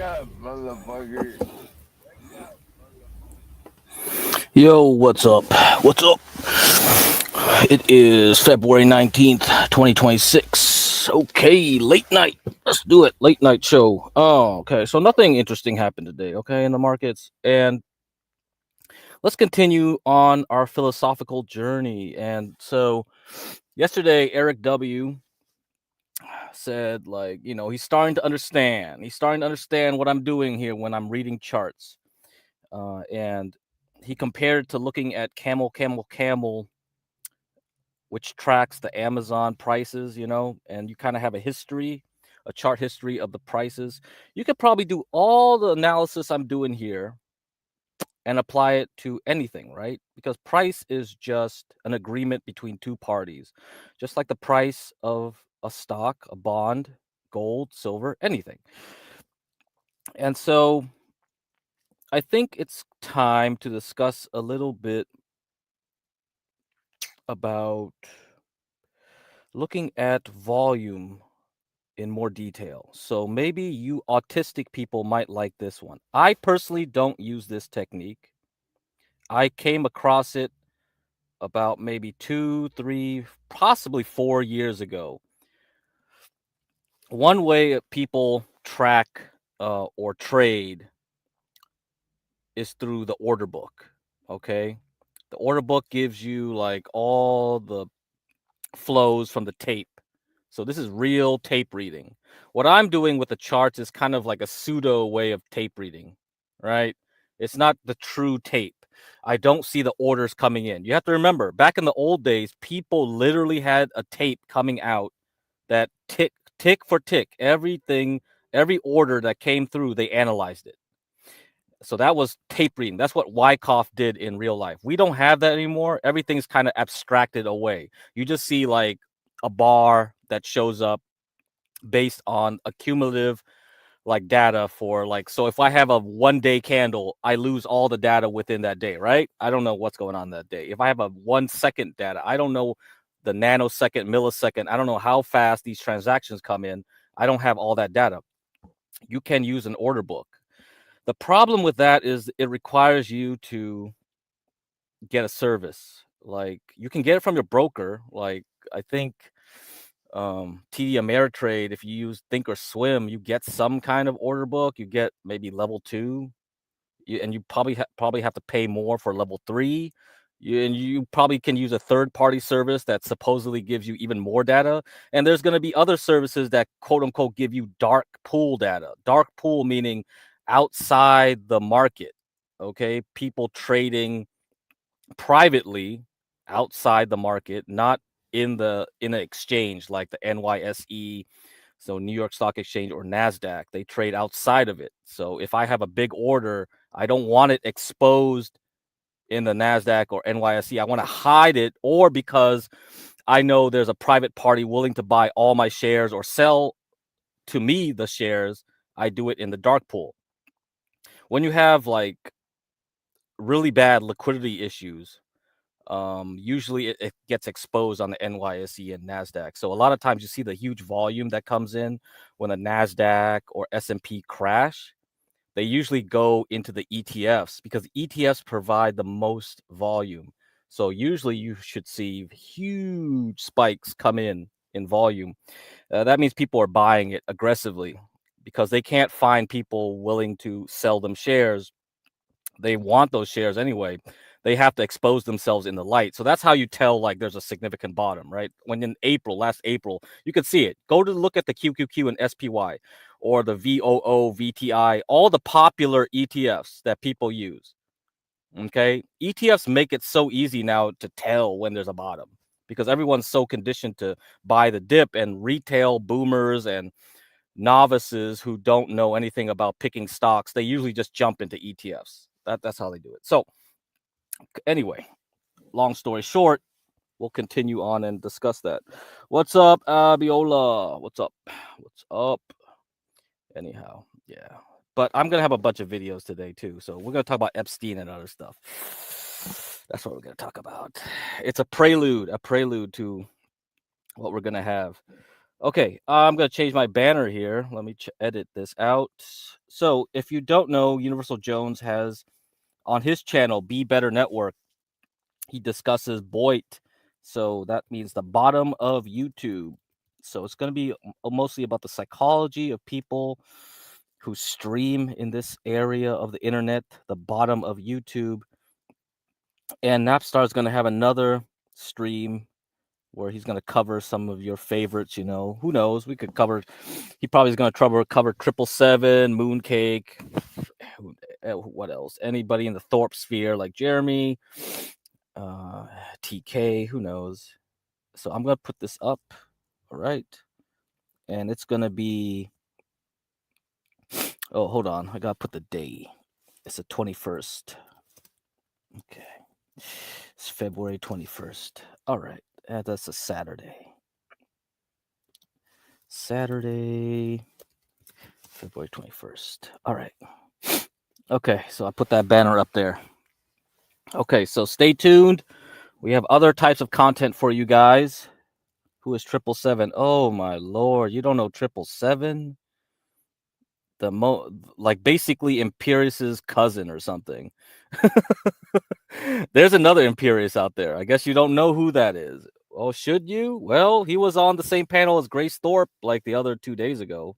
up, motherfucker. Yo, what's up? What's up? It is February 19th, 2026. Okay, late night. Let's do it. Late night show. Oh, okay. So nothing interesting happened today, okay, in the markets. And let's continue on our philosophical journey. And so yesterday, Eric W. said, like, he's starting to understand. He's starting to understand what I'm doing here when I'm reading charts. And he compared to looking at camel, which tracks the Amazon prices, and you kind of have a chart history of the prices. You could probably do all the analysis I'm doing here and apply it to anything, right? Because price is just an agreement between two parties, just like the price of a stock, a bond, gold, silver, anything. And so I think it's time to discuss a little bit about looking at volume in more detail. So maybe you autistic people might like this one. I personally don't use this technique. I came across it about maybe 2, 3, possibly 4 years ago. One way people track or trade is through the order book. Okay. The order book gives you like all the flows from the tape. So this is real tape reading. What I'm doing with the charts is kind of like a pseudo way of tape reading, right? It's not the true tape. I don't see the orders coming in. You have to remember, back in the old days, people literally had a tape coming out that tick for tick, everything, every order that came through, they analyzed it. So that was tape reading. That's what Wyckoff did in real life. We don't have that anymore. Everything's kind of abstracted away. You just see like a bar that shows up based on accumulative like data for like, so if I have a 1 day candle, I lose all the data within that day, right? I don't know what's going on that day. If I have a 1 second data, I don't know the nanosecond, millisecond. I don't know how fast these transactions come in. I don't have all that data. You can use an order book. The problem with that is it requires you to get a service. Like you can get it from your broker. Like I think TD Ameritrade, if you use Think or Swim, you get some kind of order book. You get maybe level 2, and you probably have to pay more for level 3. You probably can use a third-party service that supposedly gives you even more data. And there's going to be other services that quote unquote give you dark pool data. Dark pool meaning outside the market. Okay, people trading privately outside the market, not in an exchange like the NYSE, so New York Stock Exchange, or NASDAQ. They trade outside of it. So if I have a big order, I don't want it exposed in the NASDAQ or NYSE. I want to hide it, or because I know there's a private party willing to buy all my shares or sell to me the shares, I do it in the dark pool. When you have like really bad liquidity issues, usually it gets exposed on the NYSE and NASDAQ. So a lot of times you see the huge volume that comes in when the NASDAQ or S&P crash. They usually go into the ETFs because ETFs provide the most volume. So usually you should see huge spikes come in volume. That means people are buying it aggressively because they can't find people willing to sell them shares. They want those shares anyway. They have to expose themselves in the light. So that's how you tell like there's a significant bottom, right? When in last April, you could see it. Go to look at the QQQ and SPY or the VOO, VTI, all the popular ETFs that people use. Okay. ETFs make it so easy now to tell when there's a bottom because everyone's so conditioned to buy the dip, and retail boomers and novices who don't know anything about picking stocks, they usually just jump into ETFs. That's how they do it. So anyway, long story short, we'll continue on and discuss that. What's up, Abiola? What's up? What's up? Anyhow, yeah. But I'm gonna have a bunch of videos today too. So we're gonna talk about Epstein and other stuff. That's what we're gonna talk about. It's a prelude to what we're gonna have. Okay, I'm gonna change my banner here. Let me edit this out. So, if you don't know, Universal Jones has on his channel, Be Better Network, he discusses BOIT. So that means the bottom of YouTube. So it's going to be mostly about the psychology of people who stream in this area of the internet, the bottom of YouTube. And Napstar is going to have another stream where he's going to cover some of your favorites. You know, who knows? We could cover. He probably is going to cover 777, Mooncake. What else? Anybody in the Thorpe sphere like Jeremy, TK. Who knows? So I'm going to put this up. All right. And it's going to be. Oh, hold on. I got to put the day. It's the 21st. Okay. It's February 21st. All right. That's a Saturday. Saturday, February 21st. All right. Okay. So I put that banner up there. Okay. So stay tuned. We have other types of content for you guys. Who is 777? Oh, my Lord. You don't know 777? Like basically Imperius's cousin or something. There's another Imperius out there. I guess you don't know who that is. Oh, should you? Well, he was on the same panel as Grace Thorpe like the other 2 days ago.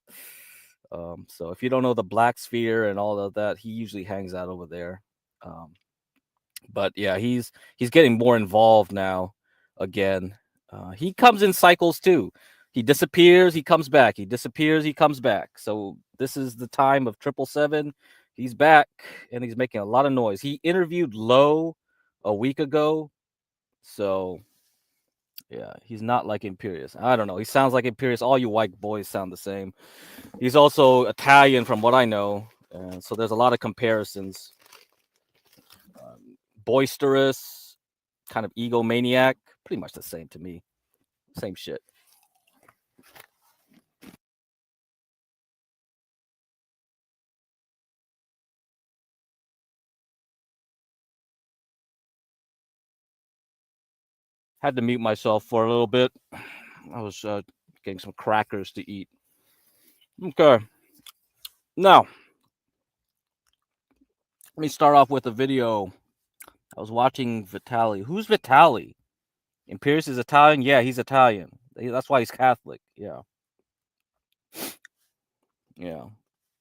So if you don't know the Black Sphere and all of that, he usually hangs out over there. But yeah, he's getting more involved now again. He comes in cycles too. He disappears, he comes back. He disappears, he comes back. So this is the time of 777. He's back and he's making a lot of noise. He interviewed Lowe a week ago. So yeah, he's not like Imperius. I don't know. He sounds like Imperius. All you white boys sound the same. He's also Italian from what I know. So there's a lot of comparisons. Boisterous, kind of egomaniac, pretty much the same to me. Same shit. Had to mute myself for a little bit. I was getting some crackers to eat. Okay. Now, let me start off with a video. I was watching Vitali. Who's Vitali? Imperius is Italian? Yeah, he's Italian. That's why he's Catholic. Yeah. Yeah.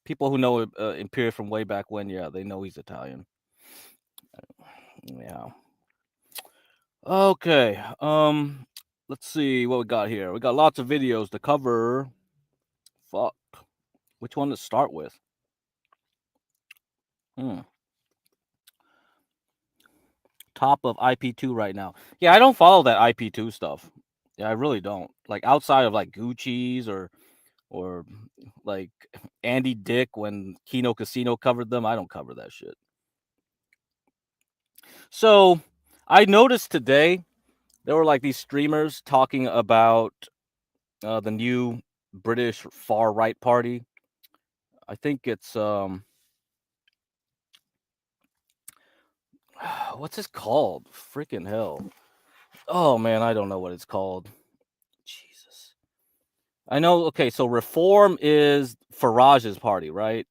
People who know Imperius from way back when, yeah, they know he's Italian. Yeah. Okay. Let's see what we got here. We got lots of videos to cover. Fuck. Which one to start with? Top of IP2 right now. Yeah, I don't follow that IP2 stuff. Yeah, I really don't. Like outside of like Gucci's or like Andy Dick when Kino Casino covered them, I don't cover that shit. So I noticed today there were like these streamers talking about the new British far right party. I think it's what's this called? Freaking hell. Oh man, I don't know what it's called. Jesus. I know, okay, so Reform is Farage's party, right?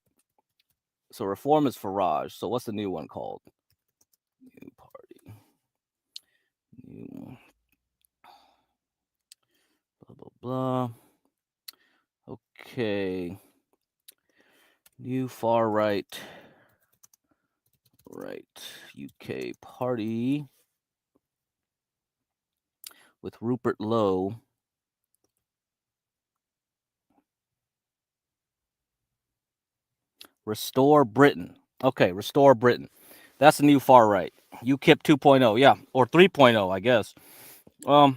So Reform is Farage. So what's the new one called? New party. New blah blah blah. Okay. New far right. Right. UK party with Rupert Lowe. Restore Britain. Okay, Restore Britain. That's the new far right. UKIP 2.0, yeah, or 3.0, I guess. Know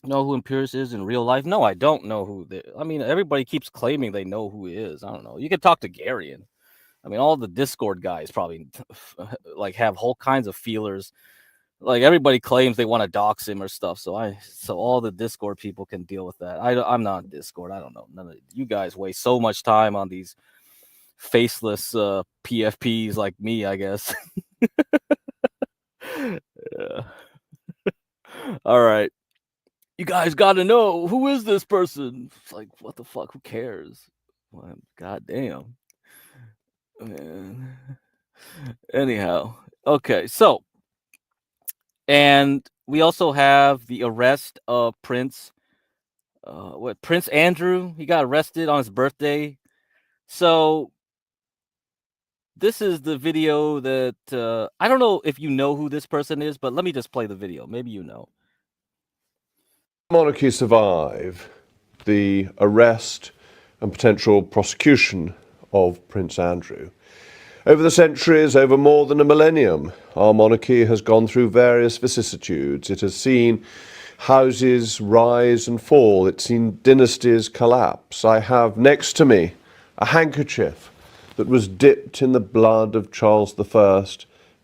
who Imperius is in real life? No, I don't know who. I mean, everybody keeps claiming they know who he is. I don't know. You can talk to Garion. I mean, all the Discord guys probably like have whole kinds of feelers. Like everybody claims they want to dox him or stuff. So all the Discord people can deal with that. I'm not on Discord. I don't know. None of you guys waste so much time on these faceless PFPs like me, I guess. Yeah. All right. you guys got to know, who is this person? It's like, what the fuck? Who cares? Well, God damn. Man. Anyhow, okay, so, and we also have the arrest of Prince Andrew. He got arrested on his birthday. So this is the video that I don't know if you know who this person is, but let me just play the video. Maybe you know. Monarchy survive the arrest and potential prosecution of Prince Andrew. Over the centuries, over more than a millennium, our monarchy has gone through various vicissitudes. It has seen houses rise and fall. It's seen dynasties collapse. I have next to me a handkerchief that was dipped in the blood of Charles I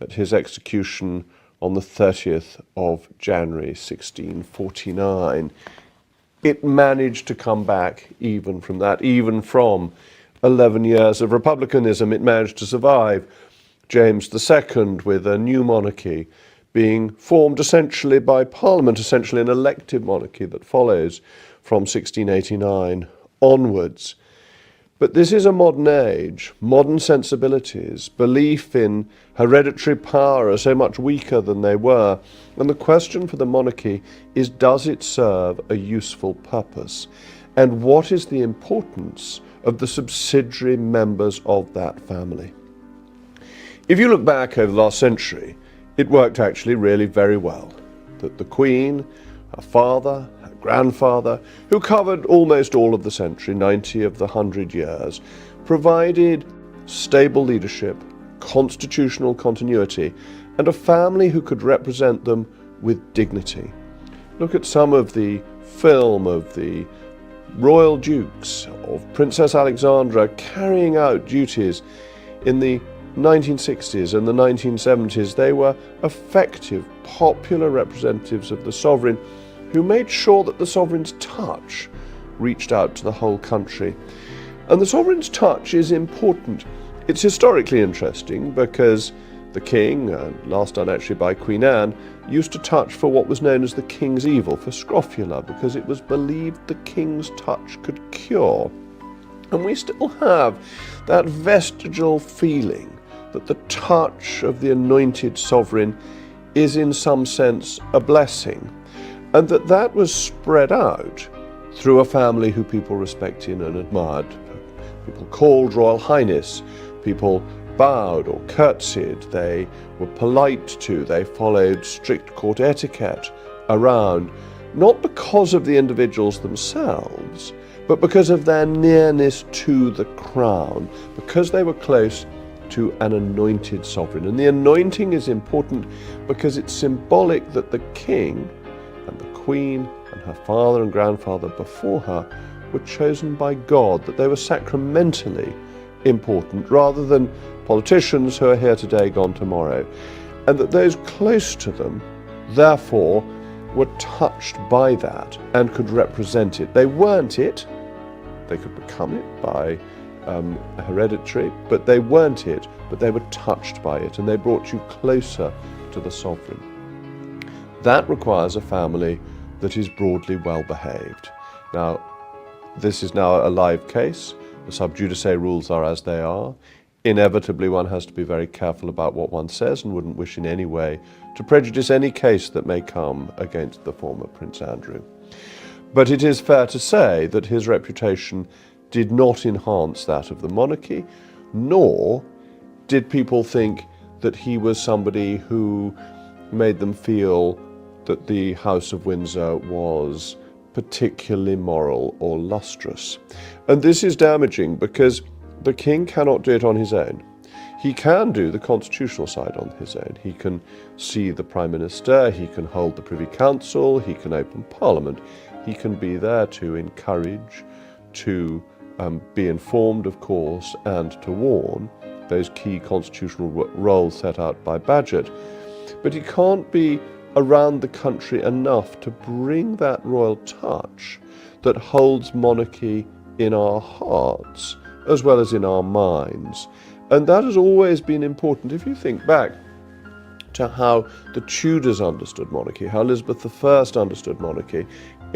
at his execution on the 30th of January 1649. It managed to come back even from that, even from 11 years of republicanism. It managed to survive James II with a new monarchy being formed essentially by Parliament, essentially an elective monarchy that follows from 1689 onwards. But this is a modern age. Modern sensibilities, belief in hereditary power are so much weaker than they were. And the question for the monarchy is, does it serve a useful purpose? And what is the importance of the subsidiary members of that family? If you look back over the last century, it worked actually really very well. That the Queen, her father, her grandfather, who covered almost all of the century, 90 of the 100 years, provided stable leadership, constitutional continuity, and a family who could represent them with dignity. Look at some of the film of the royal dukes, of Princess Alexandra carrying out duties in the 1960s and the 1970s. They were effective, popular representatives of the sovereign who made sure that the sovereign's touch reached out to the whole country. And the sovereign's touch is important. It's historically interesting because the king, last done actually by Queen Anne, used to touch for what was known as the king's evil, for scrofula, because it was believed the king's touch could cure. And we still have that vestigial feeling that the touch of the anointed sovereign is in some sense a blessing, and that was spread out through a family who people respected and admired. People called Royal Highness, people bowed or curtsied, they were polite to, they followed strict court etiquette around, not because of the individuals themselves, but because of their nearness to the crown, because they were close to an anointed sovereign. And the anointing is important because it's symbolic that the king and the queen and her father and grandfather before her were chosen by God, that they were sacramentally important rather than politicians who are here today, gone tomorrow, and that those close to them, therefore, were touched by that and could represent it. They weren't it, they could become it by hereditary, but they weren't it, but they were touched by it, and they brought you closer to the sovereign. That requires a family that is broadly well behaved. Now, this is now a live case. The sub judice rules are as they are. Inevitably, one has to be very careful about what one says and wouldn't wish in any way to prejudice any case that may come against the former Prince Andrew. But it is fair to say that his reputation did not enhance that of the monarchy, nor did people think that he was somebody who made them feel that the House of Windsor was particularly moral or lustrous. And this is damaging because the king cannot do it on his own. He can do the constitutional side on his own. He can see the Prime Minister, he can hold the Privy Council, he can open Parliament, he can be there to encourage, to be informed, of course, and to warn, those key constitutional roles set out by Badgett. But he can't be around the country enough to bring that royal touch that holds monarchy in our hearts as well as in our minds. And that has always been important. If you think back to how the Tudors understood monarchy, how Elizabeth I understood monarchy,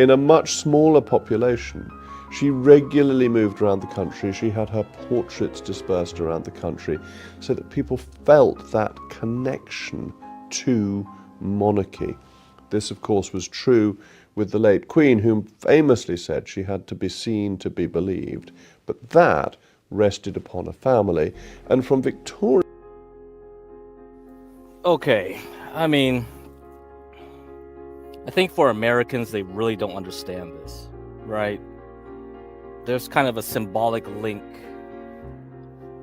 in a much smaller population. She regularly moved around the country. She had her portraits dispersed around the country so that people felt that connection to monarchy. This, of course, was true with the late Queen, whom famously said she had to be seen to be believed. But that rested upon a family. And from Victoria... Okay, I mean, I think for Americans, they really don't understand this, right? There's kind of a symbolic link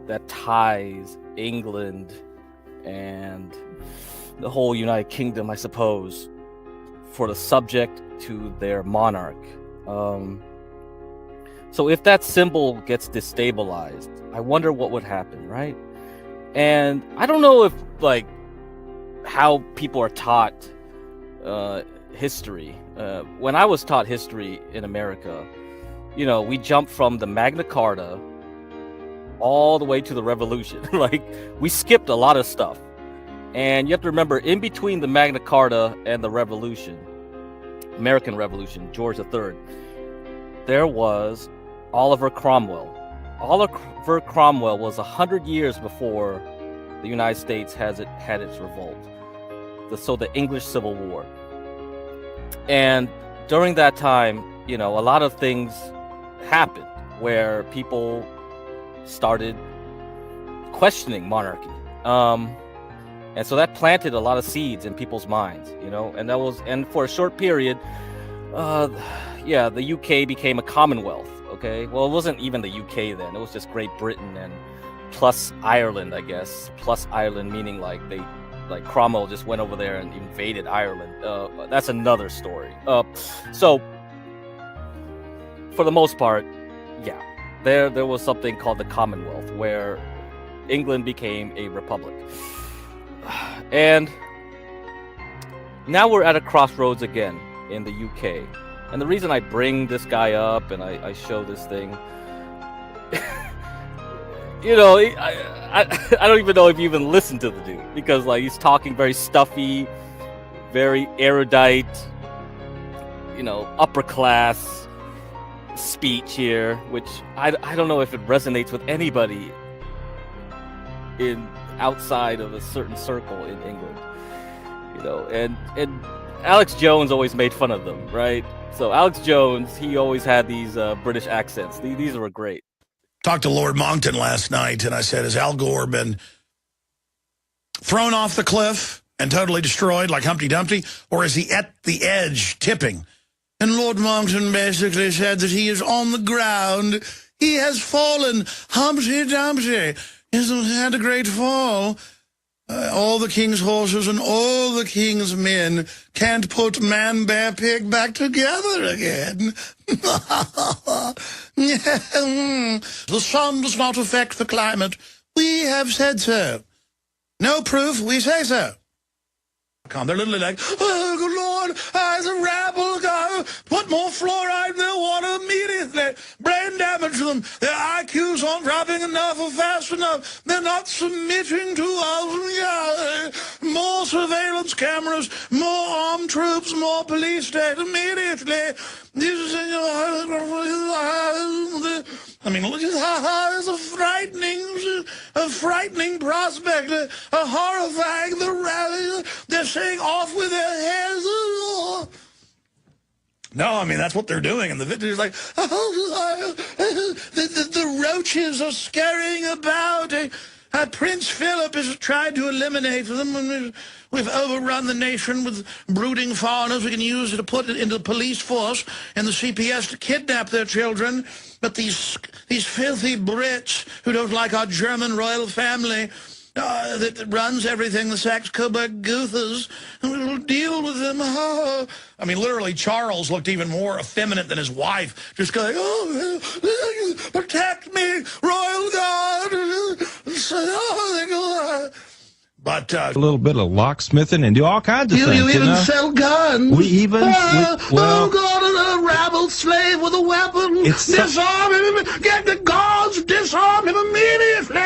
that ties England and the whole United Kingdom, I suppose, for the subject to their monarch. So if that symbol gets destabilized, I wonder what would happen, right? And I don't know if, like, how people are taught history. When I was taught history in America, you know, we jumped from the Magna Carta all the way to the Revolution. Like, we skipped a lot of stuff. And you have to remember, in between the Magna Carta and the Revolution, American Revolution, George III, there was Oliver Cromwell. Oliver Cromwell was 100 years before the United States had its revolt. So the English Civil War. And during that time, you know, a lot of things happened where people started questioning monarchy. And so that planted a lot of seeds in people's minds, you know, and for a short period, the UK became a Commonwealth, okay? Well, it wasn't even the UK then, it was just Great Britain and plus Ireland, I guess. Plus Ireland meaning like Cromwell just went over there and invaded Ireland. That's another story. So for the most part, yeah, there was something called the Commonwealth where England became a republic. And now we're at a crossroads again in the UK. And the reason I bring this guy up and I show this thing, you know, I don't even know if you even listen to the dude, because like he's talking very stuffy, very erudite, you know, upper class speech here, which I don't know if it resonates with anybody outside of a certain circle in England, you know, and Alex Jones always made fun of them, right? So Alex Jones, he always had these British accents. These were great. Talked to Lord Monckton last night, and I said, has Al Gore been thrown off the cliff and totally destroyed like Humpty Dumpty, or is he at the edge, tipping? And Lord Monckton basically said that he is on the ground. He has fallen. Humpty Dumpty has had a great fall. All the king's horses and all the king's men can't put man, bear, pig back together again. The sun does not affect the climate. We have said so. No proof, we say so. They're literally like, oh, good Lord, as a rabble go, put more fluoride in their water immediately. Brain damage to them. Their IQs aren't dropping enough or fast enough. They're not submitting to us. Yeah. More surveillance cameras, more armed troops, more police state immediately. I mean, it's a frightening prospect, a horrifying. They're saying off with their heads. No, I mean, that's what they're doing. And the victor's like, the roaches are scurrying about. Prince Philip has tried to eliminate them. We've overrun the nation with brooding foreigners. We can use it to put it into the police force and the CPS to kidnap their children. But these filthy Brits who don't like our German royal family, that runs everything, the Saxe-Coburg Goethers, we'll deal with them. Oh. I mean, literally, Charles looked even more effeminate than his wife, just going, oh, protect me, royal guard. But a little bit of locksmithing and do all kinds of things. You even sell guns. We even, well, oh, God, a rabble slave with a weapon. Disarm him. Get the guards. Disarm him immediately.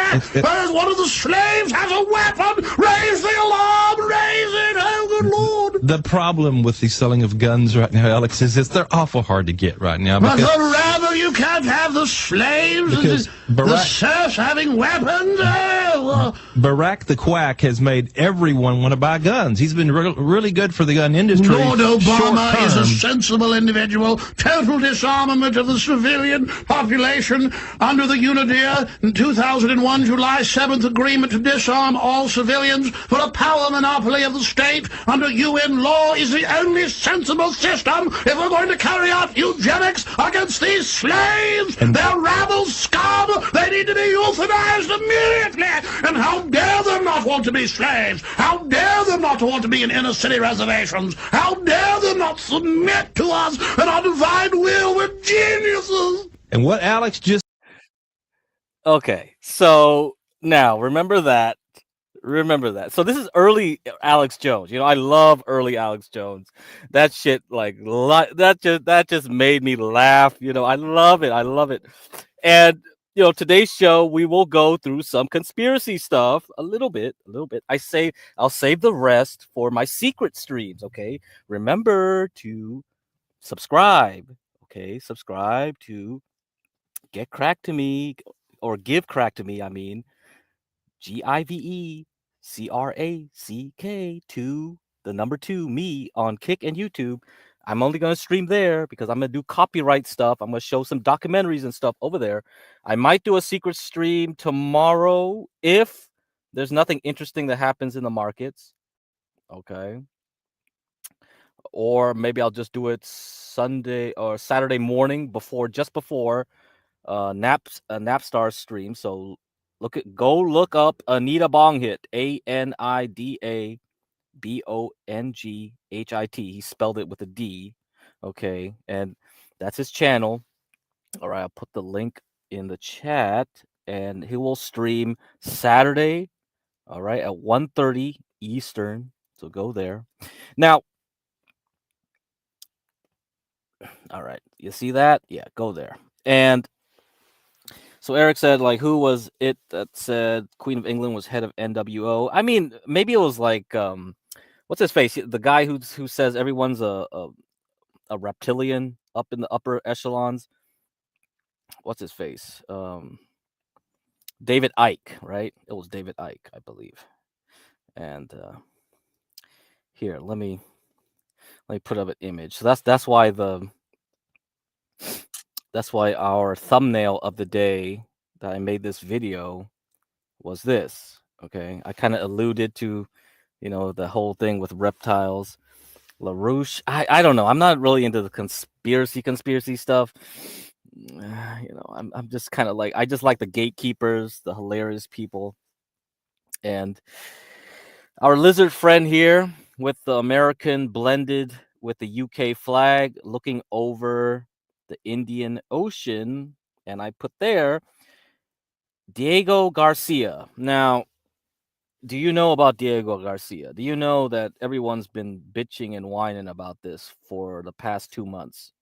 One of the slaves has a weapon. Raise the alarm. Raise it. Oh, good Lord. the problem with the selling of guns right now, Alex, is they're awful hard to get right now. But Because, the rabble, you can't have the slaves and Because the serfs having weapons. Barack the Quack has made everyone want to buy guns. He's been really good for the gun industry. Lord Obama is a short-term. sensible individual. Total disarmament of the civilian population under the UNIDEA in 2001 July 7th agreement to disarm all civilians for a power monopoly of the state under UN law is the only sensible system if we're going to carry out eugenics against these slaves. They're rabble scum. They need to be euthanized immediately. And how dare them not want to be slaves? How dare them not want to be in inner city reservations? How dare them not submit to us and our divine will? We're geniuses. And what Alex just Okay, so now remember that. Remember that. So this is early Alex Jones. You know, I love early Alex Jones. That shit, like, that just made me laugh. You know, I love it. I love it. And you know, today's show we will go through some conspiracy stuff a little bit. I'll save the rest for my secret streams. Okay, remember to subscribe. Okay, subscribe to Get Crack to Me or Give Crack to Me. I mean, GIVECRACK to the number 2 me on Kick and YouTube. I'm only going to stream there because I'm going to do copyright stuff. I'm going to show some documentaries and stuff over there. I might do a secret stream tomorrow if there's nothing interesting that happens in the markets. Okay. Or maybe I'll just do it Sunday or Saturday morning just before Napstar stream. So go look up Anita Bonghit, ANIDA BONGHIT. He spelled it with a D. Okay, and that's his channel. All right, I'll put the link in the chat, and he will stream Saturday. All right, at 1:30 Eastern. So go there. Now, all right, you see that? Yeah, go there. And so Eric said, like, who was it that said Queen of England was head of NWO? I mean, maybe it was like what's his face? The guy who says everyone's a reptilian up in the upper echelons. What's his face? David Icke, right? It was David Icke, I believe. And here, let me put up an image. So that's why our thumbnail of the day that I made this video was this. Okay, I kind of alluded to, you know, the whole thing with reptiles. LaRouche, I don't know. I'm not really into the conspiracy stuff. You know, I'm just kind of like, I just like the gatekeepers, the hilarious people. And our lizard friend here with the American blended with the UK flag looking over the Indian Ocean, and I put there Diego Garcia. Now, do you know about Diego Garcia? Do you know that everyone's been bitching and whining about this for the past 2 months?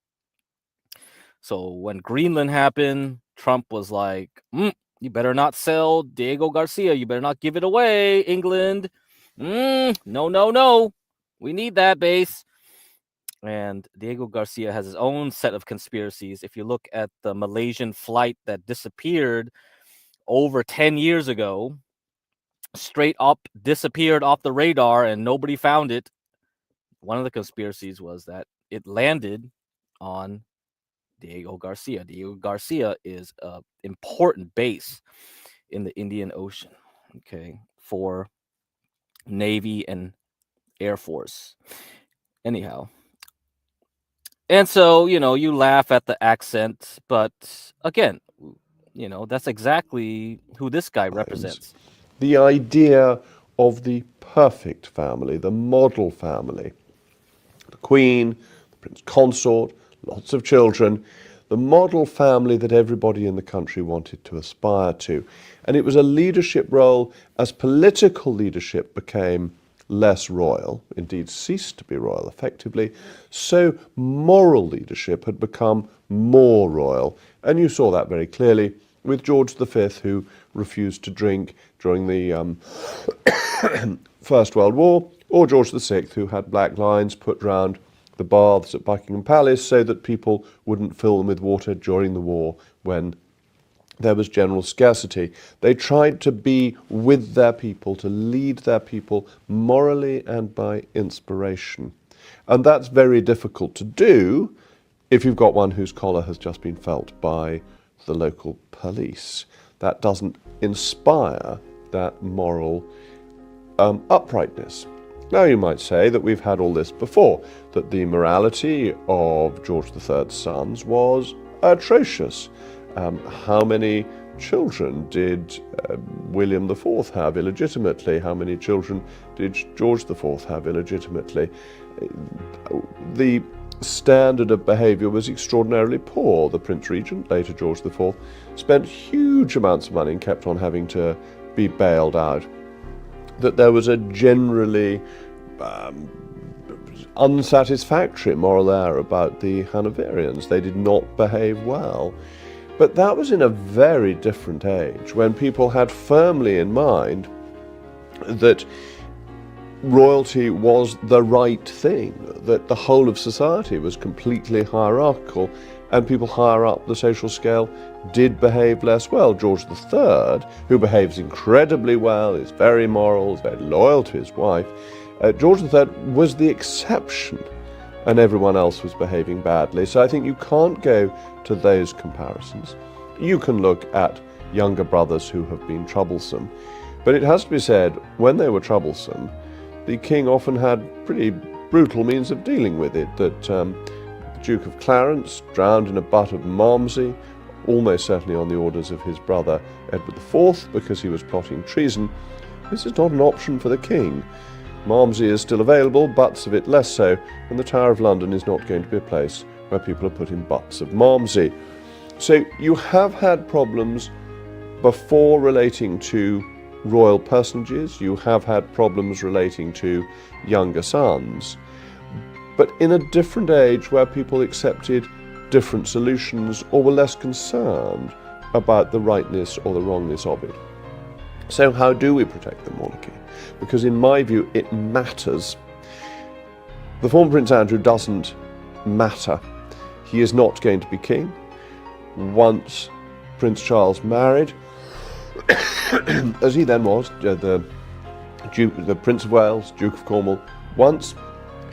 So when Greenland happened, Trump was like, you better not sell Diego Garcia. You better not give it away, England. No. We need that base. And Diego Garcia has his own set of conspiracies. If you look at the Malaysian flight that disappeared over 10 years ago, straight up disappeared off the radar and nobody found it. One of the conspiracies was that it landed on Diego Garcia. Diego Garcia is an important base in the Indian Ocean, okay, for Navy and Air Force. Anyhow. And so, you know, you laugh at the accent, but again, you know, that's exactly who this guy represents. The idea of the perfect family, the model family, the Queen, the Prince Consort, lots of children, the model family that everybody in the country wanted to aspire to. And it was a leadership role as political leadership became less royal, indeed ceased to be royal effectively, so moral leadership had become more royal. And you saw that very clearly with George V, who refused to drink during the First World War, or George VI, who had black lines put round the baths at Buckingham Palace so that people wouldn't fill them with water during the war when there was general scarcity. They tried to be with their people, to lead their people morally and by inspiration. And that's very difficult to do if you've got one whose collar has just been felt by the local police. That doesn't inspire that moral uprightness. Now you might say that we've had all this before, that the morality of George III's sons was atrocious. How many children did William IV have illegitimately? How many children did George IV have illegitimately? The standard of behaviour was extraordinarily poor. The Prince Regent, later George IV, spent huge amounts of money and kept on having to be bailed out. That there was a generally unsatisfactory moral air about the Hanoverians. They did not behave well. But that was in a very different age, when people had firmly in mind that royalty was the right thing, that the whole of society was completely hierarchical, and people higher up the social scale did behave less well. George III, who behaves incredibly well, is very moral, is very loyal to his wife, George III was the exception, and everyone else was behaving badly. So I think you can't go to those comparisons. You can look at younger brothers who have been troublesome, but it has to be said, when they were troublesome, the king often had pretty brutal means of dealing with it. That the Duke of Clarence drowned in a butt of Malmsey, almost certainly on the orders of his brother Edward IV, because he was plotting treason. This is not an option for the king. Malmsey is still available, butts of it less so, and the Tower of London is not going to be a place where people are putting butts of Malmsey. So you have had problems before relating to royal personages, you have had problems relating to younger sons, but in a different age where people accepted different solutions or were less concerned about the rightness or the wrongness of it. So how do we protect the monarchy? Because in my view, it matters. The former Prince Andrew doesn't matter. He is not going to be king. Once Prince Charles married, as he then was, the Prince of Wales, Duke of Cornwall, once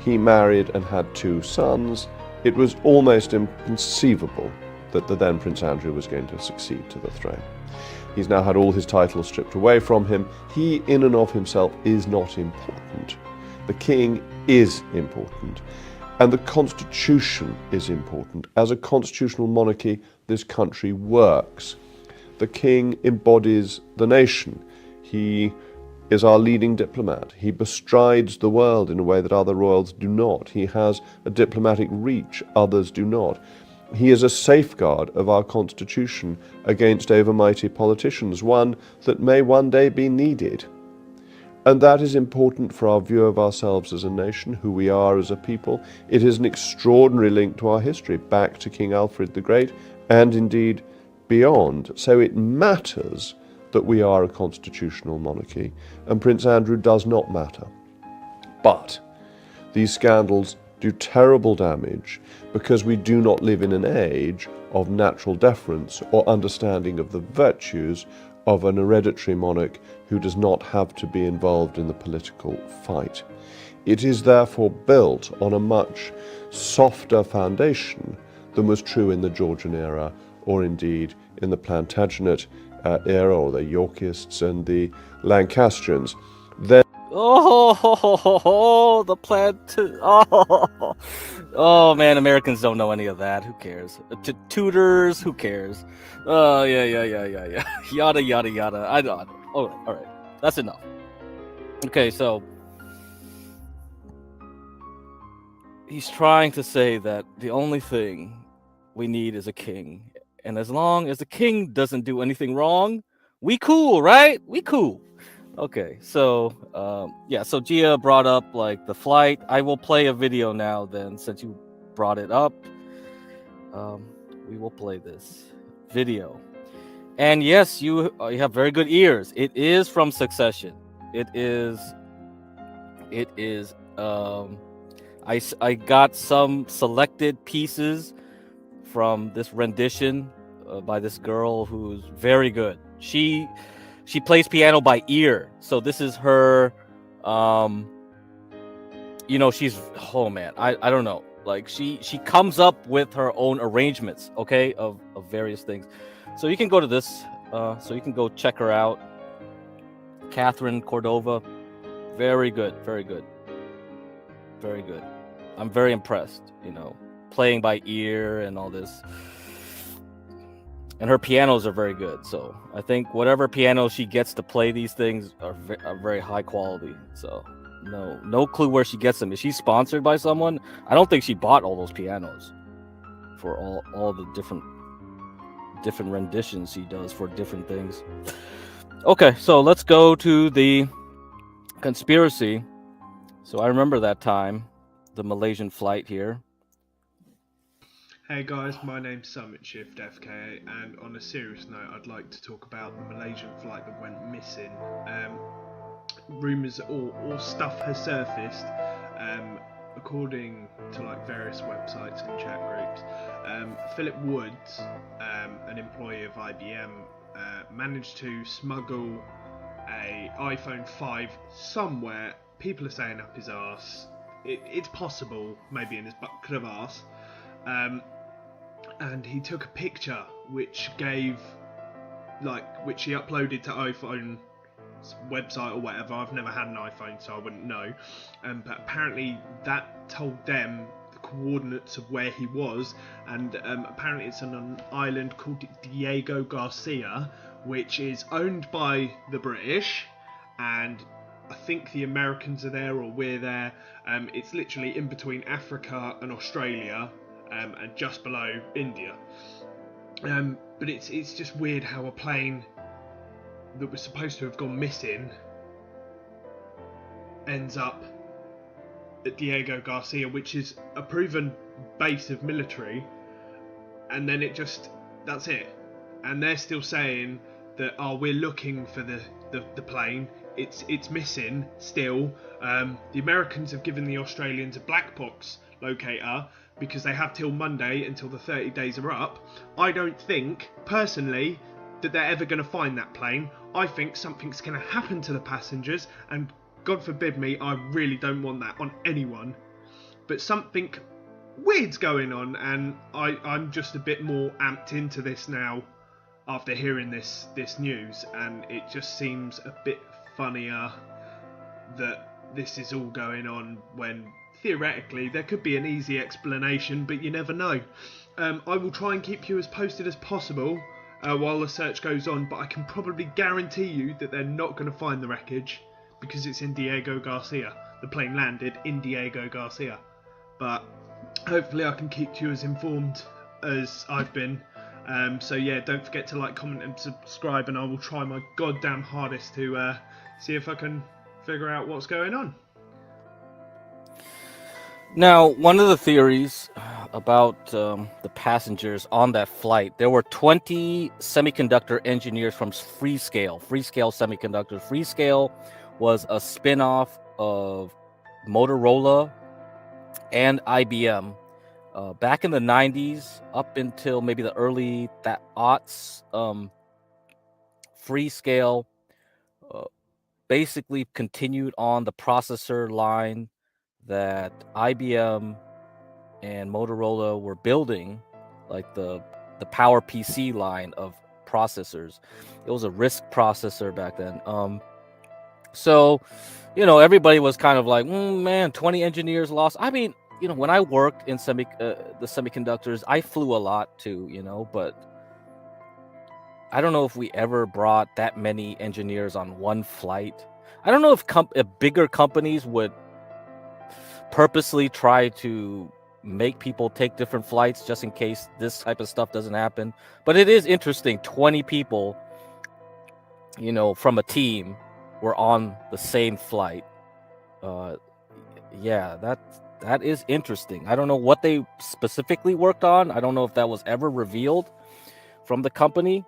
he married and had 2 sons, it was almost inconceivable that the then Prince Andrew was going to succeed to the throne. He's now had all his titles stripped away from him. He, in and of himself, is not important. The king is important. And the Constitution is important. As a constitutional monarchy, this country works. The king embodies the nation. He is our leading diplomat. He bestrides the world in a way that other royals do not. He has a diplomatic reach others do not. He is a safeguard of our Constitution against overmighty politicians, one that may one day be needed. And that is important for our view of ourselves as a nation, who we are as a people. It is an extraordinary link to our history, back to King Alfred the Great, and indeed beyond. So it matters that we are a constitutional monarchy, and Prince Andrew does not matter. But these scandals do terrible damage because we do not live in an age of natural deference or understanding of the virtues of an hereditary monarch who does not have to be involved in the political fight. It is therefore built on a much softer foundation than was true in the Georgian era, or indeed in the Plantagenet era, or the Yorkists and the Lancastrians. The plant. Oh man, Americans don't know any of that. Who cares? Tutors, who cares? Yeah. Yada yada yada. I don't. All right. That's enough. Okay, so he's trying to say that the only thing we need is a king, and as long as the king doesn't do anything wrong, we cool, right? We cool. Okay, so so Gia brought up like the flight. I will play a video now then, since you brought it up. We will play this video. And yes, you have very good ears. It is from Succession. It is It is. I got some selected pieces from this rendition by this girl who's very good. She plays piano by ear, so this is her. She's, oh man, I don't know. Like she comes up with her own arrangements, okay, of various things. So you can go to this. So you can go check her out. Catherine Cordova, very good, very good, very good. I'm very impressed. Playing by ear and all this. And her pianos are very good. So I think whatever piano she gets to play these things are very high quality. So no clue where she gets them. Is she sponsored by someone? I don't think she bought all those pianos for all the different renditions she does for different things. Okay, so let's go to the conspiracy. So I remember that time, the Malaysian flight here. Hey guys, my name's Summit Shift FKA, and on a serious note, I'd like to talk about the Malaysian flight that went missing. Rumours or stuff has surfaced, according to various websites and chat groups. Philip Woods, an employee of IBM, managed to smuggle a iPhone 5 somewhere. People are saying up his arse. It's possible, maybe in his bucket of arse. And he took a picture which he uploaded to iPhone's website or whatever. I've never had an iPhone, so I wouldn't know. But apparently that told them the coordinates of where he was, and apparently it's on an island called Diego Garcia, which is owned by the British, and I think the Americans are there, or we're there. It's literally in between Africa and Australia. And just below India, but it's just weird how a plane that was supposed to have gone missing ends up at Diego Garcia, which is a proven base of military, and then that's it. And they're still saying that we're looking for the plane. It's missing still. The Americans have given the Australians a black box locator, because they have till Monday until the 30 days are up. I don't think, personally, that they're ever going to find that plane. I think something's going to happen to the passengers, and God forbid me, I really don't want that on anyone. But something weird's going on, and I'm just a bit more amped into this now after hearing this news, and it just seems a bit funnier that this is all going on when theoretically there could be an easy explanation, but you never know. I will try and keep you as posted as possible while the search goes on, but I can probably guarantee you that they're not going to find the wreckage because it's in Diego Garcia. The plane landed in Diego Garcia. But hopefully I can keep you as informed as I've been. So yeah, don't forget to like, comment and subscribe, and I will try my goddamn hardest to see if I can figure out what's going on. Now, one of the theories about the passengers on that flight, there were 20 semiconductor engineers from Freescale Semiconductors. Freescale was a spin-off of Motorola and IBM. Back in the 90s, up until maybe the early aughts, Freescale basically continued on the processor line that IBM and Motorola were building, like the Power PC line of processors. It was a RISC processor back then. So, everybody was kind of like, man, 20 engineers lost. I mean, when I worked in the semiconductors, I flew a lot too, but I don't know if we ever brought that many engineers on one flight. I don't know if bigger companies would purposely try to make people take different flights just in case this type of stuff doesn't happen. But it is interesting, 20 people, from a team were on the same flight. Yeah, that is interesting. I don't know what they specifically worked on. I don't know if that was ever revealed from the company.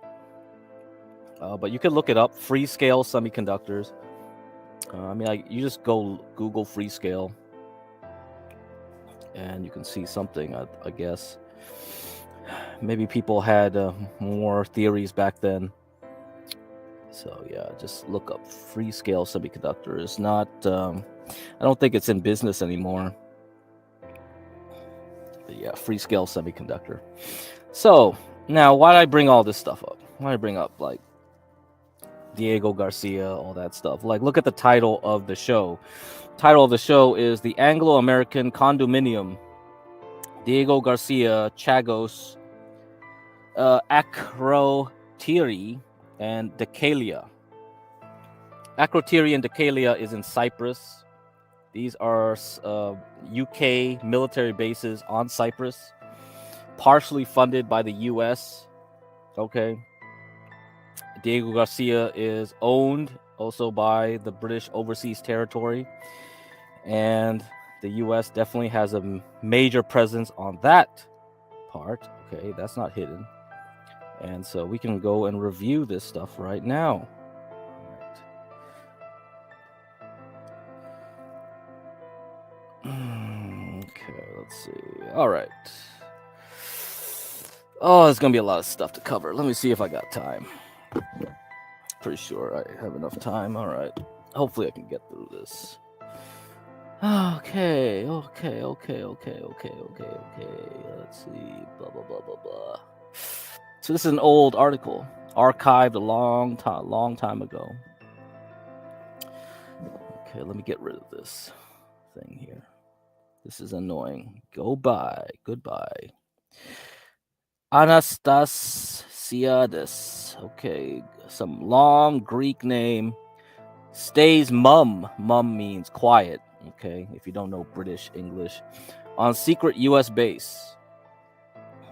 But you can look it up, Freescale Semiconductors. I mean, like, you just go Google Freescale, and you can see something. I guess maybe people had more theories back then. So yeah, just look up Freescale Semiconductor. It's not. I don't think it's in business anymore. But yeah, Freescale Semiconductor. So now, why did I bring all this stuff up? Why did I bring up like Diego Garcia, all that stuff? Like, look at the title of the show. Title of the show is The Anglo-American Condominium. Diego Garcia, Chagos, Akrotiri, and Decalia. Akrotiri and Decalia is in Cyprus. These are UK military bases on Cyprus, partially funded by the US. Okay. Diego Garcia is owned also by the British Overseas Territory, and the US definitely has a major presence on that part. Okay, that's not hidden. And so we can go and review this stuff right now. Okay, let's see. All right. Oh, there's going to be a lot of stuff to cover. Let me see if I got time. Pretty sure I have enough time. All right. Hopefully I can get through this. Okay. Let's see. Blah, blah, blah, blah, blah. So this is an old article, archived a long time ago. Okay, let me get rid of this thing here. This is annoying. Goodbye. Anastasiades. Okay, some long Greek name. Stays mum. Mum means quiet. Okay, if you don't know British English. On secret U.S. base.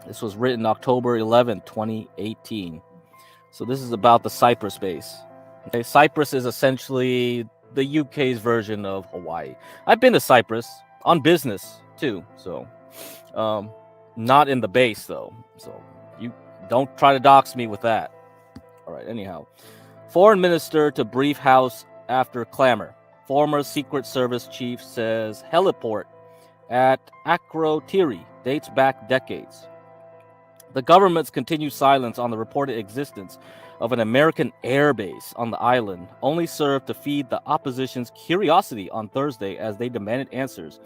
This was written October 11, 2018. So this is about the Cyprus base. Okay, Cyprus is essentially the UK's version of Hawaii. I've been to Cyprus on business too, so not in the base though. So you don't try to dox me with that. All right, anyhow. Foreign minister to brief House after clamor. Former Secret Service chief says heliport at Akrotiri dates back decades. The government's continued silence on the reported existence of an American air base on the island only served to feed the opposition's curiosity on Thursday as they demanded answers.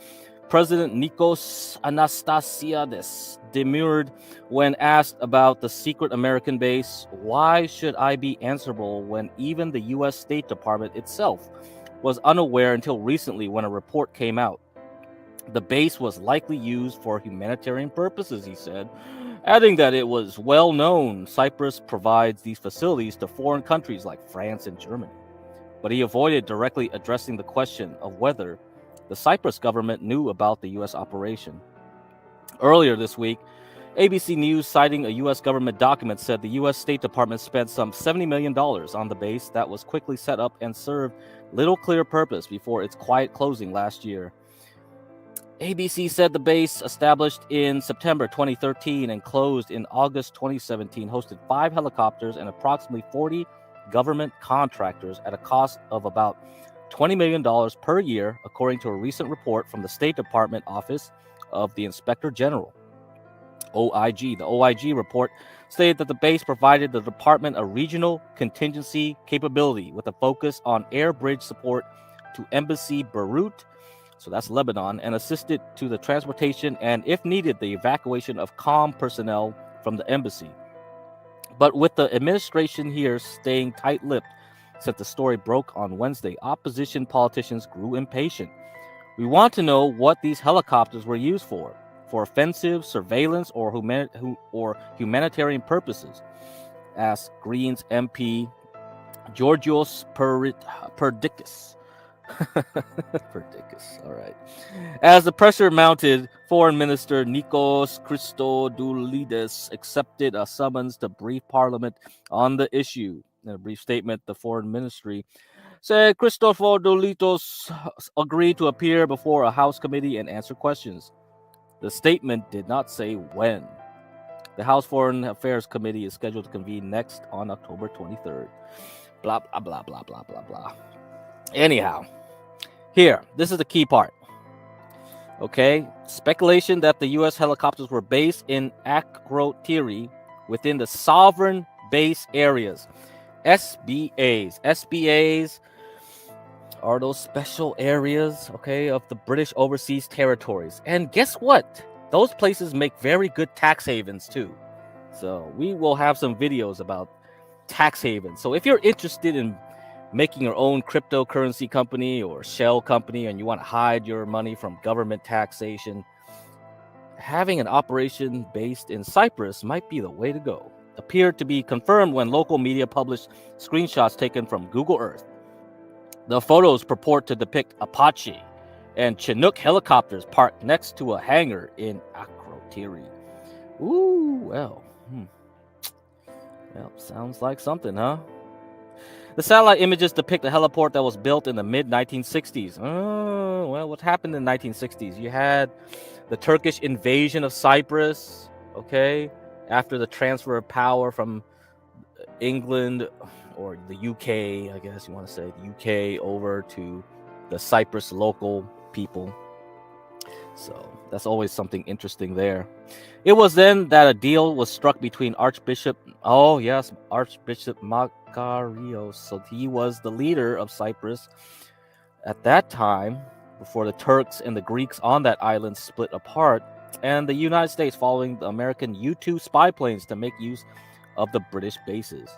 President Nikos Anastasiades demurred when asked about the secret American base. Why should I be answerable when even the U.S. State Department itself was unaware until recently when a report came out? The base was likely used for humanitarian purposes, he said, adding that it was well known Cyprus provides these facilities to foreign countries like France and Germany. But he avoided directly addressing the question of whether the Cyprus government knew about the U.S. operation. Earlier this week, ABC News, citing a U.S. government document, said the U.S. State Department spent some $70 million on the base that was quickly set up and served little clear purpose before its quiet closing last year. ABC said the base, established in September 2013 and closed in August 2017, hosted 5 helicopters and approximately 40 government contractors at a cost of about $20 million per year, according to a recent report from the State Department Office of the Inspector General, OIG. The OIG report stated that the base provided the department a regional contingency capability with a focus on air bridge support to Embassy Beirut, so that's Lebanon, and assisted to the transportation and, if needed, the evacuation of comm personnel from the embassy. But with the administration here staying tight-lipped since the story broke on Wednesday, opposition politicians grew impatient. We want to know what these helicopters were used for offensive, surveillance, or humanitarian purposes, asked Greens MP Georgios Perdikis. Perdikis, all right. As the pressure mounted, Foreign Minister Nikos Christodoulidis accepted a summons to brief Parliament on the issue. In a brief statement, the Foreign Ministry said Christodoulidis agreed to appear before a House committee and answer questions. The statement did not say when. The House Foreign Affairs Committee is scheduled to convene next on October 23rd. Blah, blah, blah, blah, blah, blah, blah. Anyhow, here, this is the key part. Okay, speculation that the U.S. helicopters were based in Akrotiri within the sovereign base areas, SBAs. SBAs are those special areas, okay, of the British overseas territories. And guess what? Those places make very good tax havens too. So we will have some videos about tax havens. So if you're interested in making your own cryptocurrency company or shell company and you want to hide your money from government taxation, having an operation based in Cyprus might be the way to go. Appeared to be confirmed when local media published screenshots taken from Google Earth. The photos purport to depict Apache and Chinook helicopters parked next to a hangar in Akrotiri. Ooh, well. Well, sounds like something, huh? The satellite images depict a heliport that was built in the mid-1960s. Oh, well, what happened in the 1960s? You had the Turkish invasion of Cyprus, okay, after the transfer of power from England or the UK, I guess you want to say, the UK over to the Cyprus local people. So that's always something interesting there. It was then that a deal was struck between Archbishop Makarios. So he was the leader of Cyprus at that time, before the Turks and the Greeks on that island split apart, and the United States following the American U-2 spy planes to make use of the British bases.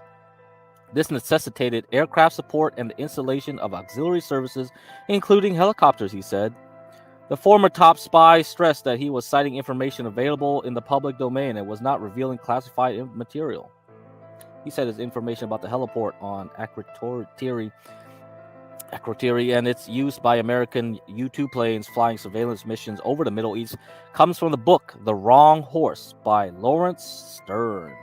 This necessitated aircraft support and the installation of auxiliary services, including helicopters, he said. The former top spy stressed that he was citing information available in the public domain and was not revealing classified material. He said his information about the heliport on Akrotiri and its use by American U-2 planes flying surveillance missions over the Middle East comes from the book The Wrong Horse by Lawrence Stern.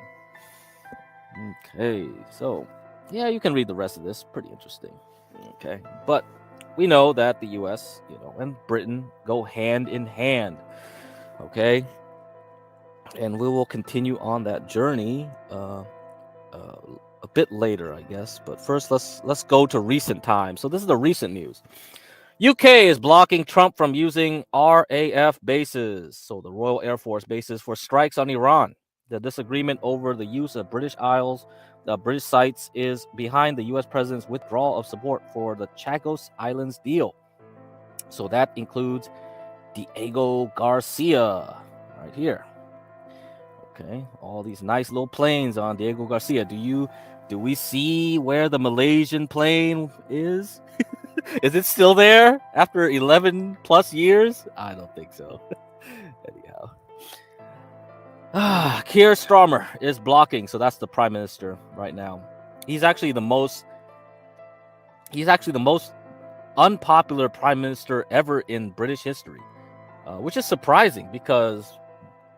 Okay, so yeah, you can read the rest of this. Pretty interesting. Okay, but we know that the U.S., and Britain go hand in hand. Okay, and we will continue on that journey a bit later, I guess. But first, let's go to recent times. So this is the recent news. UK is blocking Trump from using RAF bases, so the Royal Air Force bases, for strikes on Iran. The disagreement over the use of British sites is behind the U.S. president's withdrawal of support for the Chagos Islands deal. So that includes Diego Garcia right here. Okay, all these nice little planes on Diego Garcia. Do we see where the Malaysian plane is? Is it still there after 11 plus years? I don't think so. Anyhow. Keir Starmer is blocking, so that's the prime minister right now. He's actually the most unpopular prime minister ever in British history, which is surprising because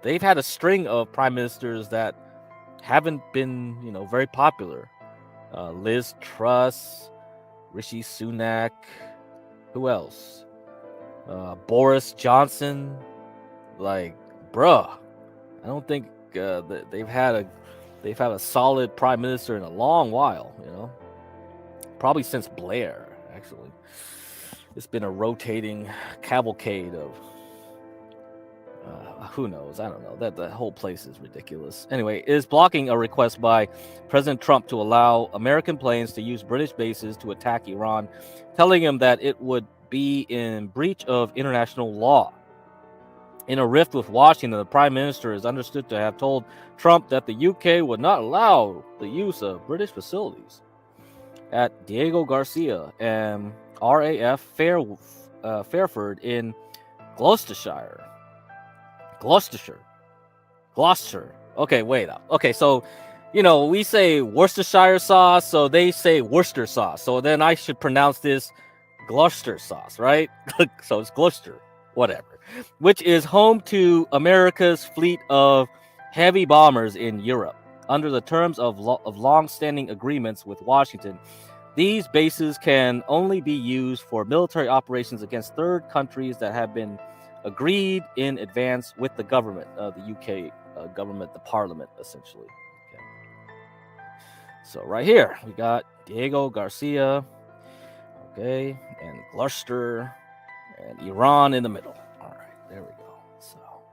they've had a string of prime ministers that haven't been, very popular. Liz Truss, Rishi Sunak, who else? Boris Johnson. Like, bruh, I don't think they've had a solid prime minister in a long while. Probably since Blair. Actually, it's been a rotating cavalcade of who knows? I don't know. That the whole place is ridiculous. Anyway, is blocking a request by President Trump to allow American planes to use British bases to attack Iran, telling him that it would be in breach of international law. In a rift with Washington, the Prime Minister is understood to have told Trump that the UK would not allow the use of British facilities at Diego Garcia and RAF Fairford in Gloucestershire. Gloucester. Okay, wait up. Okay, so, we say Worcestershire sauce, so they say Worcester sauce. So then I should pronounce this Gloucester sauce, right? So it's Gloucester, whatever. Which is home to America's fleet of heavy bombers in Europe. Under the terms of long-standing agreements with Washington, these bases can only be used for military operations against third countries that have been agreed in advance with the government, the UK government, the parliament, essentially. Okay. So right here, we got Diego Garcia. Okay, and Gloucester, and Iran in the middle. All right, there we go. So, all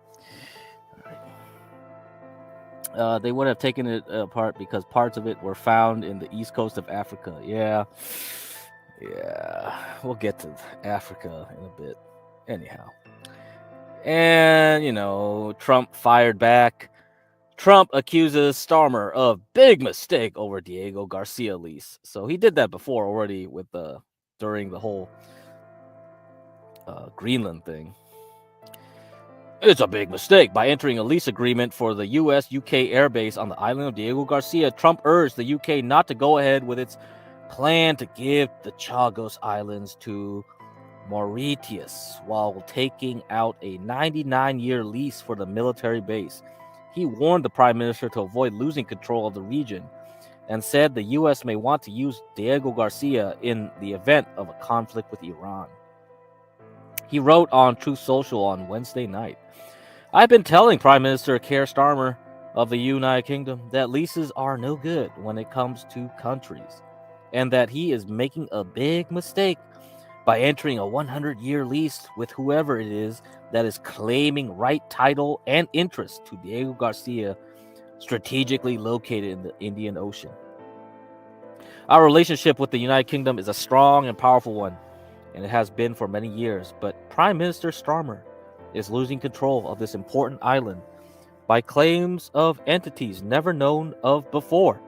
right. They would have taken it apart because parts of it were found in the east coast of Africa. Yeah, we'll get to Africa in a bit. Anyhow, and Trump fired back. Trump accuses Starmer of big mistake over Diego Garcia lease. So he did that before already with during the whole Greenland thing. It's a big mistake. By entering a lease agreement for the U.S.-UK airbase on the island of Diego Garcia, Trump urged the UK not to go ahead with its plan to give the Chagos Islands to Mauritius while taking out a 99-year lease for the military base. He warned the Prime Minister to avoid losing control of the region and said the U.S. may want to use Diego Garcia in the event of a conflict with Iran. He wrote on Truth Social on Wednesday night, "I've been telling Prime Minister Keir Starmer of the United Kingdom that leases are no good when it comes to countries, and that he is making a big mistake by entering a 100-year lease with whoever it is that is claiming right title and interest to Diego Garcia, strategically located in the Indian Ocean. Our relationship with the United Kingdom is a strong and powerful one, and it has been for many years, but Prime Minister Starmer is losing control of this important island by claims of entities never known of before.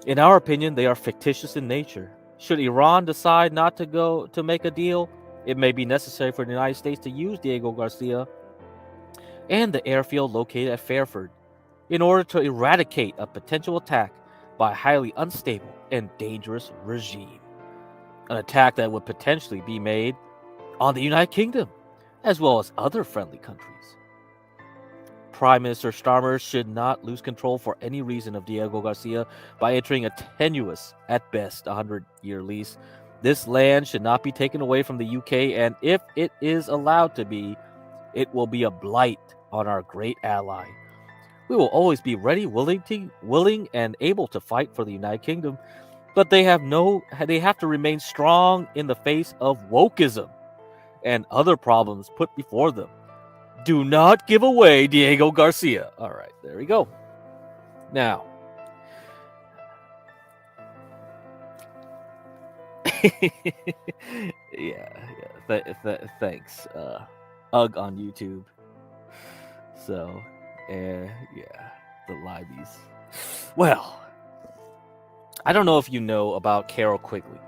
In our opinion, they are fictitious in nature. Should Iran decide not to make a deal, it may be necessary for the United States to use Diego Garcia and the airfield located at Fairford in order to eradicate a potential attack by a highly unstable and dangerous regime. An attack that would potentially be made on the United Kingdom, as well as other friendly countries. Prime Minister Starmer should not lose control for any reason of Diego Garcia by entering a tenuous, at best, 100-year lease. This land should not be taken away from the UK, and if it is allowed to be, it will be a blight on our great ally. We will always be ready, willing, and able to fight for the United Kingdom, but they have to remain strong in the face of wokeism and other problems put before them. Do not give away Diego Garcia." All right, there we go. Now, thanks, Ugg on YouTube. So, the liveys. Well, I don't know if you know about Carol Quigley.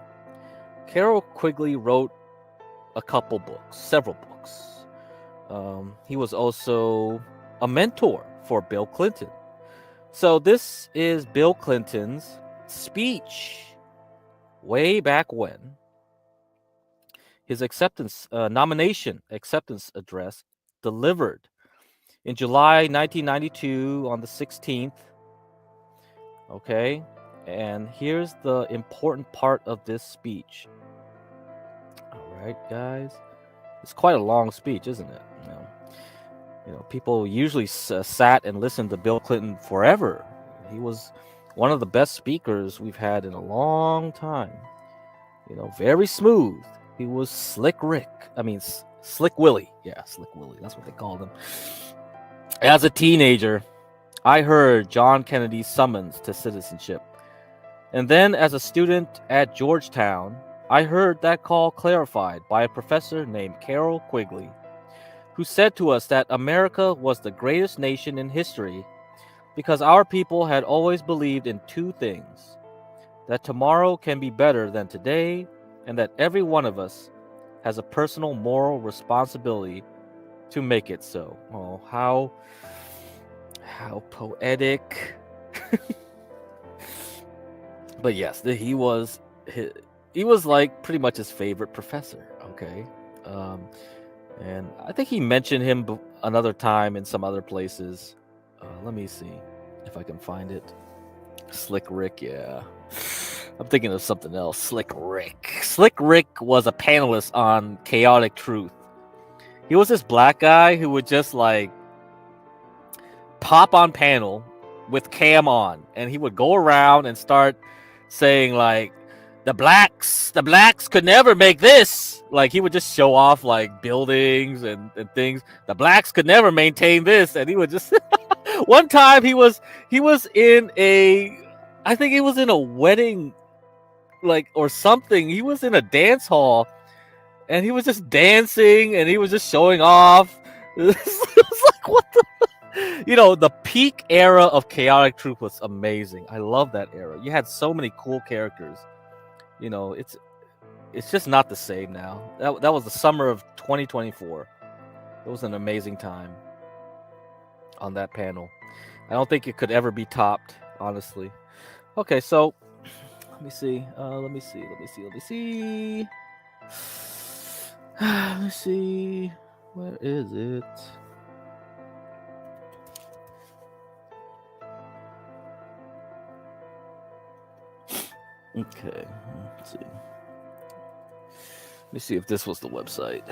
Carol Quigley wrote several books. He was also a mentor for Bill Clinton. So this is Bill Clinton's speech way back when. His nomination acceptance address delivered in July 1992 on the 16th. Okay, and here's the important part of this speech. All right, guys. It's quite a long speech, isn't it? People usually sat and listened to Bill Clinton forever. He was one of the best speakers we've had in a long time. Very smooth. He was Slick Willie. Yeah, Slick Willie. That's what they called him. As a teenager, I heard John Kennedy's summons to citizenship. And then as a student at Georgetown, I heard that call clarified by a professor named Carol Quigley, who said to us that America was the greatest nation in history because our people had always believed in two things: that tomorrow can be better than today, and that every one of us has a personal moral responsibility to make it so. Oh, how poetic. But yes, he was like pretty much his favorite professor. Okay. And I think he mentioned him another time in some other places. Let me see if I can find it. Slick Rick, yeah. I'm thinking of something else. Slick Rick. Slick Rick was a panelist on Chaotic Truth. He was this black guy who would just like pop on panel with cam on, and he would go around and start saying like, the blacks could never make this. Like he would just show off like buildings and things. The blacks could never maintain this, and he would just. One time he was in a, I think he was in a wedding, like or something. He was in a dance hall, and he was just dancing, and he was just showing off. It was like what the. The peak era of Chaotic Truth was amazing. I love that era. You had so many cool characters. It's just not the same now. That was the summer of 2024. It was an amazing time on that panel. I don't think it could ever be topped, honestly. Okay, so let me see. Let me see. Where is it? Okay, let's see. Let me see if this was the website.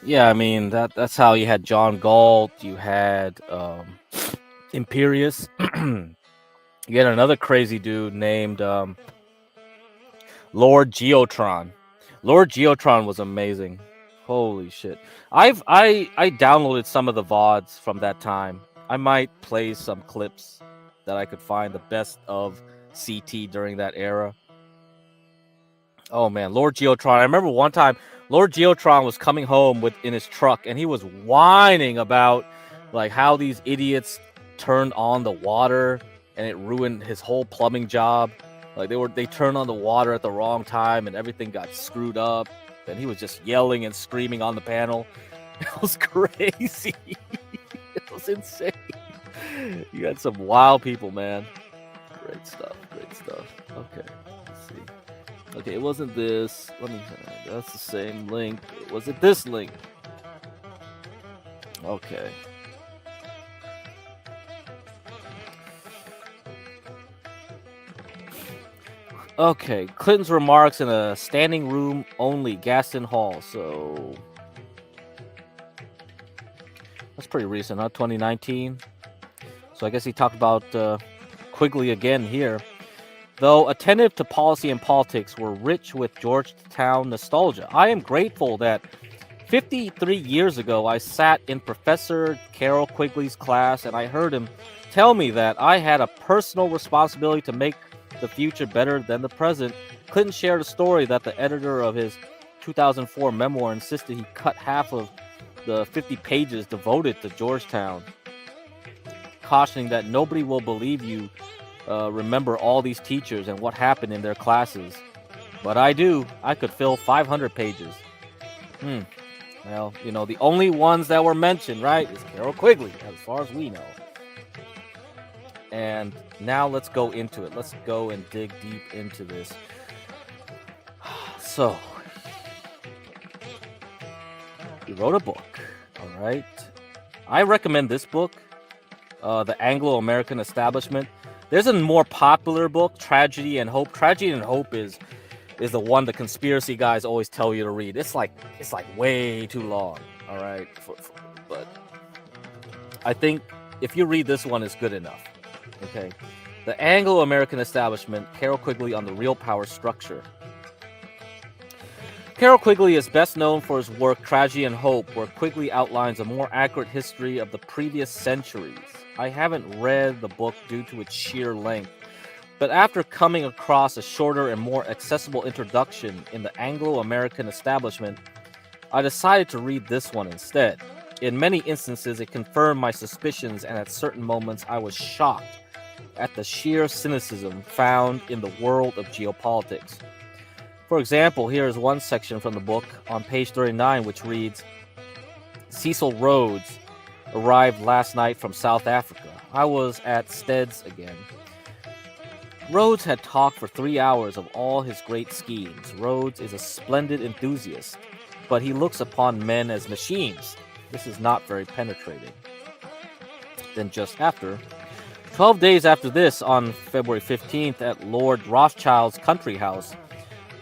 Yeah, I mean that's how you had John Galt, you had Imperius. You had another crazy dude named Lord Geotron. Lord Geotron was amazing. Holy shit. I downloaded some of the VODs from that time. I might play some clips that I could find, the best of CT during that era. Oh man, Lord Geotron. I remember one time Lord Geotron was coming home in his truck, and he was whining about like how these idiots turned on the water and it ruined his whole plumbing job. Like they turned on the water at the wrong time and everything got screwed up. And he was just yelling and screaming on the panel. It was crazy. It was insane. You had some wild people, man. Great stuff. Okay, let's see. Okay, it wasn't this. That's the same link. Was it this link? Okay. Okay, Clinton's remarks in a standing room only, Gaston Hall. So that's pretty recent, huh? 2019. So I guess he talked about Quigley again here. Though attentive to policy and politics, were rich with Georgetown nostalgia. I am grateful that 53 years ago I sat in Professor Carroll Quigley's class and I heard him tell me that I had a personal responsibility to make the future better than the present. Clinton shared a story that the editor of his 2004 memoir insisted he cut half of the 50 pages devoted to Georgetown, cautioning that nobody will believe you remember all these teachers and what happened in their classes. But I do. I could fill 500 pages. Well, the only ones that were mentioned, right, is Carroll Quigley, as far as we know. And now let's go into it. Let's go and dig deep into this. So, he wrote a book, all right? I recommend this book, The Anglo-American Establishment. There's a more popular book, Tragedy and Hope. Tragedy and Hope is the one the conspiracy guys always tell you to read. It's like way too long, all right? But I think if you read this one, it's good enough. Okay, The Anglo-American Establishment, Carroll Quigley on the Real Power Structure. Carroll Quigley is best known for his work Tragedy and Hope, where Quigley outlines a more accurate history of the previous centuries. I haven't read the book due to its sheer length, but after coming across a shorter and more accessible introduction in The Anglo-American Establishment, I decided to read this one instead. In many instances, it confirmed my suspicions, and at certain moments, I was shocked at the sheer cynicism found in the world of geopolitics. For example, here is one section from the book on page 39, which reads, Cecil Rhodes arrived last night from South Africa. I was at Stead's again. Rhodes had talked for 3 hours of all his great schemes. Rhodes is a splendid enthusiast, but he looks upon men as machines. This is not very penetrating. Then just after, 12 days after this, on February 15th at Lord Rothschild's country house,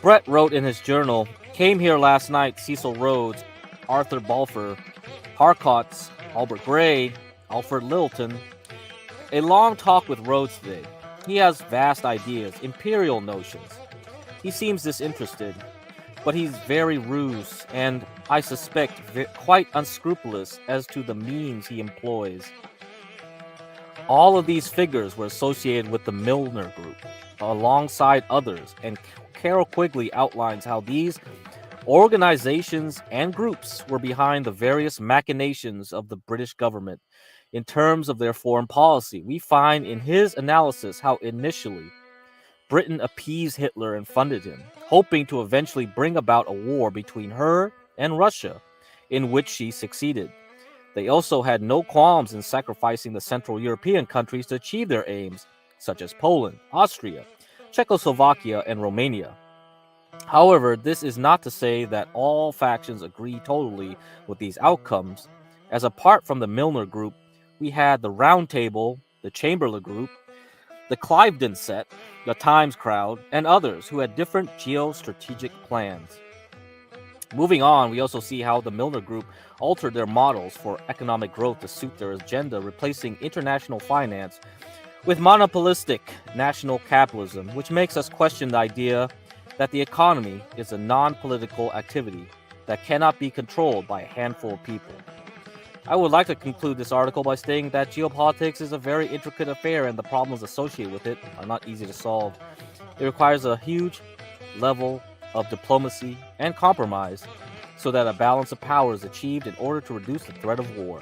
Brett wrote in his journal, "Came here last night, Cecil Rhodes, Arthur Balfour, Harcourts, Albert Gray, Alfred Littleton. A long talk with Rhodes today. He has vast ideas, imperial notions. He seems disinterested, but he's very ruse and, I suspect, quite unscrupulous as to the means he employs." All of these figures were associated with the Milner Group, alongside others, and Carol Quigley outlines how these organizations and groups were behind the various machinations of the British government in terms of their foreign policy. We find in his analysis how initially Britain appeased Hitler and funded him, hoping to eventually bring about a war between her and Russia, in which she succeeded. They also had no qualms in sacrificing the Central European countries to achieve their aims, such as Poland, Austria, Czechoslovakia, and Romania. However, this is not to say that all factions agree totally with these outcomes, as apart from the Milner Group, we had the Round Table, the Chamberlain Group, the Cliveden Set, the Times Crowd, and others who had different geostrategic plans. Moving on, we also see how the Milner Group altered their models for economic growth to suit their agenda, replacing international finance with monopolistic national capitalism, which makes us question the idea that the economy is a non-political activity that cannot be controlled by a handful of people. I would like to conclude this article by stating that geopolitics is a very intricate affair and the problems associated with it are not easy to solve. It requires a huge level of diplomacy and compromise so that a balance of power is achieved in order to reduce the threat of war.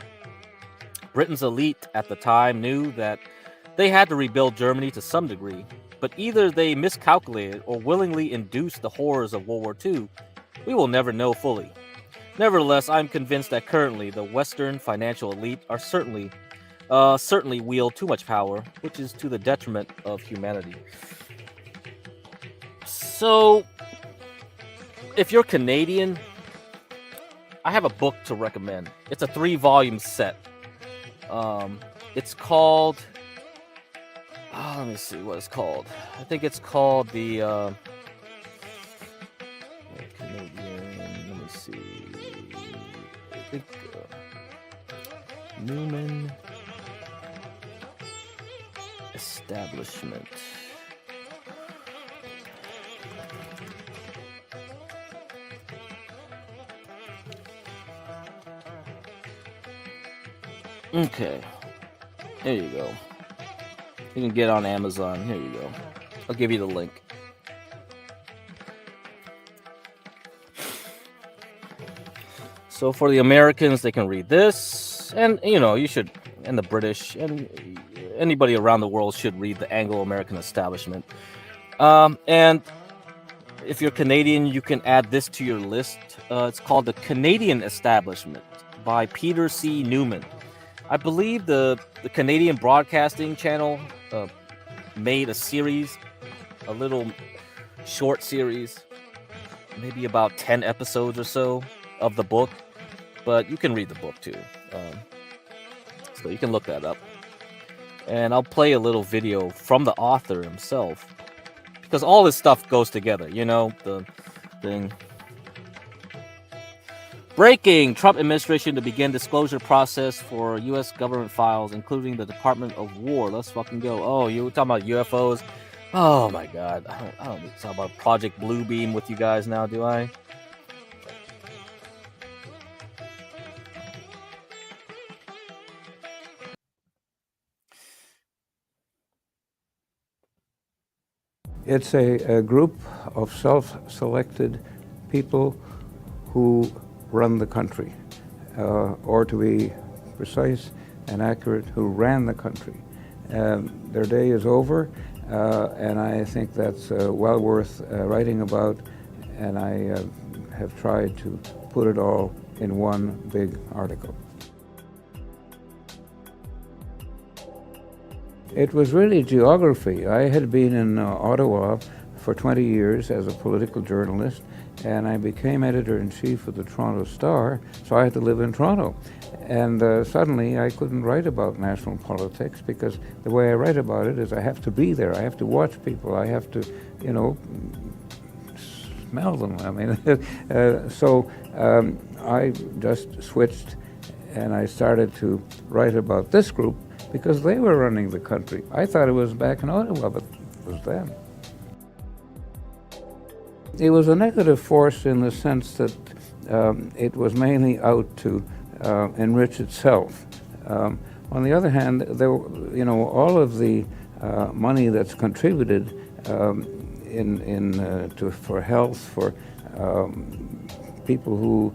Britain's elite at the time knew that they had to rebuild Germany to some degree, but either they miscalculated or willingly induced the horrors of World War II. We will never know fully. Nevertheless, I'm convinced that currently the Western financial elite are certainly wield too much power, which is to the detriment of humanity. So, if you're Canadian, I have a book to recommend. It's a 3-volume set. It's called... let me see what it's called. I think it's called the... Canadian... Let me see... I think... Newman... Establishment... Okay, there you go. You can get it on Amazon. Here you go. I'll give you the link. So for the Americans, they can read this, and you should, and the British, and anybody around the world should read the Anglo-American Establishment. And if you're Canadian, you can add this to your list. It's called The Canadian Establishment by Peter C. Newman. I believe the Canadian Broadcasting Channel made a series, a little short series, maybe about 10 episodes or so of the book, but you can read the book too. So you can look that up. And I'll play a little video from the author himself, because all this stuff goes together, the thing. Breaking! Trump administration to begin disclosure process for U.S. government files, including the Department of War. Let's fucking go. Oh, you were talking about UFOs? Oh my God. I don't talk about Project Bluebeam with you guys now, do I? It's a group of self-selected people who run the country, or to be precise and accurate, who ran the country. Their day is over, and I think that's well worth writing about, and I have tried to put it all in one big article. It was really geography. I had been in Ottawa for 20 years as a political journalist, and I became editor-in-chief of the Toronto Star, so I had to live in Toronto. And suddenly I couldn't write about national politics because the way I write about it is I have to be there, I have to watch people, I have to, you know, smell them. I mean, so I just switched and I started to write about this group because they were running the country. I thought it was back in Ottawa, but it was them. It was a negative force in the sense that it was mainly out to enrich itself. On the other hand, there, you know, all of the money that's contributed for health, for people who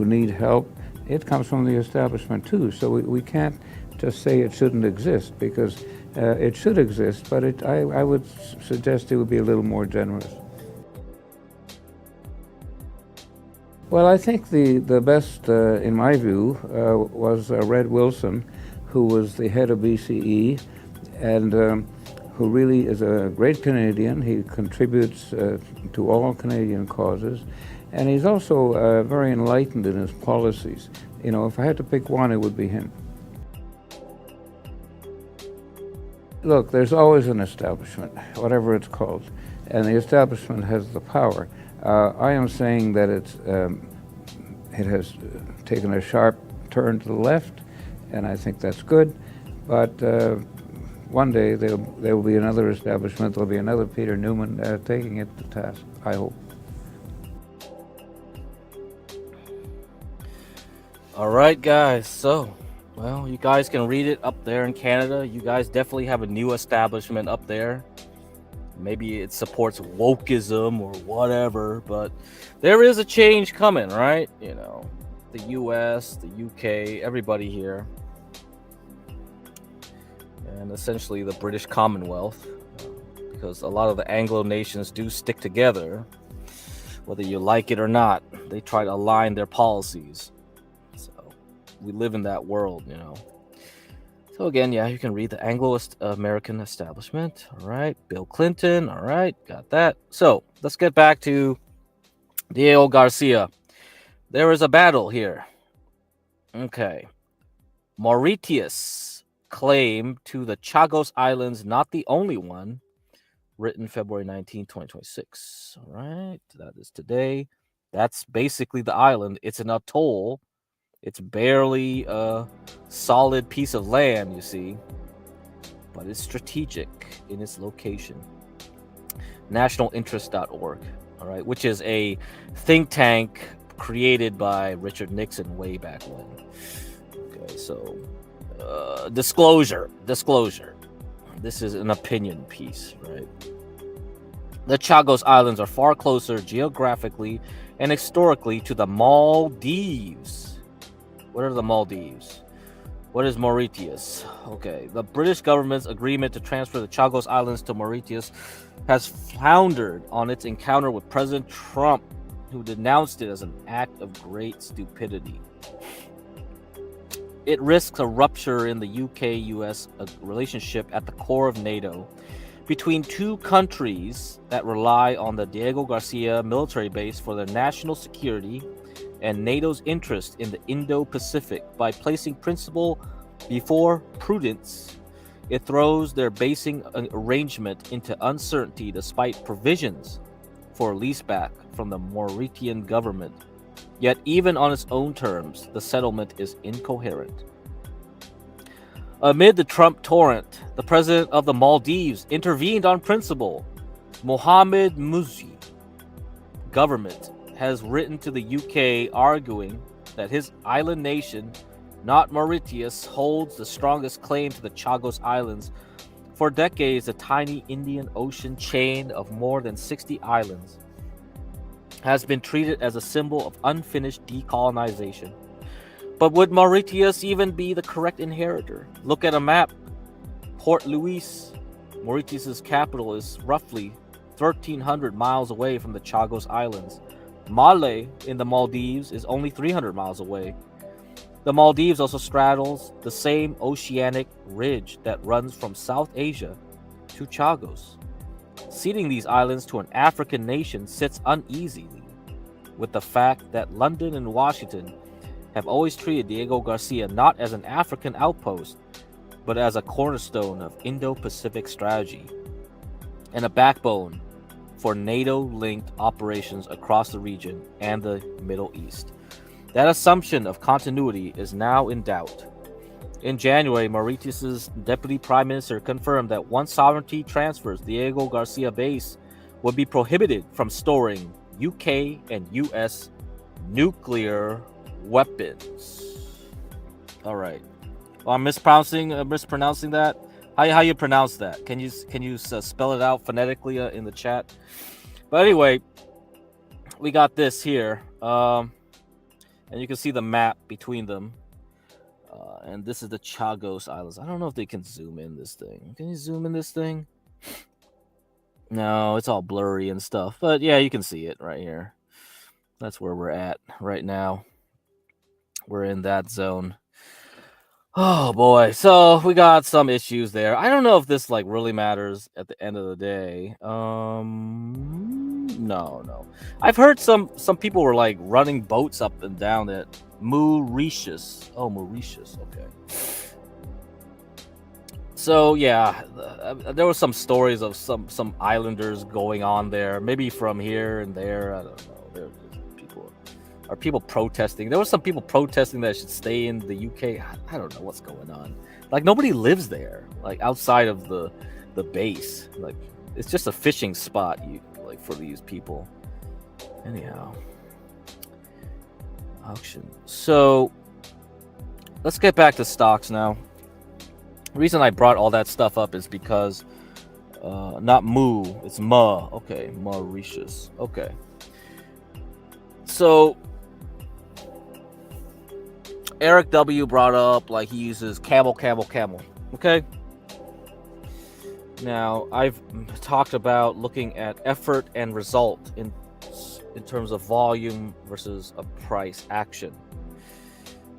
need help, it comes from the establishment too. So we can't just say it shouldn't exist, because it should exist, but I would suggest it would be a little more generous. Well, I think the best, in my view, was Red Wilson, who was the head of BCE, and who really is a great Canadian. He contributes to all Canadian causes, and he's also very enlightened in his policies. You know, if I had to pick one, it would be him. Look, there's always an establishment, whatever it's called, and the establishment has the power. I am saying that it has taken a sharp turn to the left, and I think that's good, but one day there will be another establishment, there will be another Peter Newman taking it to task, I hope. All right, guys, so, well, you guys can read it up there in Canada. You guys definitely have a new establishment up there. Maybe it supports wokeism or whatever, but there is a change coming, right? You know, the US, the UK, everybody here, and essentially the British Commonwealth, because a lot of the Anglo nations do stick together, whether you like it or not. They try to align their policies. So we live in that world, you know. So again, yeah, you can read the Anglo-American establishment. All right, Bill Clinton. All right, got that. So let's get back to Diego Garcia. There is a battle here. Okay. Mauritius claim to the Chagos Islands, not the only one. Written February 19, 2026. All right, that is today. That's basically the island. It's an atoll. It's barely a solid piece of land, you see, but it's strategic in its location. Nationalinterest.org, all right, which is a think tank created by Richard Nixon way back when. Okay, so disclosure. This is an opinion piece, right? The Chagos Islands are far closer geographically and historically to the Maldives. What are the Maldives? What is Mauritius? Okay, the British government's agreement to transfer the Chagos Islands to Mauritius has floundered on its encounter with President Trump, who denounced it as an act of great stupidity. It risks a rupture in the UK-US relationship at the core of NATO between two countries that rely on the Diego Garcia military base for their national security and NATO's interest in the Indo-Pacific. By placing principle before prudence, it throws their basing arrangement into uncertainty despite provisions for leaseback from the Mauritian government. Yet even on its own terms, the settlement is incoherent. Amid the Trump torrent, the president of the Maldives intervened on principle. Mohamed Muzi government has written to the UK arguing that his island nation, not Mauritius, holds the strongest claim to the Chagos Islands. For decades, the tiny Indian Ocean chain of more than 60 islands has been treated as a symbol of unfinished decolonization. But would Mauritius even be the correct inheritor? Look at a map. Port Louis, Mauritius's capital, is roughly 1,300 miles away from the Chagos Islands. Male in the Maldives is only 300 miles away. The Maldives also straddles the same oceanic ridge that runs from South Asia to Chagos. ceding these islands to an African nation sits uneasily with the fact that London and Washington have always treated Diego Garcia not as an African outpost, but as a cornerstone of Indo-Pacific strategy and a backbone for NATO-linked operations across the region and the Middle East. That assumption of continuity is now in doubt. In January, Mauritius's deputy prime minister confirmed that once sovereignty transfers, Diego Garcia base would be prohibited from storing UK and US nuclear weapons. All right. Well, I'm mispronouncing that. How you pronounce that? Can you spell it out phonetically in the chat? But anyway, we got this here, and you can see the map between them. And this is the Chagos Islands. I don't know if they can zoom in this thing. Can you zoom in this thing? No, it's all blurry and stuff. But yeah, you can see it right here. That's where we're at right now. We're in that zone. Oh boy, so we got some issues there. I don't know if this like really matters at the end of the day. No. I've heard some people were like running boats up and down at Mauritius. Oh, Mauritius. Okay. So yeah, there were some stories of some islanders going on there, maybe from here and there. I don't know. Are people protesting? There were some people protesting that should stay in the UK. I don't know what's going on. Like nobody lives there, like outside of the base. Like it's just a fishing spot, for these people. Anyhow, auction. So let's get back to stocks now. The reason I brought all that stuff up is because not Moo, it's Ma. Okay, Mauritius. Okay. So Eric W brought up like he uses camel. Okay. Now I've talked about looking at effort and result in terms of volume versus a price action.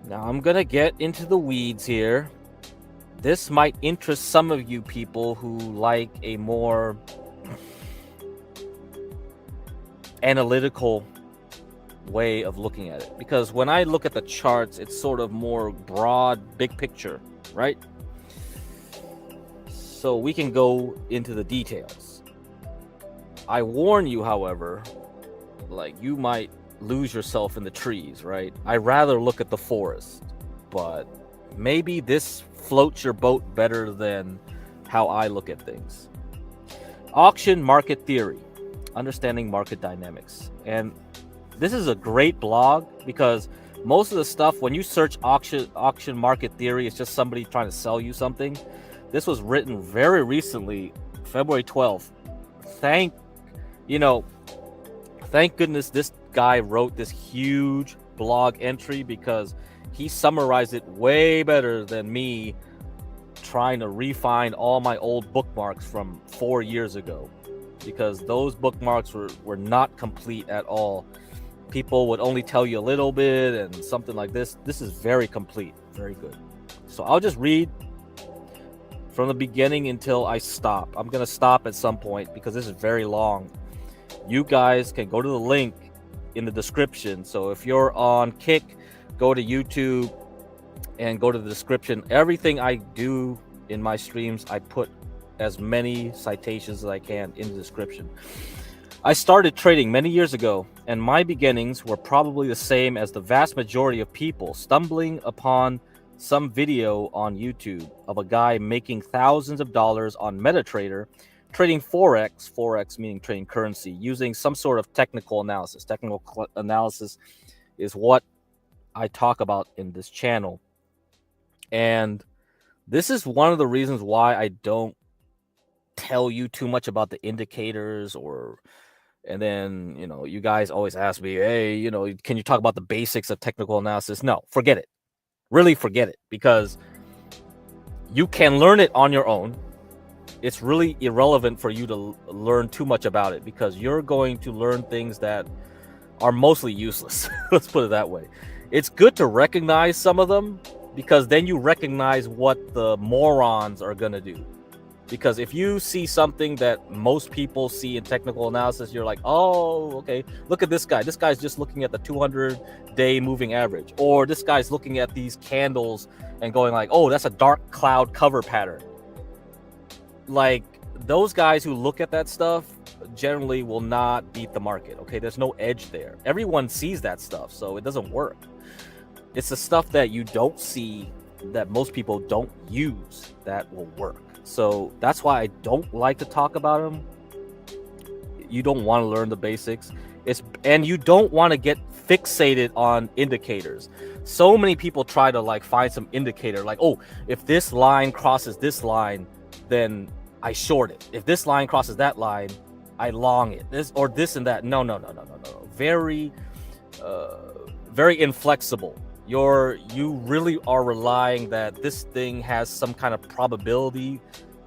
Now I'm gonna get into the weeds here. This might interest some of you people who like a more analytical way of looking at it, because when I look at the charts, it's sort of more broad, big picture, right? So we can go into the details. I warn you, however, like you might lose yourself in the trees, right? I rather look at the forest, but maybe this floats your boat better than how I look at things. Auction market theory, understanding market dynamics. And this is a great blog because most of the stuff, when you search auction market theory, it's just somebody trying to sell you something. This was written very recently, February 12th. Thank goodness this guy wrote this huge blog entry, because he summarized it way better than me trying to refine all my old bookmarks from 4 years ago, because those bookmarks were not complete at all. People would only tell you a little bit and something like this. This is very complete, very good. So I'll just read from the beginning until I stop. I'm going to stop at some point because this is very long. You guys can go to the link in the description. So if you're on Kick, go to YouTube and go to the description. Everything I do in my streams, I put as many citations as I can in the description. I started trading many years ago, and my beginnings were probably the same as the vast majority of people, stumbling upon some video on YouTube of a guy making thousands of dollars on MetaTrader, trading Forex meaning trading currency, using some sort of technical analysis. Technical analysis is what I talk about in this channel. And this is one of the reasons why I don't tell you too much about the indicators, and then, you guys always ask me, hey, can you talk about the basics of technical analysis? No, forget it. Really forget it, because you can learn it on your own. It's really irrelevant for you to learn too much about it, because you're going to learn things that are mostly useless. Let's put it that way. It's good to recognize some of them, because then you recognize what the morons are going to do. Because if you see something that most people see in technical analysis, you're like, oh, okay, look at this guy. This guy's just looking at the 200-day moving average. Or this guy's looking at these candles and going like, oh, that's a dark cloud cover pattern. Like, those guys who look at that stuff generally will not beat the market, okay? There's no edge there. Everyone sees that stuff, so it doesn't work. It's the stuff that you don't see, that most people don't use, that will work. So that's why I don't like to talk about them. You don't want to learn the basics. And you don't want to get fixated on indicators. So many people try to like find some indicator, like, oh, if this line crosses this line, then I short it. If this line crosses that line, I long it. This or this and that. No. Very inflexible. You really are relying that this thing has some kind of probability.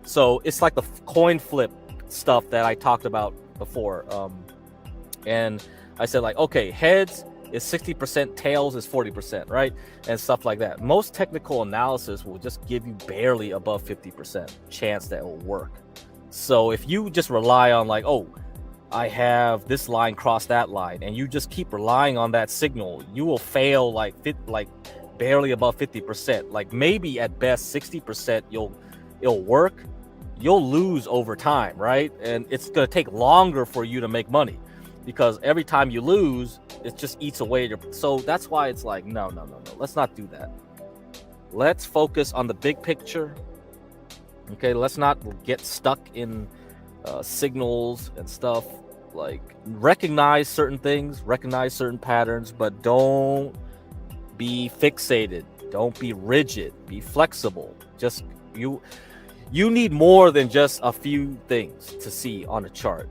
So it's like the coin flip stuff that I talked about before. And I said like, okay, heads is 60%, tails is 40%, right? And stuff like that. Most technical analysis will just give you barely above 50% chance that it will work. So if you just rely on like, oh, I have this line cross that line, and you just keep relying on that signal, you will fail like barely above 50%. Like maybe at best 60% it'll work. You'll lose over time, right? And it's gonna take longer for you to make money, because every time you lose, it just eats away at your. So that's why it's like, no. Let's not do that. Let's focus on the big picture. Okay, let's not get stuck in signals and stuff. Like, recognize certain things, recognize certain patterns, but don't be fixated. Don't be rigid. Be flexible. Just you need more than just a few things to see on a chart.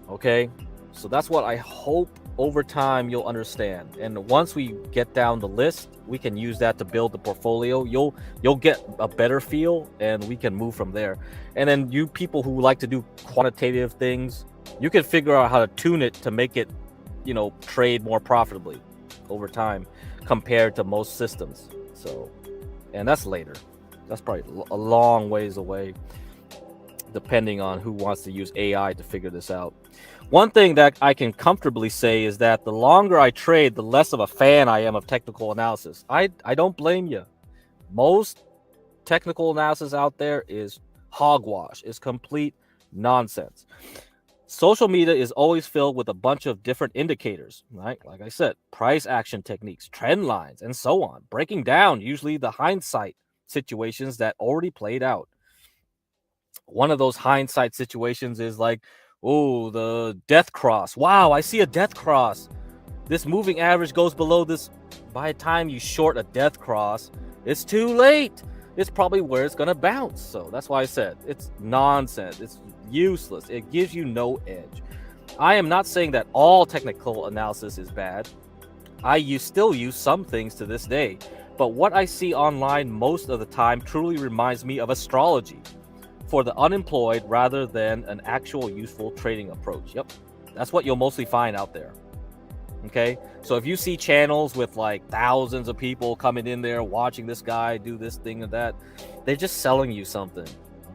Okay, so that's what I hope over time you'll understand. And once we get down the list, we can use that to build the portfolio. You'll get a better feel, and we can move from there. And then you people who like to do quantitative things, you can figure out how to tune it to make it, trade more profitably over time compared to most systems. So, and that's later. That's probably a long ways away, depending on who wants to use AI to figure this out. One thing that I can comfortably say is that the longer I trade, the less of a fan I am of technical analysis. I don't blame you. Most technical analysis out there is hogwash. It's complete nonsense. Social media is always filled with a bunch of different indicators, right? Like I said, price action techniques, trend lines, and so on, breaking down usually the hindsight situations that already played out. One of those hindsight situations is like, oh, the death cross. Wow, I see a death cross. This moving average goes below this. By the time you short a death cross, it's too late. It's probably where it's going to bounce. So that's why I said it's nonsense. It's useless. It gives you no edge. I am not saying that all technical analysis is bad. I still use some things to this day. But what I see online most of the time truly reminds me of astrology for the unemployed rather than an actual useful trading approach. Yep, that's what you'll mostly find out there. Okay, so if you see channels with like thousands of people coming in there watching this guy do this thing and that, they're just selling you something.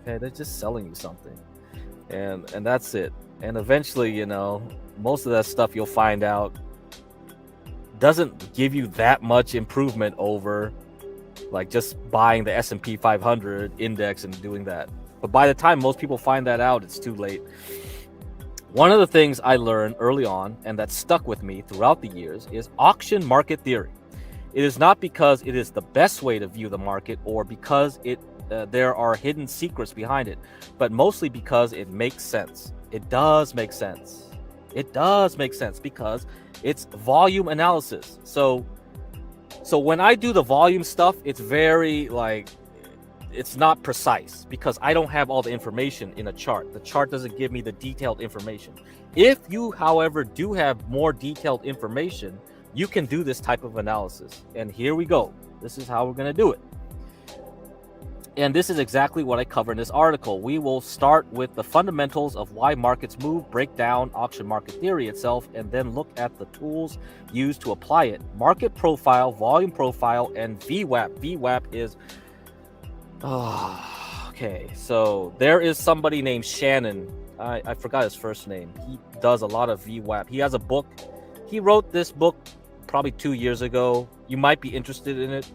Okay, they're just selling you something, and that's it. And eventually, most of that stuff you'll find out doesn't give you that much improvement over like just buying the S&P 500 index and doing that. But by the time most people find that out, it's too late. One of the things I learned early on, and that stuck with me throughout the years, is auction market theory. It is not because it is the best way to view the market or because there are hidden secrets behind it, but mostly because it makes sense. It does make sense. It does make sense because it's volume analysis. So when I do the volume stuff, it's very like, it's not precise because I don't have all the information in a chart. The chart doesn't give me the detailed information. If you, however, do have more detailed information, you can do this type of analysis. And here we go. This is how we're going to do it. And this is exactly what I cover in this article. We will start with the fundamentals of why markets move, break down auction market theory itself, and then look at the tools used to apply it. Market profile, volume profile, and VWAP. VWAP is... Okay, so there is somebody named Shannon. I forgot his first name. He does a lot of VWAP. He has a book. He wrote this book probably 2 years ago. You might be interested in it.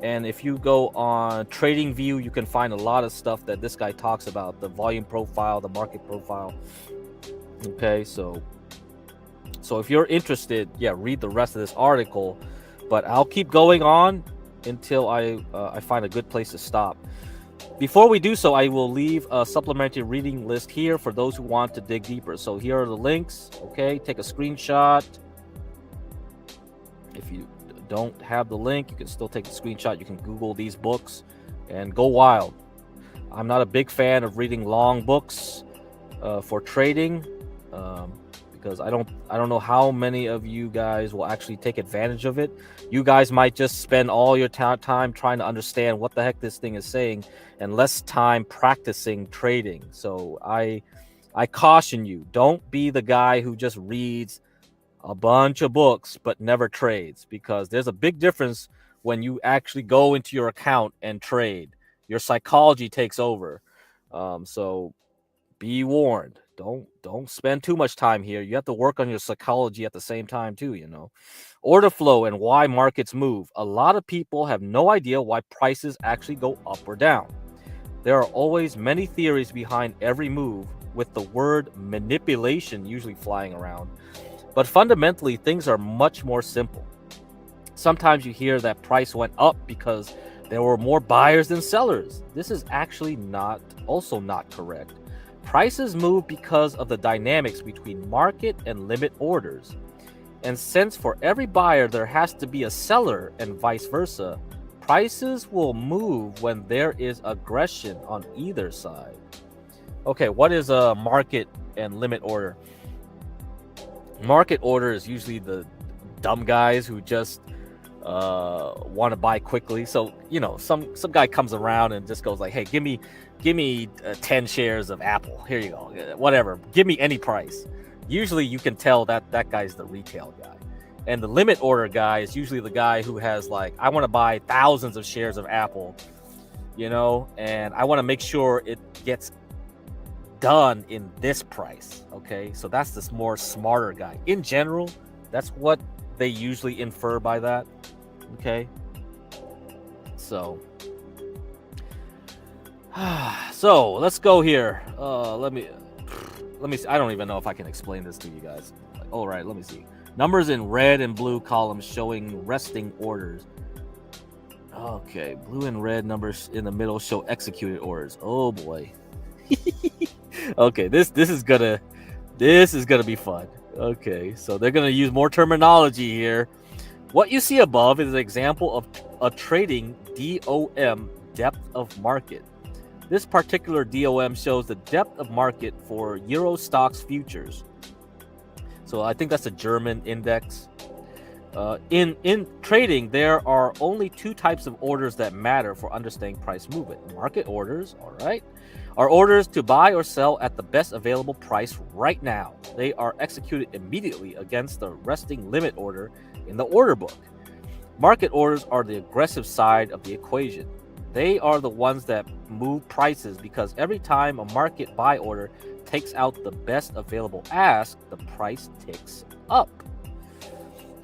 And if you go on TradingView, you can find a lot of stuff that this guy talks about, the volume profile, the market profile. Okay, so if you're interested, yeah, read the rest of this article. But I'll keep going on until I find a good place to stop. Before we do so, I will leave a supplementary reading list here for those who want to dig deeper. So here are the links. Okay, take a screenshot. If you don't have the link, you can still take the screenshot. You can Google these books and go wild. I'm not a big fan of reading long books for trading because I don't know how many of you guys will actually take advantage of it. You guys might just spend all your time trying to understand what the heck this thing is saying and less time practicing trading. So I caution you, don't be the guy who just reads a bunch of books but never trades, because there's a big difference when you actually go into your account and trade. Your psychology takes over. So be warned. Don't spend too much time here. You have to work on your psychology at the same time too, you know. Order flow and why markets move. A lot of people have no idea why prices actually go up or down. There are always many theories behind every move, with the word manipulation usually flying around. But fundamentally, things are much more simple. Sometimes you hear that price went up because there were more buyers than sellers. This is actually not correct. Prices move because of the dynamics between market and limit orders. And since for every buyer there has to be a seller and vice versa, prices will move when there is aggression on either side. Okay, what is a market and limit order? Market order is usually the dumb guys who just want to buy quickly. So, you know, some guy comes around and just goes like, hey, give me 10 shares of Apple. Here you go. Whatever. Give me any price. Usually you can tell that guy's the retail guy. And the limit order guy is usually the guy who has like, I want to buy thousands of shares of Apple, you know, and I want to make sure it gets done in this price. Okay, so that's this more smarter guy. In general, that's what they usually infer by that. Okay, so let's go here. Let me see. I don't even know if I can explain this to you guys. All right, let me see. Numbers in red and blue columns showing resting orders. Okay, blue and red numbers in the middle show executed orders. Oh boy. Okay, this is gonna be fun. Okay, so they're gonna use more terminology here. What you see above is an example of a trading DOM, depth of market. This particular DOM shows the depth of market for Euro Stoxx futures. So I think that's a German index. In trading, there are only two types of orders that matter for understanding price movement. Market orders, all right, are orders to buy or sell at the best available price right now. They are executed immediately against the resting limit order in the order book. Market orders are the aggressive side of the equation. They are the ones that move prices because every time a market buy order takes out the best available ask, the price ticks up.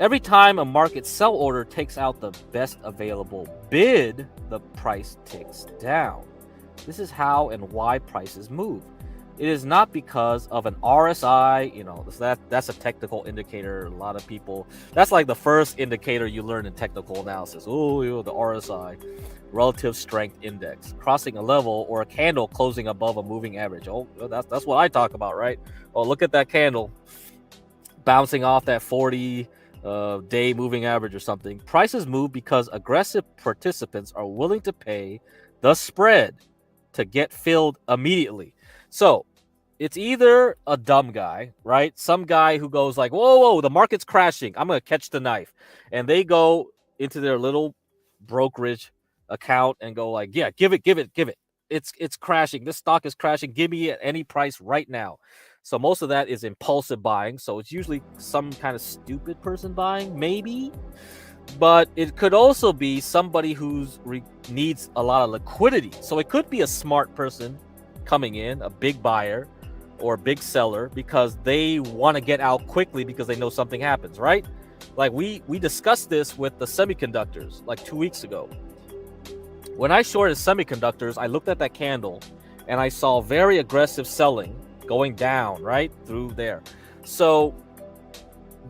Every time a market sell order takes out the best available bid, the price ticks down. This is how and why prices move. It is not because of an RSI, you know, that's a technical indicator. A lot of people, that's like the first indicator you learn in technical analysis. Oh, you know, the RSI, relative strength index, crossing a level or a candle closing above a moving average. Oh, that's what I talk about, right? Oh, look at that candle bouncing off that 40 day moving average or something. Prices move because aggressive participants are willing to pay the spread to get filled immediately. So it's either a dumb guy, right? Some guy who goes like, whoa, the market's crashing, I'm going to catch the knife. And they go into their little brokerage account and go like, yeah, give it. It's crashing. This stock is crashing. Give me at any price right now. So most of that is impulsive buying. So it's usually some kind of stupid person buying, maybe. but it could also be somebody who's needs a lot of liquidity. So it could be a smart person coming in, a big buyer or a big seller, because they want to get out quickly because they know something happens, right? Like we discussed this with the semiconductors like 2 weeks ago. When I shorted semiconductors, I looked at that candle and I saw very aggressive selling going down right through there. So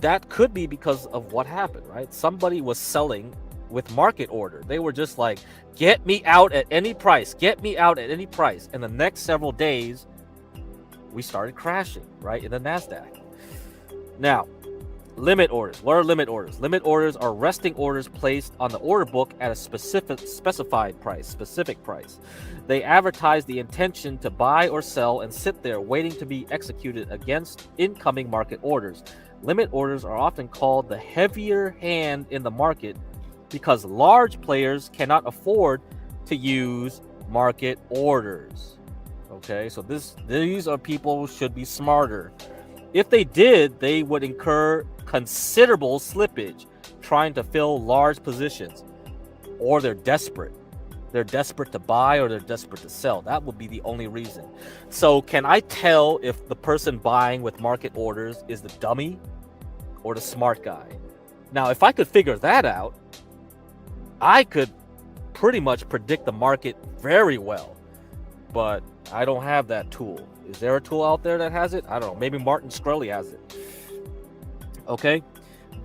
that could be because of what happened, right? Somebody was selling with market order. They were just like, get me out at any price, get me out at any price. And the next several days, we started crashing, right, in the NASDAQ. Now, limit orders. What are limit orders? Limit orders are resting orders placed on the order book at a specific price. They advertise the intention to buy or sell and sit there waiting to be executed against incoming market orders. Limit orders are often called the heavier hand in the market because large players cannot afford to use market orders. Okay, so these are people who should be smarter. If they did, they would incur considerable slippage trying to fill large positions, or they're desperate. They're desperate to buy or they're desperate to sell. That would be the only reason. So can I tell if the person buying with market orders is the dummy or the smart guy? Now, if I could figure that out, I could pretty much predict the market very well, but I don't have that tool. Is there a tool out there that has it? I don't know. Maybe Martin Shkreli has it. Okay.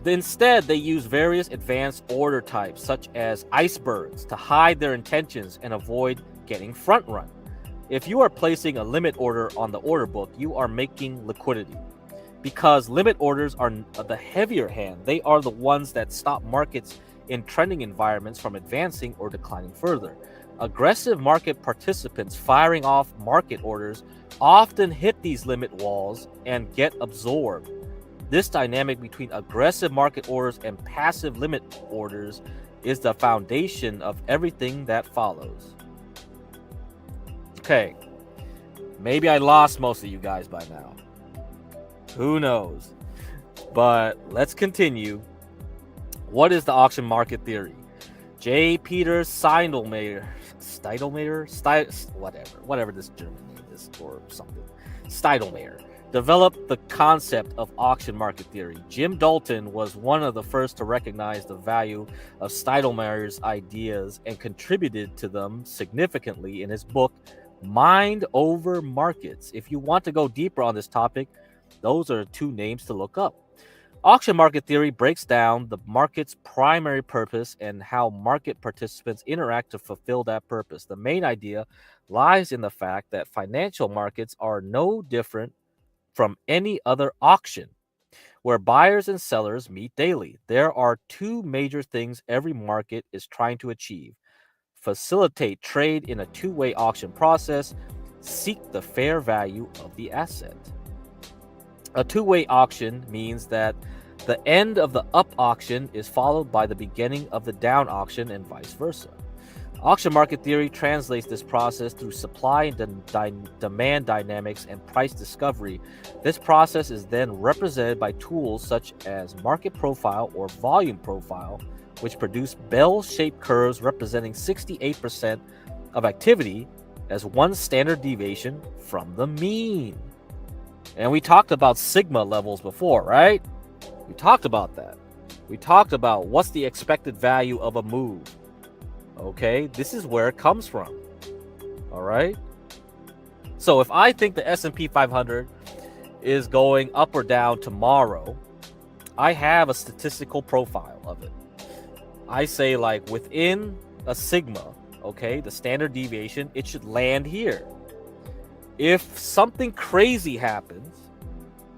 Instead, they use various advanced order types, such as icebergs, to hide their intentions and avoid getting front run. If you are placing a limit order on the order book, you are making liquidity. Because limit orders are the heavier hand, they are the ones that stop markets in trending environments from advancing or declining further. Aggressive market participants firing off market orders often hit these limit walls and get absorbed. This dynamic between aggressive market orders and passive limit orders is the foundation of everything that follows. Okay, maybe I lost most of you guys by now. Who knows? But let's continue. What is the auction market theory? J. Peter Steindelmayer, whatever this German name is or something, Steindelmayer, developed the concept of auction market theory. Jim Dalton was one of the first to recognize the value of Steindelmayer's ideas and contributed to them significantly in his book, Mind Over Markets. If you want to go deeper on this topic, those are two names to look up. Auction market theory breaks down the market's primary purpose and how market participants interact to fulfill that purpose. The main idea lies in the fact that financial markets are no different from any other auction, where buyers and sellers meet daily. There are two major things every market is trying to achieve: facilitate trade in a two-way auction process, seek the fair value of the asset. A two-way auction means that the end of the up auction is followed by the beginning of the down auction and vice versa. Auction market theory translates this process through supply and demand dynamics and price discovery. This process is then represented by tools such as market profile or volume profile, which produce bell-shaped curves representing 68% of activity as one standard deviation from the mean. And we talked about sigma levels before, right? We talked about that. We talked about what's the expected value of a move. Okay, this is where it comes from. All right. So if I think the S&P 500 is going up or down tomorrow, I have a statistical profile of it. I say, like, within a sigma, okay, the standard deviation, it should land here. If something crazy happens,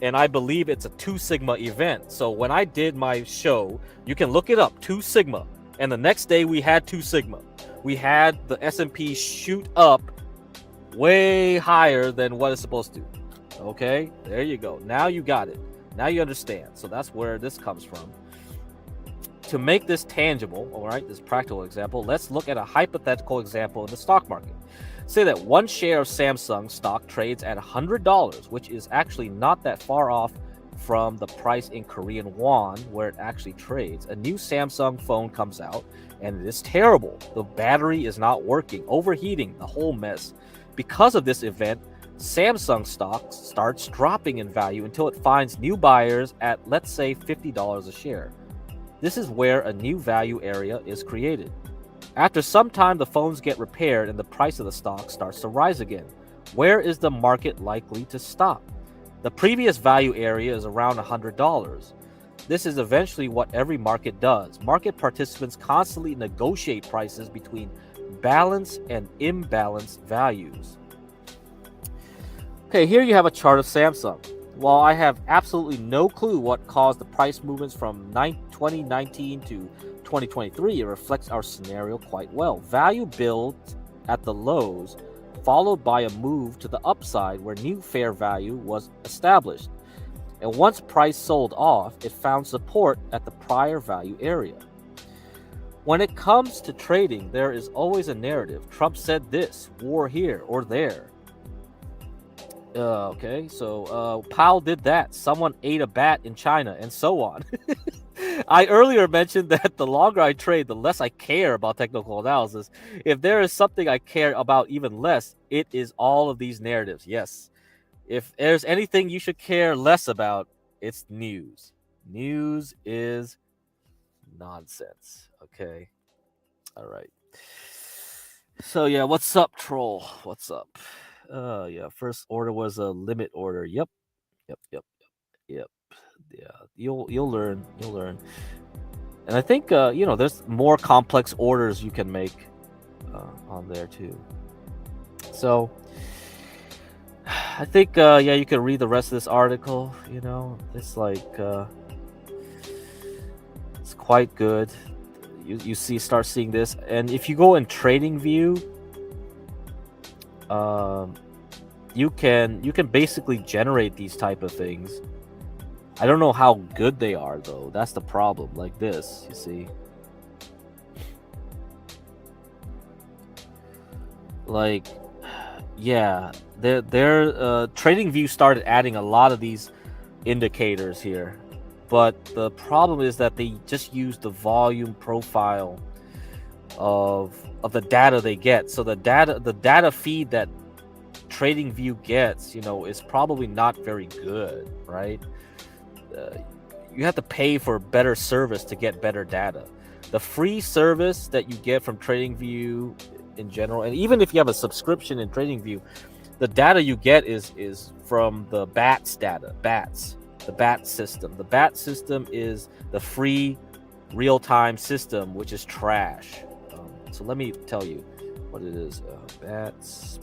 and I believe it's a 2 sigma event. So when I did my show, you can look it up, 2 sigma. And the next day we had 2 sigma. We had the S&P shoot up way higher than what it's supposed to. Okay, there you go. Now you got it. Now you understand. So that's where this comes from. To make this tangible, all right, this practical example, let's look at a hypothetical example in the stock market. Say that one share of Samsung stock trades at $100, which is actually not that far off from the price in Korean won where it actually trades. A new Samsung phone comes out and it is terrible. The battery is not working, overheating, the whole mess. Because of this event, Samsung stock starts dropping in value until it finds new buyers at, let's say, $50 a share. This is where a new value area is created. After some time, the phones get repaired and the price of the stock starts to rise again. Where is the market likely to stop? The previous value area is around $100. This is eventually what every market does. Market participants constantly negotiate prices between balanced and imbalanced values. Okay, here you have a chart of Samsung. While I have absolutely no clue what caused the price movements from 2019 to 2023, it reflects our scenario quite well. Value built at the lows, followed by a move to the upside where new fair value was established. And once price sold off, it found support at the prior value area. When it comes to trading, there is always a narrative. Trump said this, war here or there. Okay, so Powell did that. Someone ate a bat in China, and so on. I earlier mentioned that the longer I trade, the less I care about technical analysis. If there is something I care about even less, it is all of these narratives. Yes. If there's anything you should care less about, it's news. News is nonsense. Okay. All right. So yeah, what's up, troll? What's up? Yeah, first order was a limit order. Yep. Yeah. You'll learn. And I think there's more complex orders you can make on there too. So I think you can read the rest of this article. It's like it's quite good. You start seeing this, and if you go in Trading View, you can basically generate these type of things. I don't know how good they are though. That's the problem. Like this, you see. Like, yeah, their Trading View started adding a lot of these indicators here, but the problem is that they just use the volume profile of the data they get. So the data feed that Trading View gets, is probably not very good, right? You have to pay for better service to get better data. The free service that you get from Trading View in general, and even if you have a subscription in Trading View, the data you get is from the BATS data. The BATS system. The BATS system is the free real-time system, which is trash. So let me tell you what it is. BATS.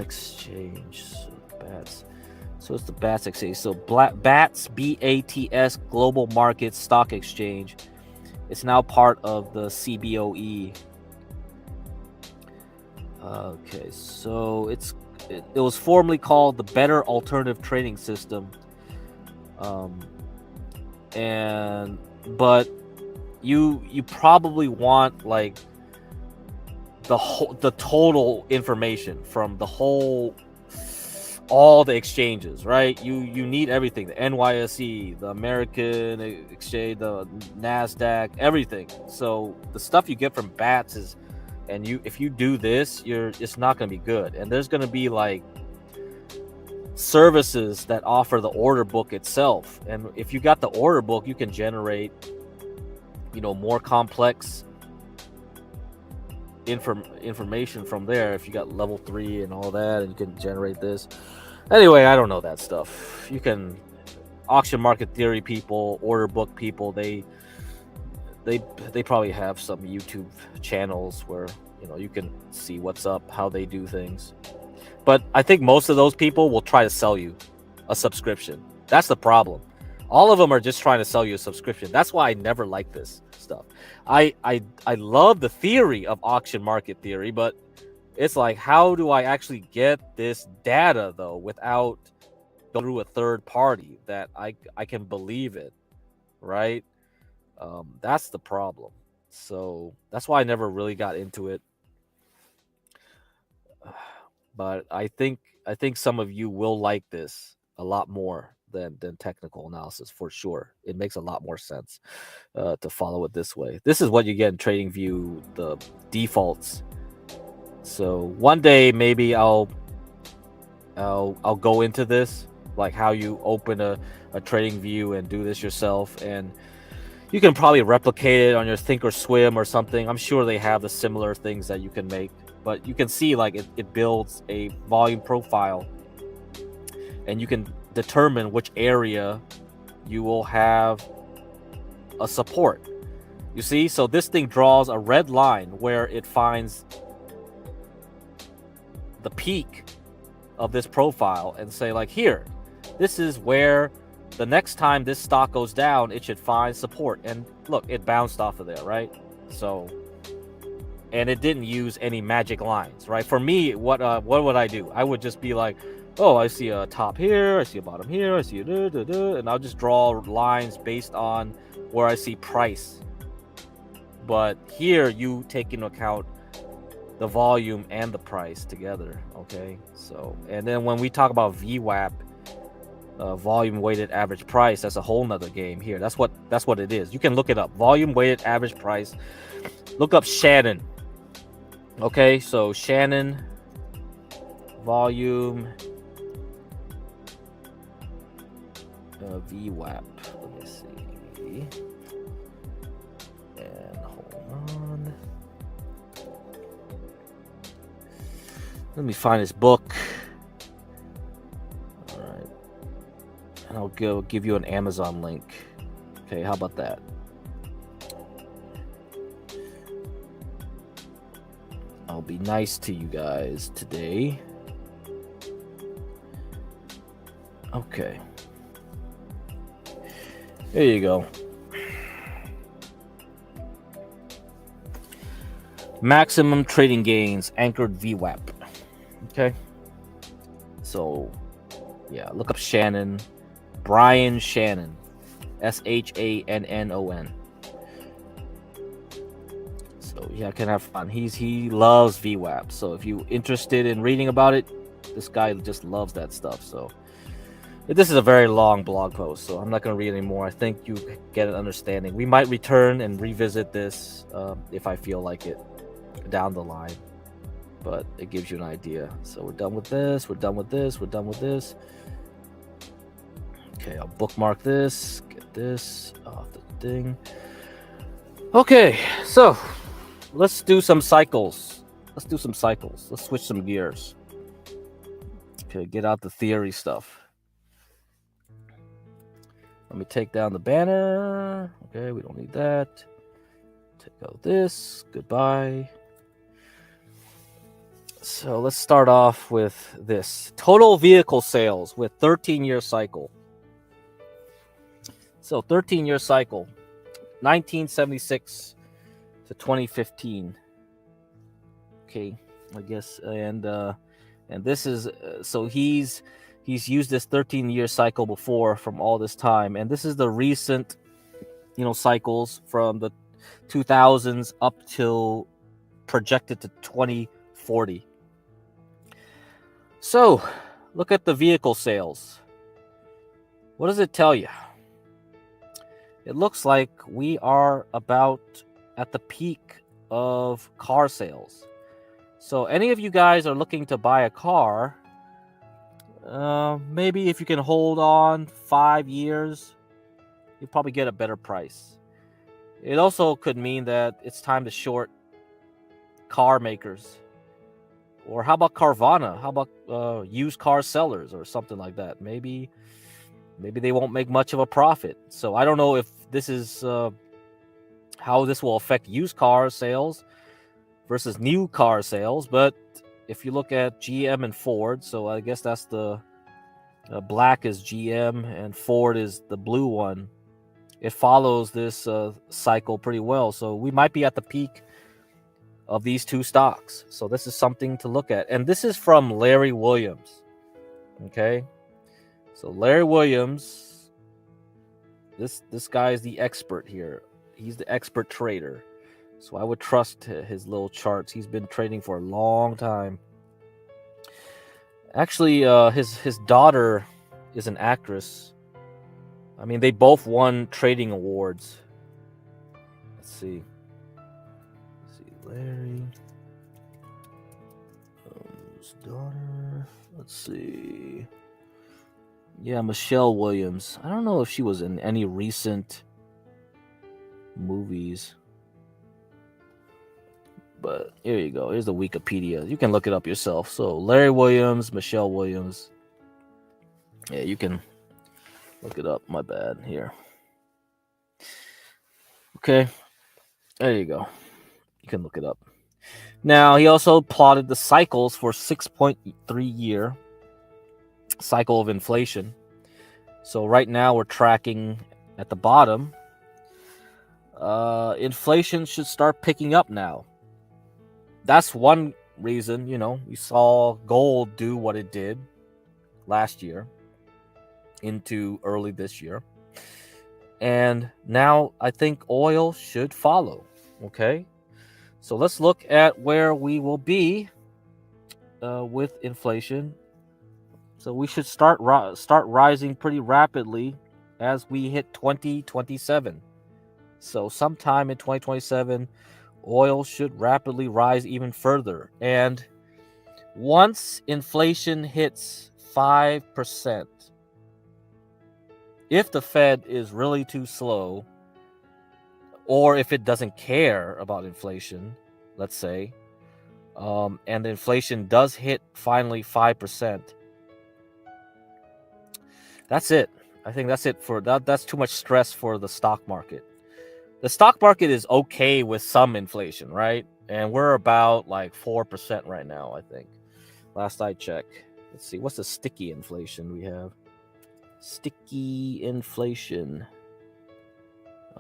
Exchange. BATS. So it's the BATS exchange. So BATS, BATS, Global Markets Stock Exchange. It's now part of the CBOE. Okay, so it was formerly called the Better Alternative Trading System. But you probably want like the total information from all the exchanges, right? You need everything, the NYSE, the American Exchange, the NASDAQ, everything. So the stuff you get from BATS is, and if you do this, it's not going to be good. And there's going to be like services that offer the order book itself. And if you got the order book, you can generate, more complex information from there. If you got level 3 and all that, and you can generate this. Anyway, I don't know that stuff. You can auction market theory people, order book people, they probably have some YouTube channels where you can see what's up, how they do things. But I think most of those people will try to sell you a subscription. That's the problem. All of them are just trying to sell you a subscription. That's why I never like this stuff. I love the theory of auction market theory, but it's like, how do I actually get this data though without going through a third party that I can believe it, right? That's the problem. So that's why I never really got into it. But I think I think some of you will like this a lot more than technical analysis for sure. It makes a lot more sense to follow it this way. This is what you get in TradingView, the defaults. So one day maybe I'll go into this, like how you open a TradingView and do this yourself, and you can probably replicate it on your Thinkorswim or something. I'm sure they have the similar things that you can make, but you can see like it builds a volume profile, and you can determine which area you will have a support. You see, so this thing draws a red line where it finds the peak of this profile and say like, here, this is where the next time this stock goes down, it should find support. And look, it bounced off of there, right? So, and it didn't use any magic lines, right? For me, what would I do? I would just be like, oh, I see a top here, I see a bottom here, I see a and I'll just draw lines based on where I see price. But here you take into account the volume and the price together, okay? So, and then when we talk about VWAP, volume weighted average price, that's a whole nother game here. That's what it is. You can look it up. Volume weighted average price. Look up Shannon. Okay, so Shannon volume VWAP. Let me see. And hold on. Let me find this book. All right. And I'll give you an Amazon link. Okay, how about that? I'll be nice to you guys today. Okay. There you go. Maximum trading gains, anchored VWAP. Okay. So, yeah, look up Shannon. Brian Shannon. SHANNON. So, yeah, can have fun. He loves VWAP. So, if you're interested in reading about it, this guy just loves that stuff. So, this is a very long blog post, so I'm not going to read anymore. I think you get an understanding. We might return and revisit this if I feel like it down the line, but it gives you an idea. So we're done with this. We're done with this. We're done with this. Okay, I'll bookmark this. Get this off the thing. Okay, so let's do some cycles. Let's switch some gears. Okay, get out the theory stuff. Let me take down the banner. Okay, we don't need that. Take out this. Goodbye. So let's start off with this. Total vehicle sales with 13-year cycle. So 13-year cycle, 1976 to 2015. Okay, I guess, and this is so he's used this 13-year cycle before from all this time, and this is the recent, cycles from the 2000s up till projected to 2040. So, look at the vehicle sales. What does it tell you? It looks like we are about at the peak of car sales. So, any of you guys are looking to buy a car, maybe if you can hold on 5 years, you'll probably get a better price. It also could mean that it's time to short car makers. Or how about Carvana? How about used car sellers or something like that? Maybe they won't make much of a profit. So I don't know if this is how this will affect used car sales versus new car sales. But if you look at GM and Ford, so I guess that's the black is GM and Ford is the blue one. It follows this cycle pretty well. So we might be at the peak of these two stocks. So this is something to look at. And this is from Larry Williams. Okay. So Larry Williams, this guy is the expert here. He's the expert trader. So I would trust his little charts. He's been trading for a long time. Actually, his daughter is an actress. I mean, they both won trading awards. Let's see. Larry. His daughter. Let's see. Yeah, Michelle Williams. I don't know if she was in any recent movies. But here you go. Here's the Wikipedia. You can look it up yourself. So Larry Williams, Michelle Williams. Yeah, you can look it up. My bad. Here. Okay. There you go. You can look it up. Now, he also plotted the cycles for 6.3 year cycle of inflation. So right now we're tracking at the bottom. Inflation should start picking up now. That's one reason, we saw gold do what it did last year into early this year. And now I think oil should follow. Okay. So let's look at where we will be with inflation. So we should start rising pretty rapidly as we hit 2027. So sometime in 2027, oil should rapidly rise even further. And once inflation hits 5%, if the Fed is really too slow, or if it doesn't care about inflation, let's say, and the inflation does hit finally 5%, that's it. I think that's it for that. That's too much stress for the stock market. The stock market is okay with some inflation, right? And we're about like 4% right now, I think. Last I checked. Let's see. What's the sticky inflation we have? Sticky inflation.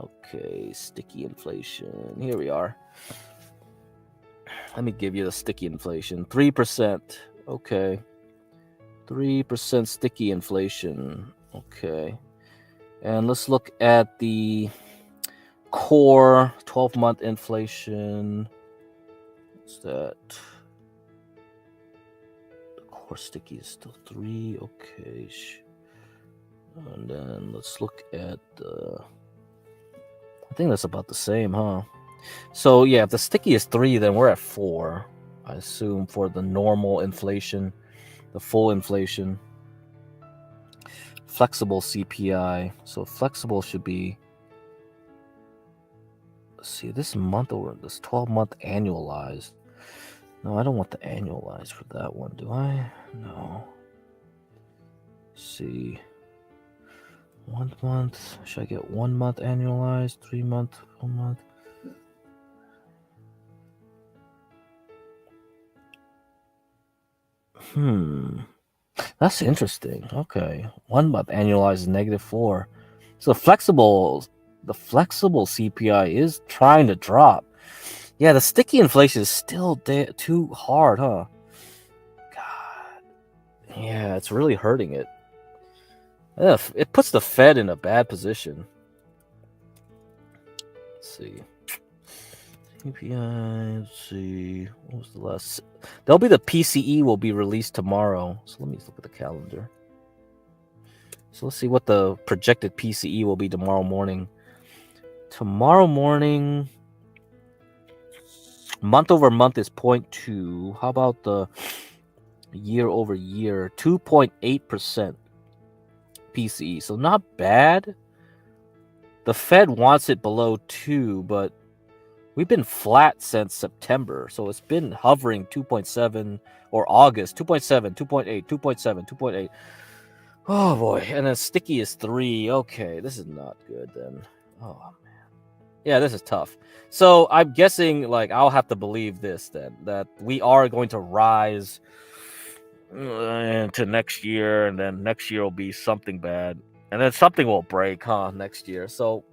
Okay, sticky inflation. Here we are. Let me give you the sticky inflation. 3%. Okay. 3% sticky inflation. Okay. And let's look at the core 12-month inflation. What's that? The core sticky is still 3. Okay. And then let's look at the... I think that's about the same, huh? So, yeah, if the sticky is 3, then we're at 4. I assume for the normal inflation, the full inflation. Flexible CPI. So, flexible should be... Let's see, this month over this 12-month annualized. No, I don't want the annualized for that one, do I? No. Let's see. 1 month. Should I get 1 month annualized? 3 month? 1 month? That's interesting. Okay. 1 month annualized is -4. So the flexible CPI is trying to drop. Yeah, the sticky inflation is still too hard, huh? God. Yeah, it's really hurting it. It puts the Fed in a bad position. Let's see. CPI, let's see. What was the last? There'll be the PCE will be released tomorrow. So let me look at the calendar. So let's see what the projected PCE will be tomorrow morning. Tomorrow morning, month over month is 0.2. How about the year over year? 2.8% PCE. So not bad. The Fed wants it below 2, but we've been flat since September. So it's been hovering 2.7 or August, 2.7, 2.8, 2.7, 2.8. Oh boy. And then sticky is 3. Okay, this is not good then. Oh man. Yeah, this is tough. So I'm guessing like I'll have to believe this then, that we are going to rise into next year, and then next year will be something bad, and then something will break, huh? Next year. So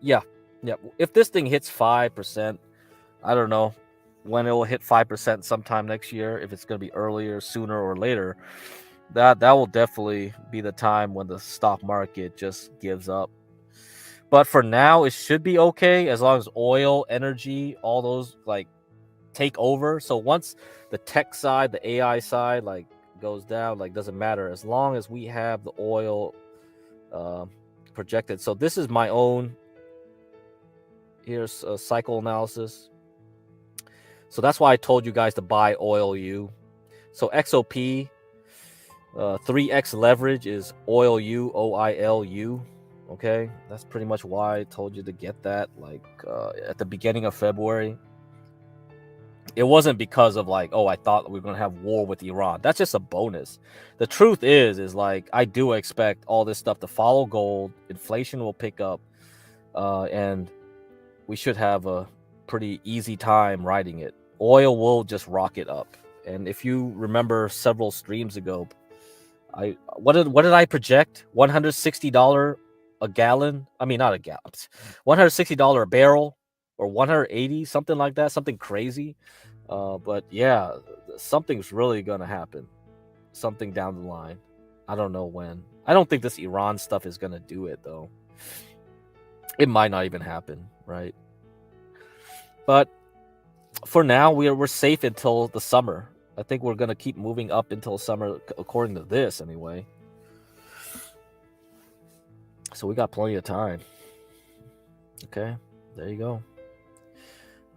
yeah. If this thing hits 5%, I don't know when it will hit 5% sometime next year. If it's going to be earlier, sooner, or later, that will definitely be the time when the stock market just gives up. But for now, it should be okay as long as oil, energy, all those like take over. So once the tech side, the AI side, like goes down, like doesn't matter as long as we have the oil projected. So this is my own. Here's a cycle analysis. So that's why I told you guys to buy UwU. So XOP, 3x leverage is UwU, OILU. Okay, that's pretty much why I told you to get that, like at the beginning of February. It wasn't because of like, oh, I thought we were gonna have war with Iran. That's just a bonus. The truth is like I do expect all this stuff to follow gold. Inflation will pick up, and we should have a pretty easy time riding it. Oil will just rocket up. And if you remember several streams ago, what did I project? $160 a gallon. I mean, not a gallon. $160 a barrel, or 180, something like that, something crazy. But yeah, something's really gonna happen. Something down the line. I don't know when. I don't think this Iran stuff is gonna do it though. It might not even happen, right? But for now, we're safe until the summer. I think we're gonna keep moving up until summer, according to this anyway. So we got plenty of time. Okay, there you go.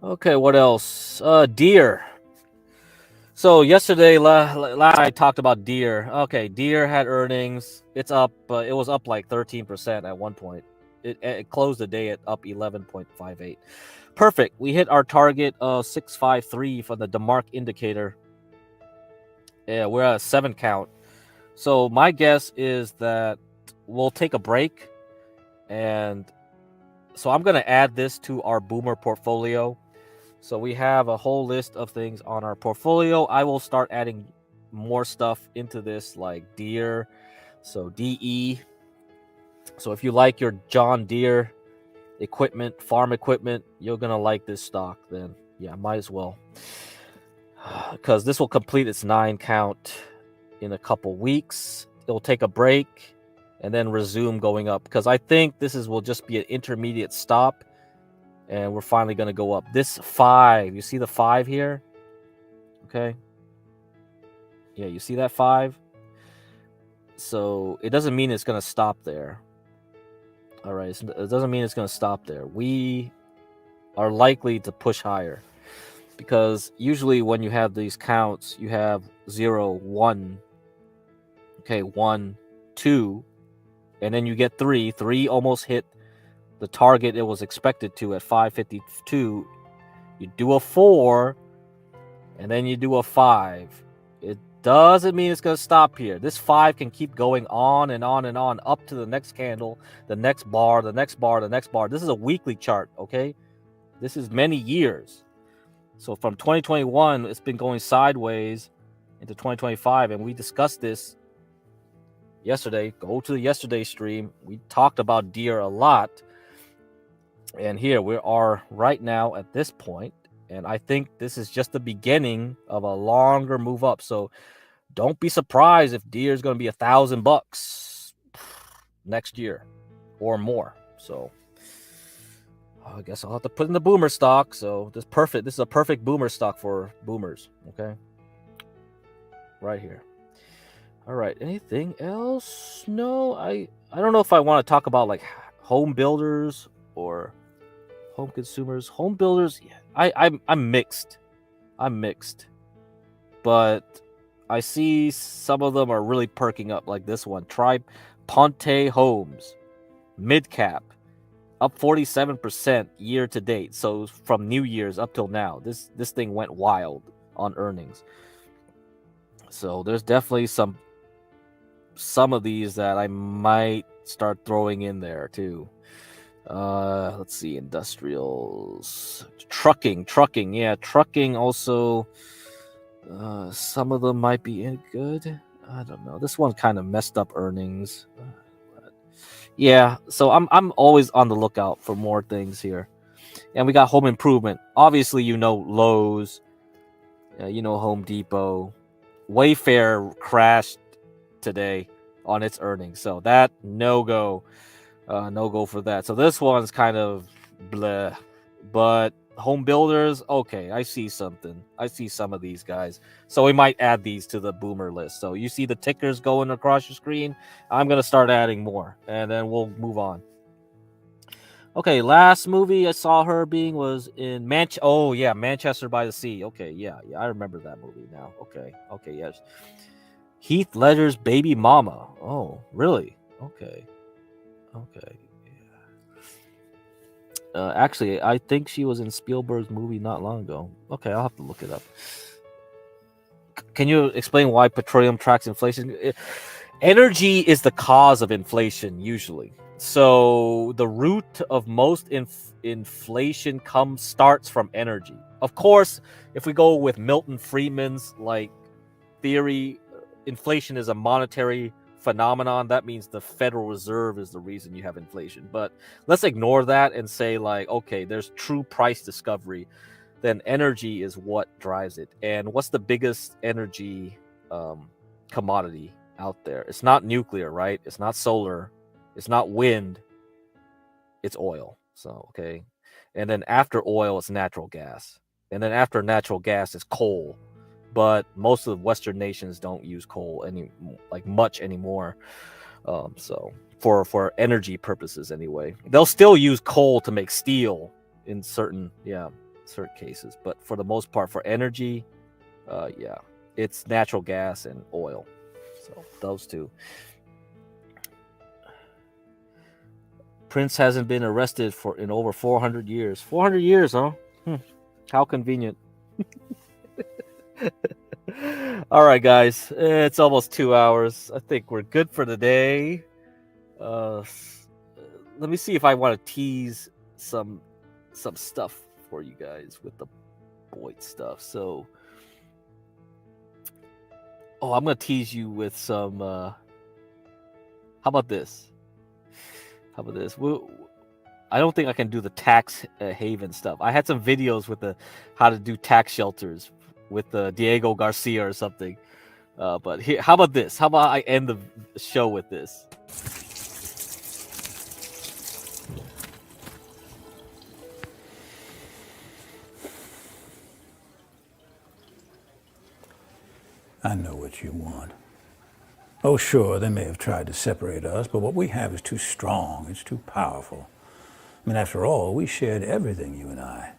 Okay, what else? Deer. So yesterday, last I talked about Deer. Okay, Deer had earnings. It's up. It was up like 13% at one point. It closed the day at up 11.58. Perfect. We hit our target of 653 for the DeMark indicator. Yeah, we're at a 7 count. So my guess is that we'll take a break, and so I'm gonna add this to our boomer portfolio. So we have a whole list of things on our portfolio. I will start adding more stuff into this, like Deere, so DE. So if you like your John Deere equipment, farm equipment, you're gonna like this stock. Then yeah, might as well, because this will complete its 9 count in a couple weeks. It'll take a break and then resume going up, because I think this will just be an intermediate stop, and we're finally going to go up. This 5, you see the 5 here? Okay. Yeah, you see that 5? So it doesn't mean it's going to stop there. All right, it doesn't mean it's going to stop there. We are likely to push higher, because usually when you have these counts, you have 0, 1, okay, 1, 2, and then you get 3. 3 almost hit the target it was expected to at 552. You do a 4, and then you do a 5. It doesn't mean it's going to stop here. This 5 can keep going on and on and on up to the next candle, the next bar, the next bar, the next bar. This is a weekly chart, okay? This is many years. So from 2021, it's been going sideways into 2025, and we discussed this yesterday. Go to the yesterday stream. We talked about Deere a lot. And here we are right now at this point, and I think this is just the beginning of a longer move up. So don't be surprised if Deere is going to be $1,000 next year or more. So I guess I'll have to put in the boomer stock. So this is a perfect boomer stock for boomers. Okay, right here. All right, anything else? No, I don't know if I want to talk about like home builders or home consumers. Home builders, yeah, I'm mixed. But I see some of them are really perking up, like this one. Try Ponte Homes, mid cap, up 47% year to date. So from New Year's up till now, this thing went wild on earnings. So there's definitely some of these that I might start throwing in there too. Let's see, industrials, trucking, yeah, trucking also. Some of them might be good. I don't know. This one kind of messed up earnings. Yeah, so I'm always on the lookout for more things here. And we got home improvement. Obviously, you know Lowe's, you know Home Depot. Wayfair crashed today on its earnings, so that no go for that. So this one's kind of bleh, but home builders. Okay, I see something. I see some of these guys. So we might add these to the boomer list. So you see the tickers going across your screen. I'm gonna start adding more, and then we'll move on. Okay, last movie I saw her being was in Oh yeah, Manchester by the Sea. Okay, yeah, I remember that movie now. Okay, yes. Heath Ledger's baby mama. Oh, really? Okay. Actually, I think she was in Spielberg's movie not long ago. Okay, I'll have to look it up. Can you explain why petroleum tracks inflation? Energy is the cause of inflation, usually. So the root of most inflation starts from energy. Of course, if we go with Milton Friedman's theory, inflation is a monetary phenomenon. That means the Federal Reserve is the reason you have inflation. But let's ignore that and say okay, there's true price discovery. Then energy is what drives it. And what's the biggest energy commodity out there? It's not nuclear, right? It's not solar. It's not wind. It's oil. So, okay. And then after oil, it's natural gas. And then after natural gas, it's coal. But most of the Western nations don't use coal much anymore. So for energy purposes anyway, they'll still use coal to make steel in certain cases. But for the most part, for energy, it's natural gas and oil. So those two. Prince hasn't been arrested in over 400 years. 400 years, huh? How convenient. All right, guys. It's almost 2 hours. I think we're good for the day. Let me see if I want to tease some stuff for you guys with the Boyd stuff. So, I'm going to tease you with some... how about this? I don't think I can do the tax haven stuff. I had some videos with how to do tax shelters with Diego Garcia or something. But here, how about this? How about I end the show with this? I know what you want. Oh, sure, they may have tried to separate us, but what we have is too strong. It's too powerful. I mean, after all, we shared everything, you and I.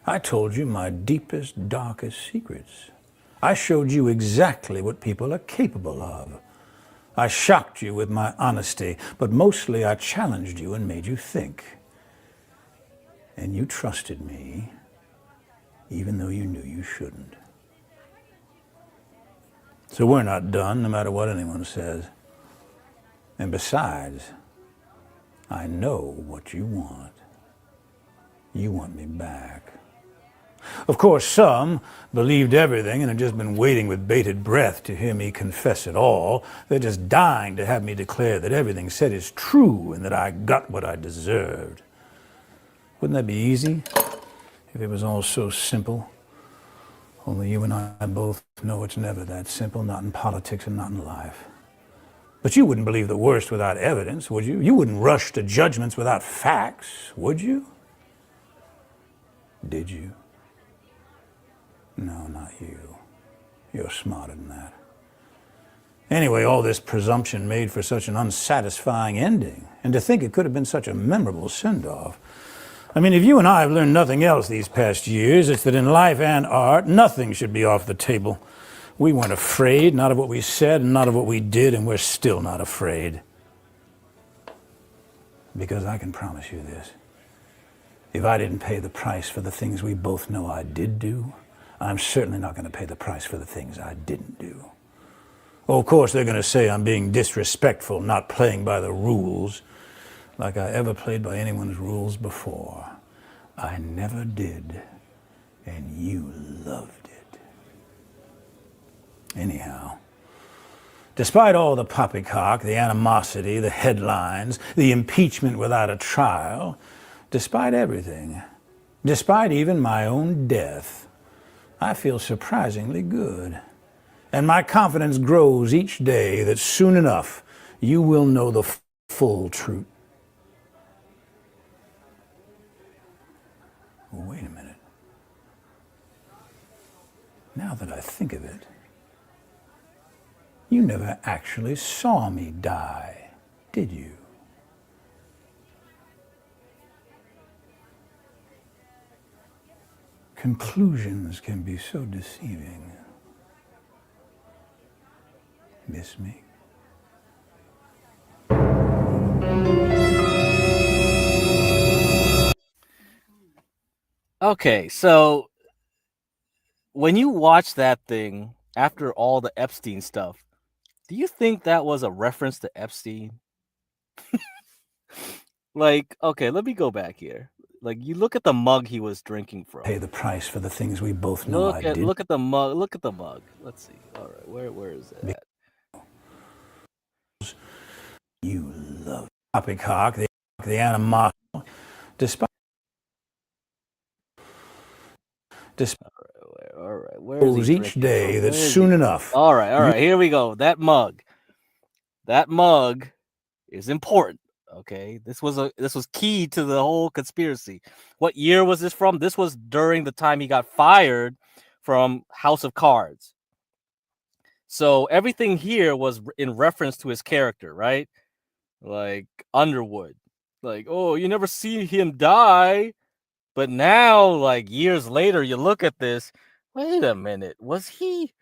I told you my deepest, darkest secrets. I showed you exactly what people are capable of. I shocked you with my honesty, but mostly I challenged you and made you think. And you trusted me, even though you knew you shouldn't. So we're not done, no matter what anyone says. And besides, I know what you want. You want me back. Of course, some believed everything and have just been waiting with bated breath to hear me confess it all. They're just dying to have me declare that everything said is true and that I got what I deserved. Wouldn't that be easy if it was all so simple? Only you and I both know it's never that simple, not in politics and not in life. But you wouldn't believe the worst without evidence, would you? You wouldn't rush to judgments without facts, would you? Did you? No, not you. You're smarter than that. Anyway, all this presumption made for such an unsatisfying ending, and to think it could have been such a memorable send-off. I mean, if you and I have learned nothing else these past years, it's that in life and art, nothing should be off the table. We weren't afraid, not of what we said, and not of what we did, and we're still not afraid. Because I can promise you this. If I didn't pay the price for the things we both know I did do, I'm certainly not going to pay the price for the things I didn't do. Oh, of course, they're going to say I'm being disrespectful, not playing by the rules, like I ever played by anyone's rules before. I never did, and you loved it. Anyhow, despite all the poppycock, the animosity, the headlines, the impeachment without a trial, despite everything, despite even my own death, I feel surprisingly good. And my confidence grows each day that soon enough you will know the full truth. Well, wait a minute. Now that I think of it, you never actually saw me die, did you? Conclusions can be so deceiving. Miss me? Okay, so when you watch that thing after all the Epstein stuff, do you think that was a reference to Epstein? Like, okay, let me go back here. Like, you look at the mug he was drinking from. Pay the price for the things we both know I did. Look at the mug. Look at the mug. Let's see. All right, where is it at? You love poppycock, the animosity, despite All right, where is he each day from? that soon enough. All right, here we go. That mug is important. Okay, this was key to the whole conspiracy. What year was this from? This was during the time he got fired from House of Cards. So everything here was in reference to his character, right? Like Underwood. Like, oh, you never see him die. But now, like years later, you look at this. Wait a minute. Was he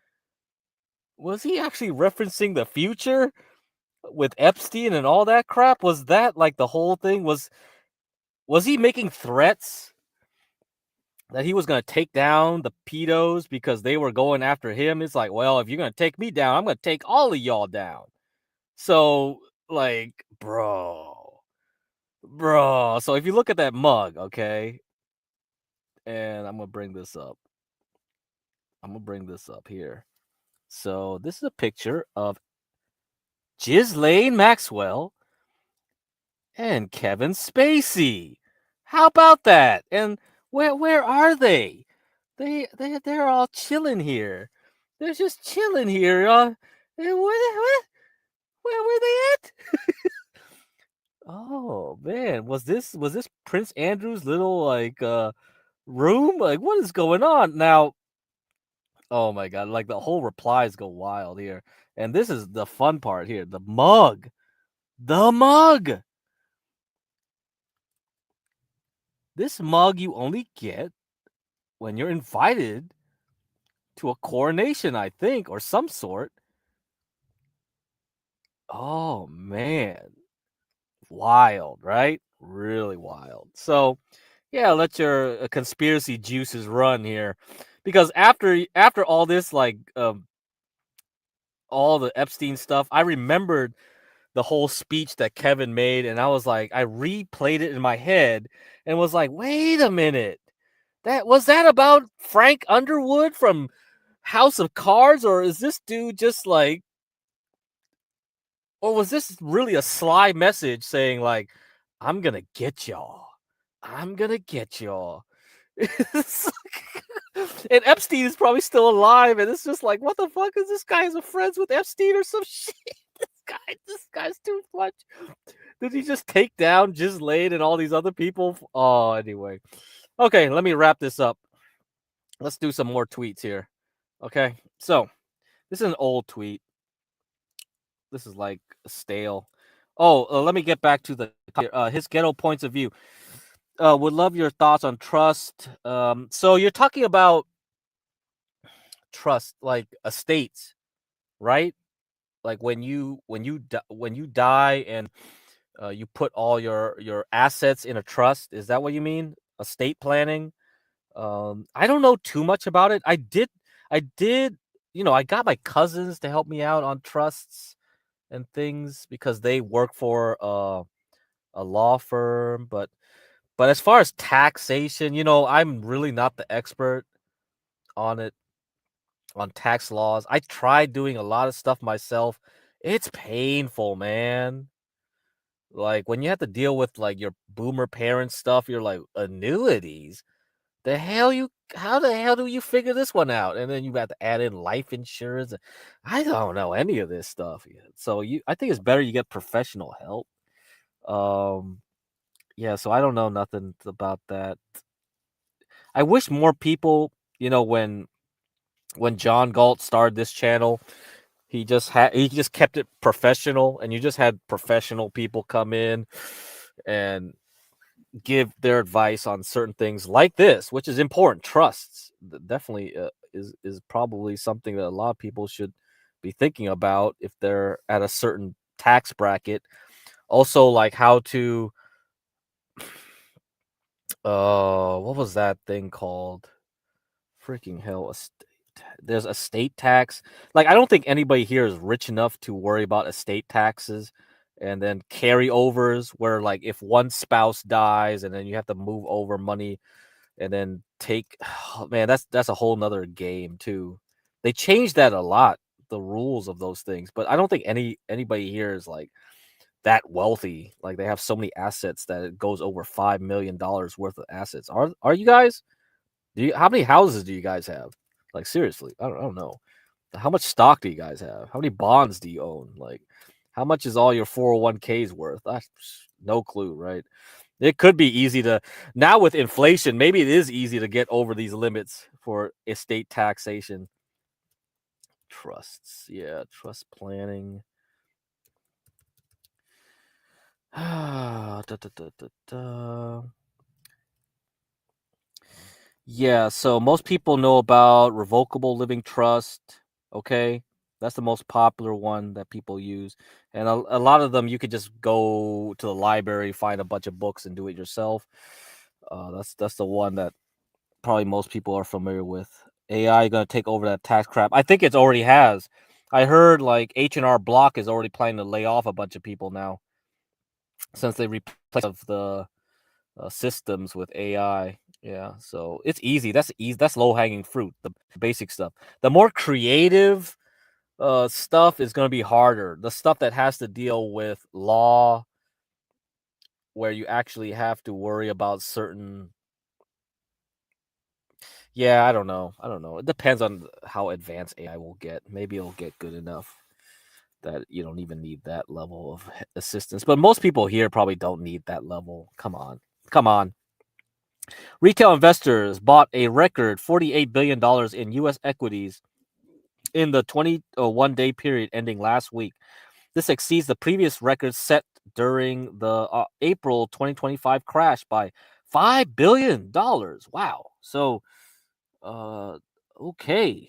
actually referencing the future with Epstein and all that crap? Was that like the whole thing? Was he making threats that he was going to take down the pedos because they were going after him? It's like, well, if you're going to take me down, I'm going to take all of y'all down. So, like, bro. So if you look at that mug, okay, and I'm going to bring this up. Here. So this is a picture of Ghislaine Maxwell and Kevin Spacey. How about that? And where are they? They're all chilling here. They're just chilling here. Where were they at? Oh man, was this Prince Andrew's little like room? Like, what is going on now? Oh my god, like the whole replies go wild here. And this is the fun part here. The mug. This mug you only get when you're invited to a coronation, I think, or some sort. Oh man. Wild, right? Really wild. So, yeah, let your conspiracy juices run here. Because after all this, like all the Epstein stuff, I remembered the whole speech that Kevin made, and I was like, I replayed it in my head and was like, wait a minute. Was that about Frank Underwood from House of Cards, or is this dude just like, or was this really a sly message saying like, I'm gonna get y'all. And Epstein is probably still alive, and it's just like, what the fuck is this guy? Is friends with Epstein or some shit? This guy's too much. Did he just take down Ghislaine and all these other people? Oh, anyway. Okay, let me wrap this up. Let's do some more tweets here. Okay, so this is an old tweet. This is like stale. Oh, let me get back to his ghetto points of view. Would love your thoughts on trust. So you're talking about trust, like estates, right? Like when you die and you put all your assets in a trust. Is that what you mean? Estate planning? I don't know too much about it. I did, I got my cousins to help me out on trusts and things because they work for a law firm. But as far as taxation, I'm really not the expert on it, on tax laws. I tried doing a lot of stuff myself. It's painful, man. Like when you have to deal with like your boomer parents stuff, you're like, annuities. How the hell do you figure this one out? And then you have to add in life insurance. I don't know any of this stuff yet. So I think it's better you get professional help. Yeah, so I don't know nothing about that. I wish more people, when John Galt started this channel, he just kept it professional, and you just had professional people come in and give their advice on certain things like this, which is important. Trusts definitely is probably something that a lot of people should be thinking about if they're at a certain tax bracket. Also, like how to what was that thing called? Freaking hell, there's estate tax. Like, I don't think anybody here is rich enough to worry about estate taxes and then carryovers, where like if one spouse dies and then you have to move over money and then take man, that's a whole nother game too. They changed that a lot, the rules of those things, but I don't think anybody here is like that wealthy. Like, they have so many assets that it goes over $5 million worth of assets. Are you guys? How many houses do you guys have? Like, seriously, I don't know. How much stock do you guys have? How many bonds do you own? Like, how much is all your 401ks worth? No clue, right? It could be easy to, now with inflation, maybe it is easy to get over these limits for estate taxation. Trusts, yeah, trust planning. Yeah, so most people know about revocable living trust. Okay, that's the most popular one that people use, and a lot of them you could just go to the library, find a bunch of books, and do it yourself. That's the one that probably most people are familiar with. AI gonna take over that tax crap. I think it already has. I heard like H&R Block is already planning to lay off a bunch of people now, since they replaced of the systems with AI. Yeah, so it's easy. That's easy. That's low hanging fruit. The basic stuff. The more creative stuff is going to be harder. The stuff that has to deal with law, where you actually have to worry about certain. Yeah, I don't know. It depends on how advanced AI will get. Maybe it'll get good enough that you don't even need that level of assistance. But most people here probably don't need that level. Come on. Retail investors bought a record $48 billion in U.S. equities in the 21-day period ending last week. This exceeds the previous record set during the April 2025 crash by $5 billion. Wow. So, okay.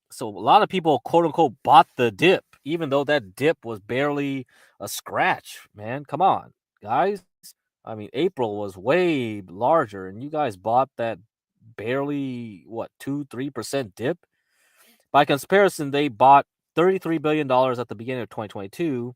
So a lot of people, quote unquote, bought the dip, even though that dip was barely a scratch, man. Come on, guys. I mean, April was way larger, and you guys bought that barely, what, 2-3% dip? By comparison, they bought $33 billion at the beginning of 2022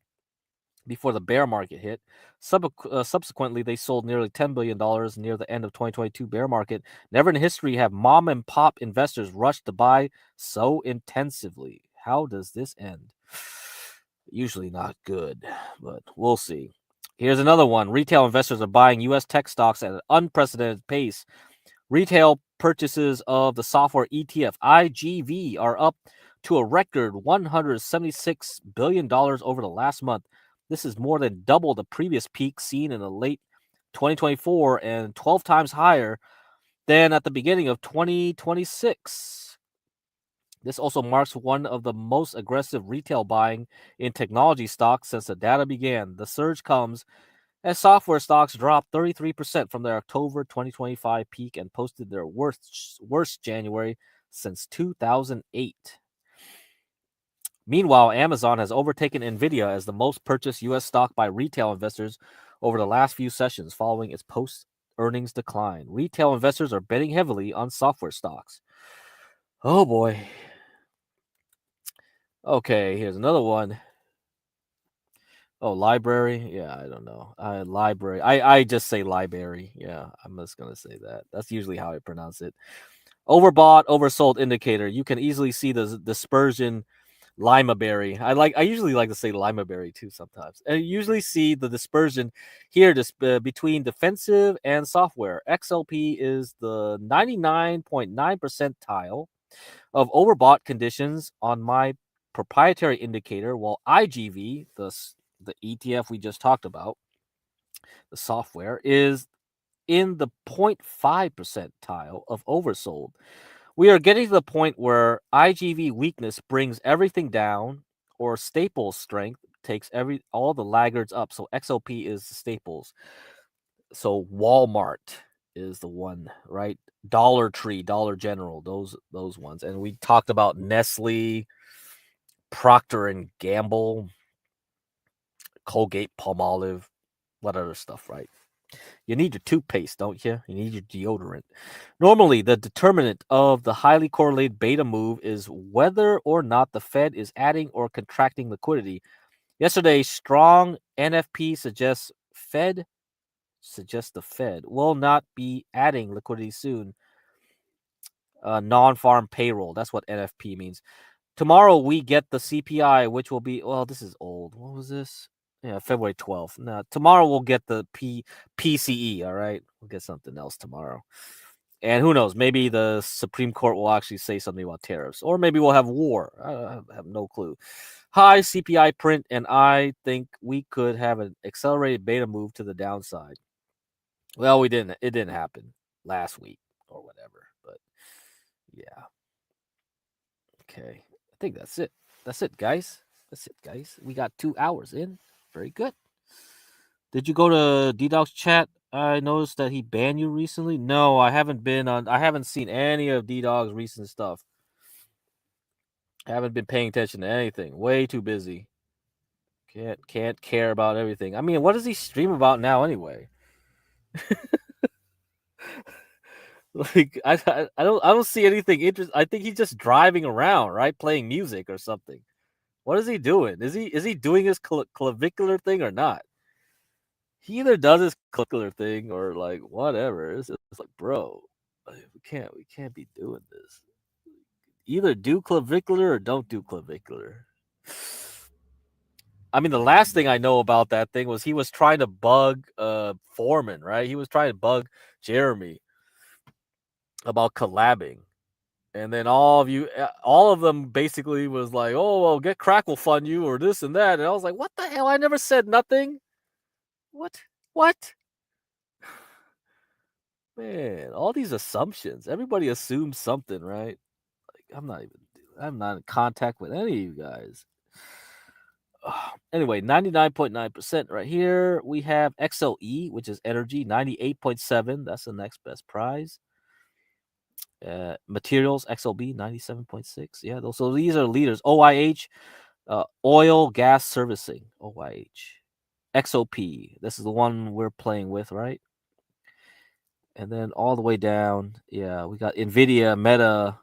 before the bear market hit. Subsequently, they sold nearly $10 billion near the end of 2022 bear market. Never in history have mom and pop investors rushed to buy so intensively. How does this end? Usually not good, but we'll see. Here's another one. Retail investors are buying U.S. tech stocks at an unprecedented pace. Retail purchases of the software ETF IGV are up to a record $176 billion over the last month. This is more than double the previous peak seen in the late 2024 and 12 times higher than at the beginning of 2026. This also marks one of the most aggressive retail buying in technology stocks since the data began. The surge comes as software stocks dropped 33% from their October 2025 peak and posted their worst January since 2008. Meanwhile, Amazon has overtaken Nvidia as the most purchased U.S. stock by retail investors over the last few sessions following its post-earnings decline. Retail investors are betting heavily on software stocks. Oh boy. Okay, here's another one. Oh, library? Yeah, I don't know. Library. I just say library. Yeah, I'm just going to say that. That's usually how I pronounce it. Overbought, oversold indicator. You can easily see the dispersion limaberry. I usually like to say limaberry too sometimes. And you usually see the dispersion here between defensive and software. XLP is the 99.9 percentile of overbought conditions on my proprietary indicator, while IGV, the ETF we just talked about, the software, is in the 0.5 percentile of oversold. We are getting to the point where IGV weakness brings everything down, or Staples strength takes all the laggards up. So XOP is the Staples. So Walmart is the one, right? Dollar Tree, Dollar General, those ones. And we talked about Nestle, Procter and Gamble, Colgate, Palmolive, what other stuff, right? You need your toothpaste, don't you? You need your deodorant. Normally, the determinant of the highly correlated beta move is whether or not the Fed is adding or contracting liquidity. Yesterday, strong NFP suggests the Fed will not be adding liquidity soon. Non-farm payroll, that's what NFP means. Tomorrow we get the CPI, which will be, well, this is old. What was this? Yeah, February 12th. Now, tomorrow we'll get the PCE, all right? We'll get something else tomorrow. And who knows, maybe the Supreme Court will actually say something about tariffs, or maybe we'll have war. I have no clue. High CPI print, and I think we could have an accelerated beta move to the downside. Well, we didn't. It didn't happen last week or whatever, but yeah. Okay, I think that's it. That's it, guys. That's it, guys. We got 2 hours in. Very good. Did you go to D-Dog's chat? I noticed that he banned you recently. No, I haven't been on. I haven't seen any of D-Dog's recent stuff. I haven't been paying attention to anything. Way too busy. Can't care about everything. I mean, what does he stream about now anyway? Like I don't see anything interesting. I think he's just driving around, right, playing music or something. What is he doing? Is he doing his clavicular thing or not? He either does his clavicular thing or like whatever. It's like, bro, we can't be doing this. Either do clavicular or don't do clavicular. I mean, the last thing I know about that thing was he was trying to bug Foreman, right? He was trying to bug Jeremy about collabing. And then all of them basically was like, oh, well, GetCrack will fund you or this and that. And I was like, what the hell? I never said nothing. What? Man, all these assumptions. Everybody assumes something, right? Like, I'm not in contact with any of you guys. Anyway, 99.9% right here. We have XLE, which is energy, 98.7. That's the next best prize. Materials, XLB, 97.6. Yeah, so these are leaders. OIH, oil, gas servicing, OIH. XOP, this is the one we're playing with, right? And then all the way down, yeah, we got NVIDIA, Meta,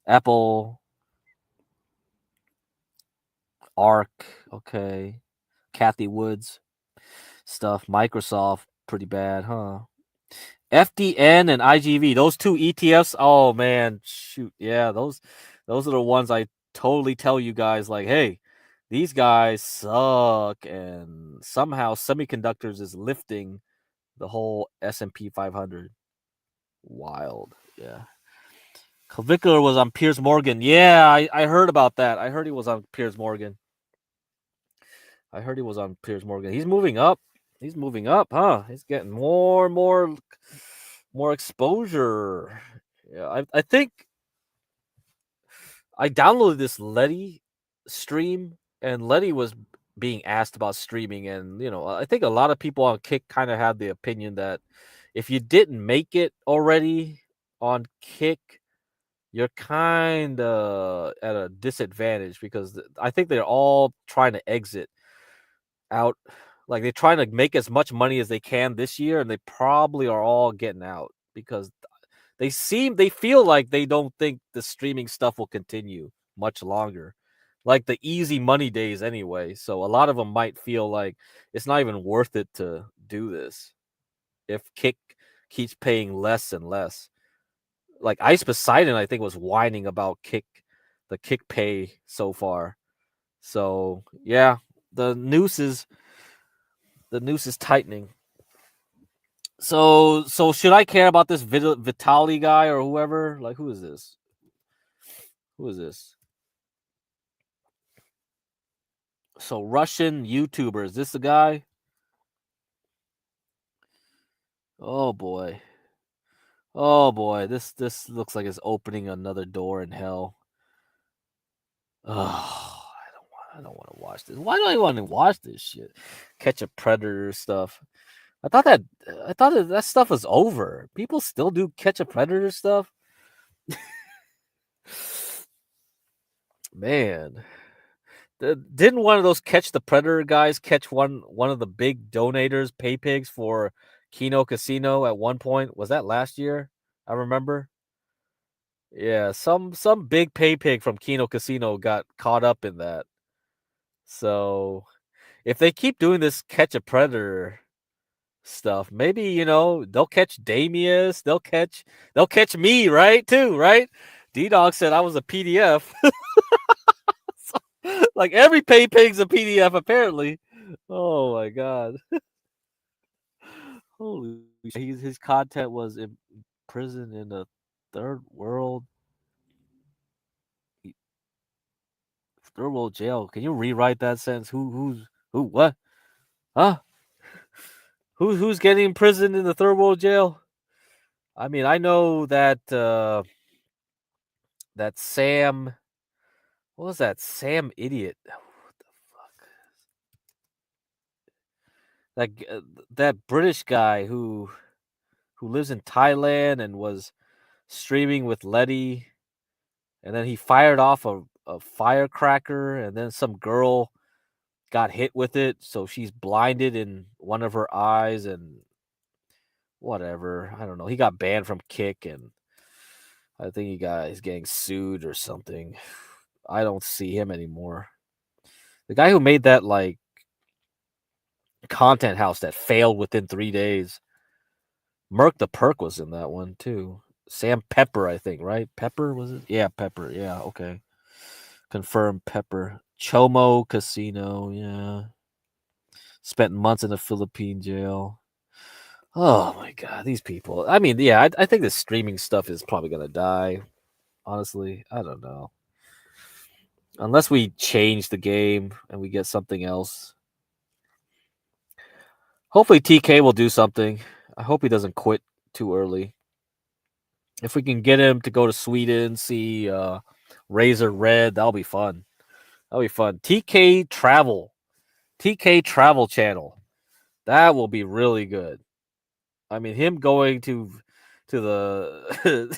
Apple, ARC, okay. Kathy Woods stuff. Microsoft, pretty bad, huh? FDN and IGV, those two ETFs. Oh man, shoot, yeah, those are the ones I totally tell you guys, like, hey, these guys suck, and somehow semiconductors is lifting the whole S&P 500. Wild, yeah. Clavicular was on Piers Morgan. Yeah, I heard about that. I heard he was on Piers Morgan. He's moving up. Huh? He's getting more and more exposure. Yeah, I think I downloaded this Letty stream, and Letty was being asked about streaming, and I think a lot of people on Kick kind of had the opinion that if you didn't make it already on Kick, you're kind of at a disadvantage, because I think they're all trying to exit out. Like, they're trying to make as much money as they can this year, and they probably are all getting out because they feel like they don't think the streaming stuff will continue much longer, like the easy money days anyway. So a lot of them might feel like it's not even worth it to do this if Kick keeps paying less and less. Like Ice Poseidon, I think, was whining about the Kick pay so far. So yeah, the noose is tightening. So should I care about this Vitali guy or whoever? Like, who is this? So Russian YouTuber, is this the guy? Oh boy. Oh boy. This looks like it's opening another door in hell. Oh, I don't want to watch this. Why do I want to watch this shit? Catch a Predator stuff. I thought that stuff was over. People still do Catch a Predator stuff. Man, didn't one of those Catch the Predator guys catch one of the big donators, pay pigs for Keno Casino at one point? Was that last year? I remember. Yeah, some big pay pig from Keno Casino got caught up in that. So if they keep doing this Catch a Predator stuff, maybe they'll catch Damius, they'll catch me, right? Too, right? D-Dog said I was a PDF. So, like every pay pig's a PDF apparently. Oh my god. Holy shit. His content was in prison in a third world jail. Can you rewrite that sentence? Who what? Huh? Who's getting imprisoned in the third world jail? I mean, I know that that Sam, what was that? Sam idiot. What the fuck? That British guy who lives in Thailand and was streaming with Letty, and then he fired off a firecracker, and then some girl got hit with it, so she's blinded in one of her eyes, and whatever. I don't know. He got banned from Kick, and I think he's getting sued or something. I don't see him anymore. The guy who made that like content house that failed within 3 days. Merc the Perk was in that one too. Sam Pepper, I think, right? Pepper was it? Yeah, Pepper. Yeah, okay. Confirmed Pepper. Chomo Casino, yeah. Spent months in a Philippine jail. Oh my god, these people. I mean, yeah, I think the streaming stuff is probably gonna die. Honestly, I don't know. Unless we change the game and we get something else. Hopefully TK will do something. I hope he doesn't quit too early. If we can get him to go to Sweden, see Razor Red, that'll be fun. That'll be fun. TK Travel Channel. That will be really good. I mean, him going to the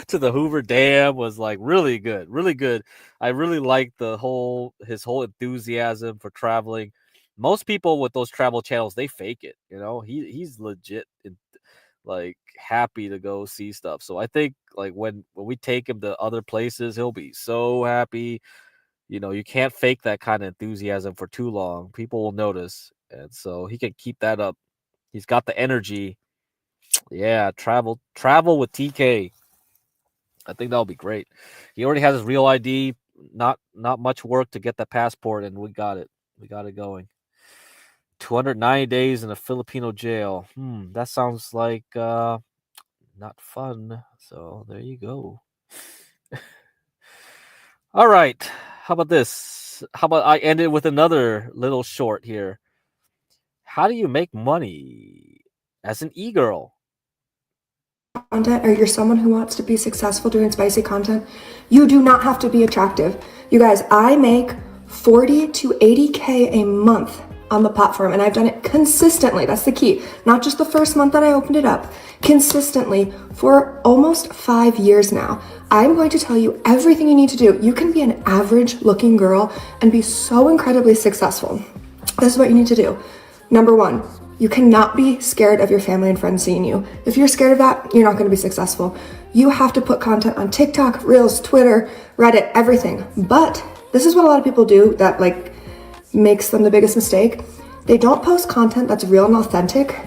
to the Hoover Dam was like really good, really good. I really liked his whole enthusiasm for traveling. Most people with those travel channels, they fake it. He's legit like happy to go see stuff. So I think like when we take him to other places, he'll be so happy. You can't fake that kind of enthusiasm for too long. People will notice, and so he can keep that up. He's got the energy. Yeah, travel with TK. I think that'll be great. He already has his real ID. Not much work to get the passport, and we got it. We got it going. 290 days in a Filipino jail. That sounds like not fun. So there you go. All right. How about this? How about I end it with another little short here? How do you make money as an e-girl? Content, or you're someone who wants to be successful doing spicy content, you do not have to be attractive. You guys, I make 40 to 80K a month on the platform, and I've done it consistently. That's the key. Not just the first month that I opened it up, consistently for almost 5 years now. I'm going to tell you everything you need to do. You can be an average looking girl and be so incredibly successful. This is what you need to do. Number one, you cannot be scared of your family and friends seeing you. If you're scared of that, you're not going to be successful. You have to put content on TikTok, Reels, Twitter, Reddit, everything. But this is what a lot of people do that like makes them the biggest mistake. They don't post content that's real and authentic,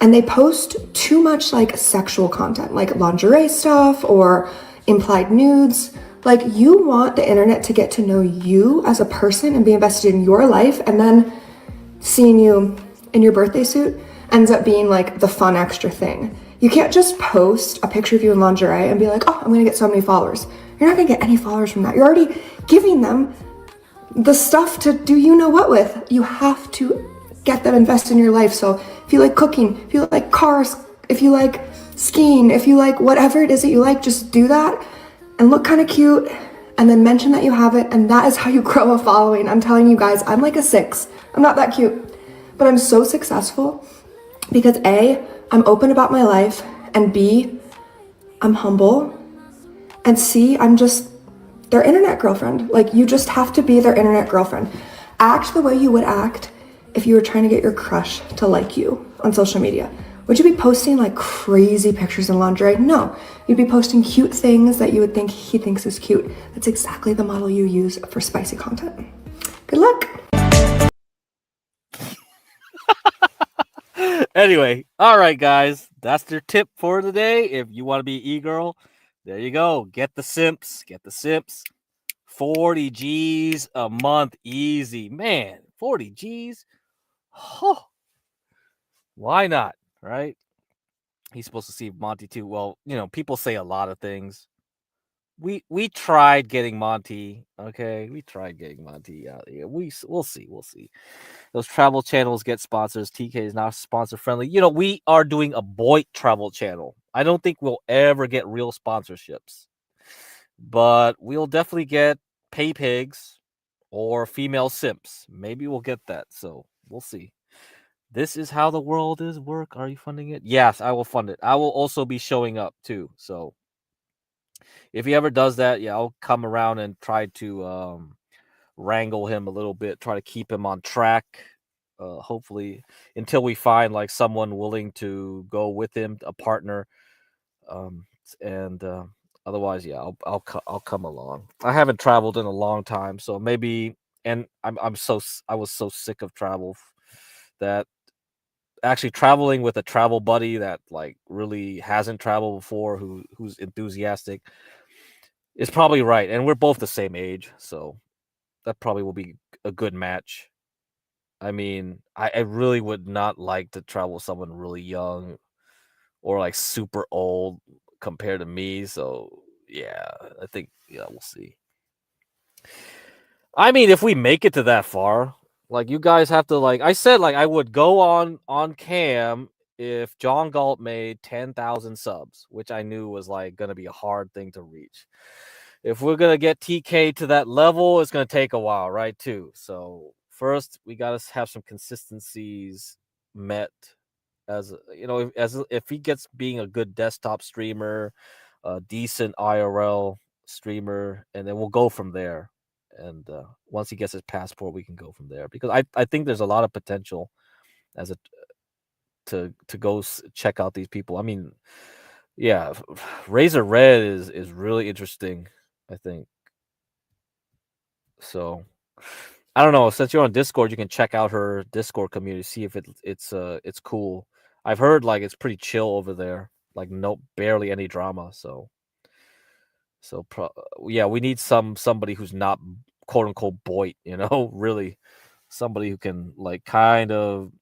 and they post too much like sexual content, like lingerie stuff or implied nudes. Like, you want the internet to get to know you as a person and be invested in your life, and then seeing you in your birthday suit ends up being like the fun extra thing. You can't just post a picture of you in lingerie and be like, oh, I'm gonna get so many followers. You're not gonna get any followers from that. You're already giving them the stuff to do you know what with. You have to get them invest in your life. So if you like cooking, if you like cars, if you like skiing, if you like whatever it is that you like, just do that and look kind of cute and then mention that you have it, and that is how you grow a following. I'm telling you guys, I'm like a 6. I'm not that cute, but I'm so successful because A, I'm open about my life, and B, I'm humble, and C, I'm just their internet girlfriend. Like, you just have to be their internet girlfriend. Act the way you would act if you were trying to get your crush to like you on social media. Would you be posting like crazy pictures in lingerie? No, you'd be posting cute things that you would think he thinks is cute. That's exactly the model you use for spicy content. Good luck. Anyway, all right, guys, that's your tip for today. If you want to be e-girl, there you go. Get the simps. 40 G's a month, easy. Man, 40 G's. Oh, why not, right? He's supposed to see Monty too. Well, people say a lot of things. We tried getting Monty, okay? We tried getting Monty out here. We'll see. Those travel channels get sponsors. TK is not sponsor friendly. We are doing a boy travel channel. I don't think we'll ever get real sponsorships, but we'll definitely get pay pigs or female simps. Maybe we'll get that. So we'll see. This is how the world is work. Are you funding it? Yes, I will fund it. I will also be showing up too. So if he ever does that, yeah, I'll come around and try to wrangle him a little bit, try to keep him on track. Hopefully, until we find like someone willing to go with him, a partner. And otherwise, yeah, I'll come along. I haven't traveled in a long time, so maybe. And I was so sick of travel that actually traveling with a travel buddy that like really hasn't traveled before, who's enthusiastic, is probably right. And we're both the same age, so that probably will be a good match. I mean, I really would not like to travel with someone really young or like super old compared to me. So yeah, I think we'll see. I mean, if we make it to that far, like you guys have to I said, like I would go on cam if John Galt made 10,000 subs, which I knew was like gonna be a hard thing to reach. If we're gonna get TK to that level, it's gonna take a while, right? Too. So first, we gotta have some consistencies met. As if he gets being a good desktop streamer, a decent IRL streamer, and then we'll go from there. And once he gets his passport, we can go from there, because I think there's a lot of potential to go check out these people. I mean, yeah, Razor Red is really interesting, I think. So I don't know. Since you're on Discord, you can check out her Discord community, see if it's cool. I've heard like it's pretty chill over there, like barely any drama. So yeah, we need somebody who's not quote unquote boy, really somebody who can like kind of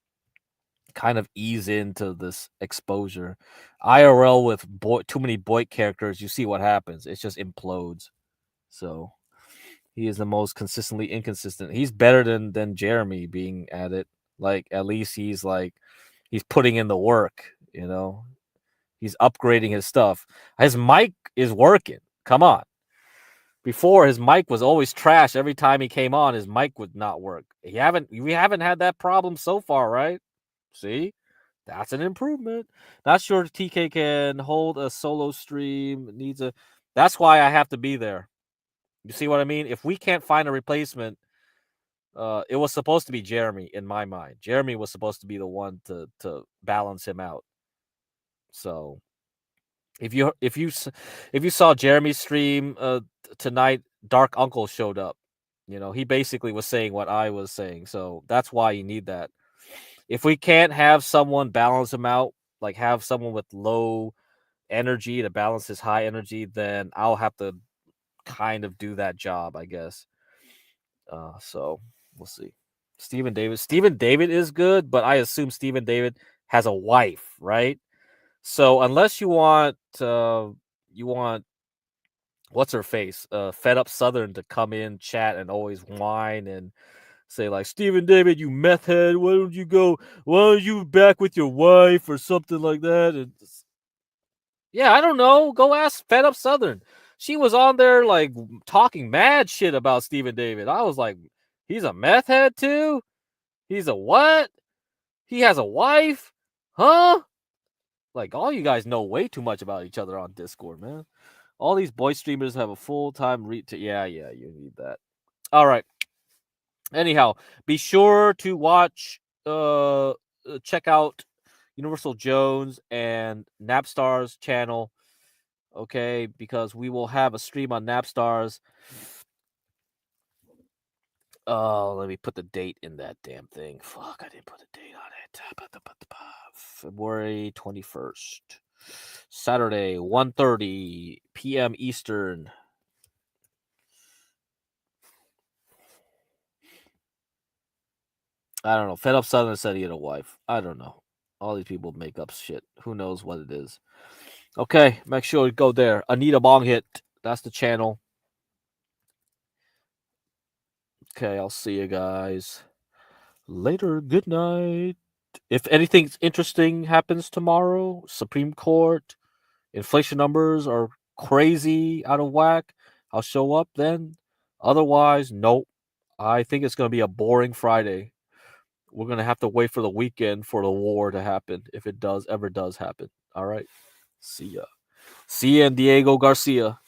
ease into this exposure. IRL with too many boy characters, you see what happens. It just implodes. So he is the most consistently inconsistent. He's better than Jeremy being at it. Like at least he's putting in the work, He's upgrading his stuff. His mic is working. Come on. Before, his mic was always trash. Every time he came on, his mic would not work. We haven't had that problem so far, right? See? That's an improvement. Not sure TK can hold a solo stream. That's why I have to be there. You see what I mean? If we can't find a replacement, it was supposed to be Jeremy in my mind. Jeremy was supposed to be the one to balance him out. So if you saw Jeremy's stream tonight, Dark Uncle showed up. He basically was saying what I was saying. So that's why you need that. If we can't have someone balance him out, like have someone with low energy to balance his high energy, then I'll have to kind of do that job, I guess. So we'll see. Stephen David is good, but I assume Stephen David has a wife, right? So unless you want what's her face, Fed Up Southern to come in, chat, and always whine and say like, Stephen David, you meth head, why don't you go? Why don't you back with your wife or something like that? And yeah, I don't know. Go ask Fed Up Southern. She was on there like talking mad shit about Stephen David. I was like, he's a meth head too? He's a what? He has a wife? Huh? Like, all you guys know way too much about each other on Discord, man. All these boy streamers have a full-time yeah, you need that. All right. Anyhow, be sure to watch, check out Universal Jones and Napstar's channel, okay? Because we will have a stream on Napstars. Let me put the date in that damn thing. Fuck, I didn't put a date on it. February 21st. Saturday, 1:30 p.m. Eastern. I don't know. Fed Up Southern said he had a wife. I don't know. All these people make up shit. Who knows what it is? Okay, make sure you go there. Anita Bong Hit. That's the channel. Okay, I'll see you guys later. Good night. If anything interesting happens tomorrow, Supreme Court, inflation numbers are crazy out of whack, I'll show up then. Otherwise, nope. I think it's going to be a boring Friday. We're going to have to wait for the weekend for the war to happen, if it ever does happen. All right. See ya. See ya, Diego Garcia.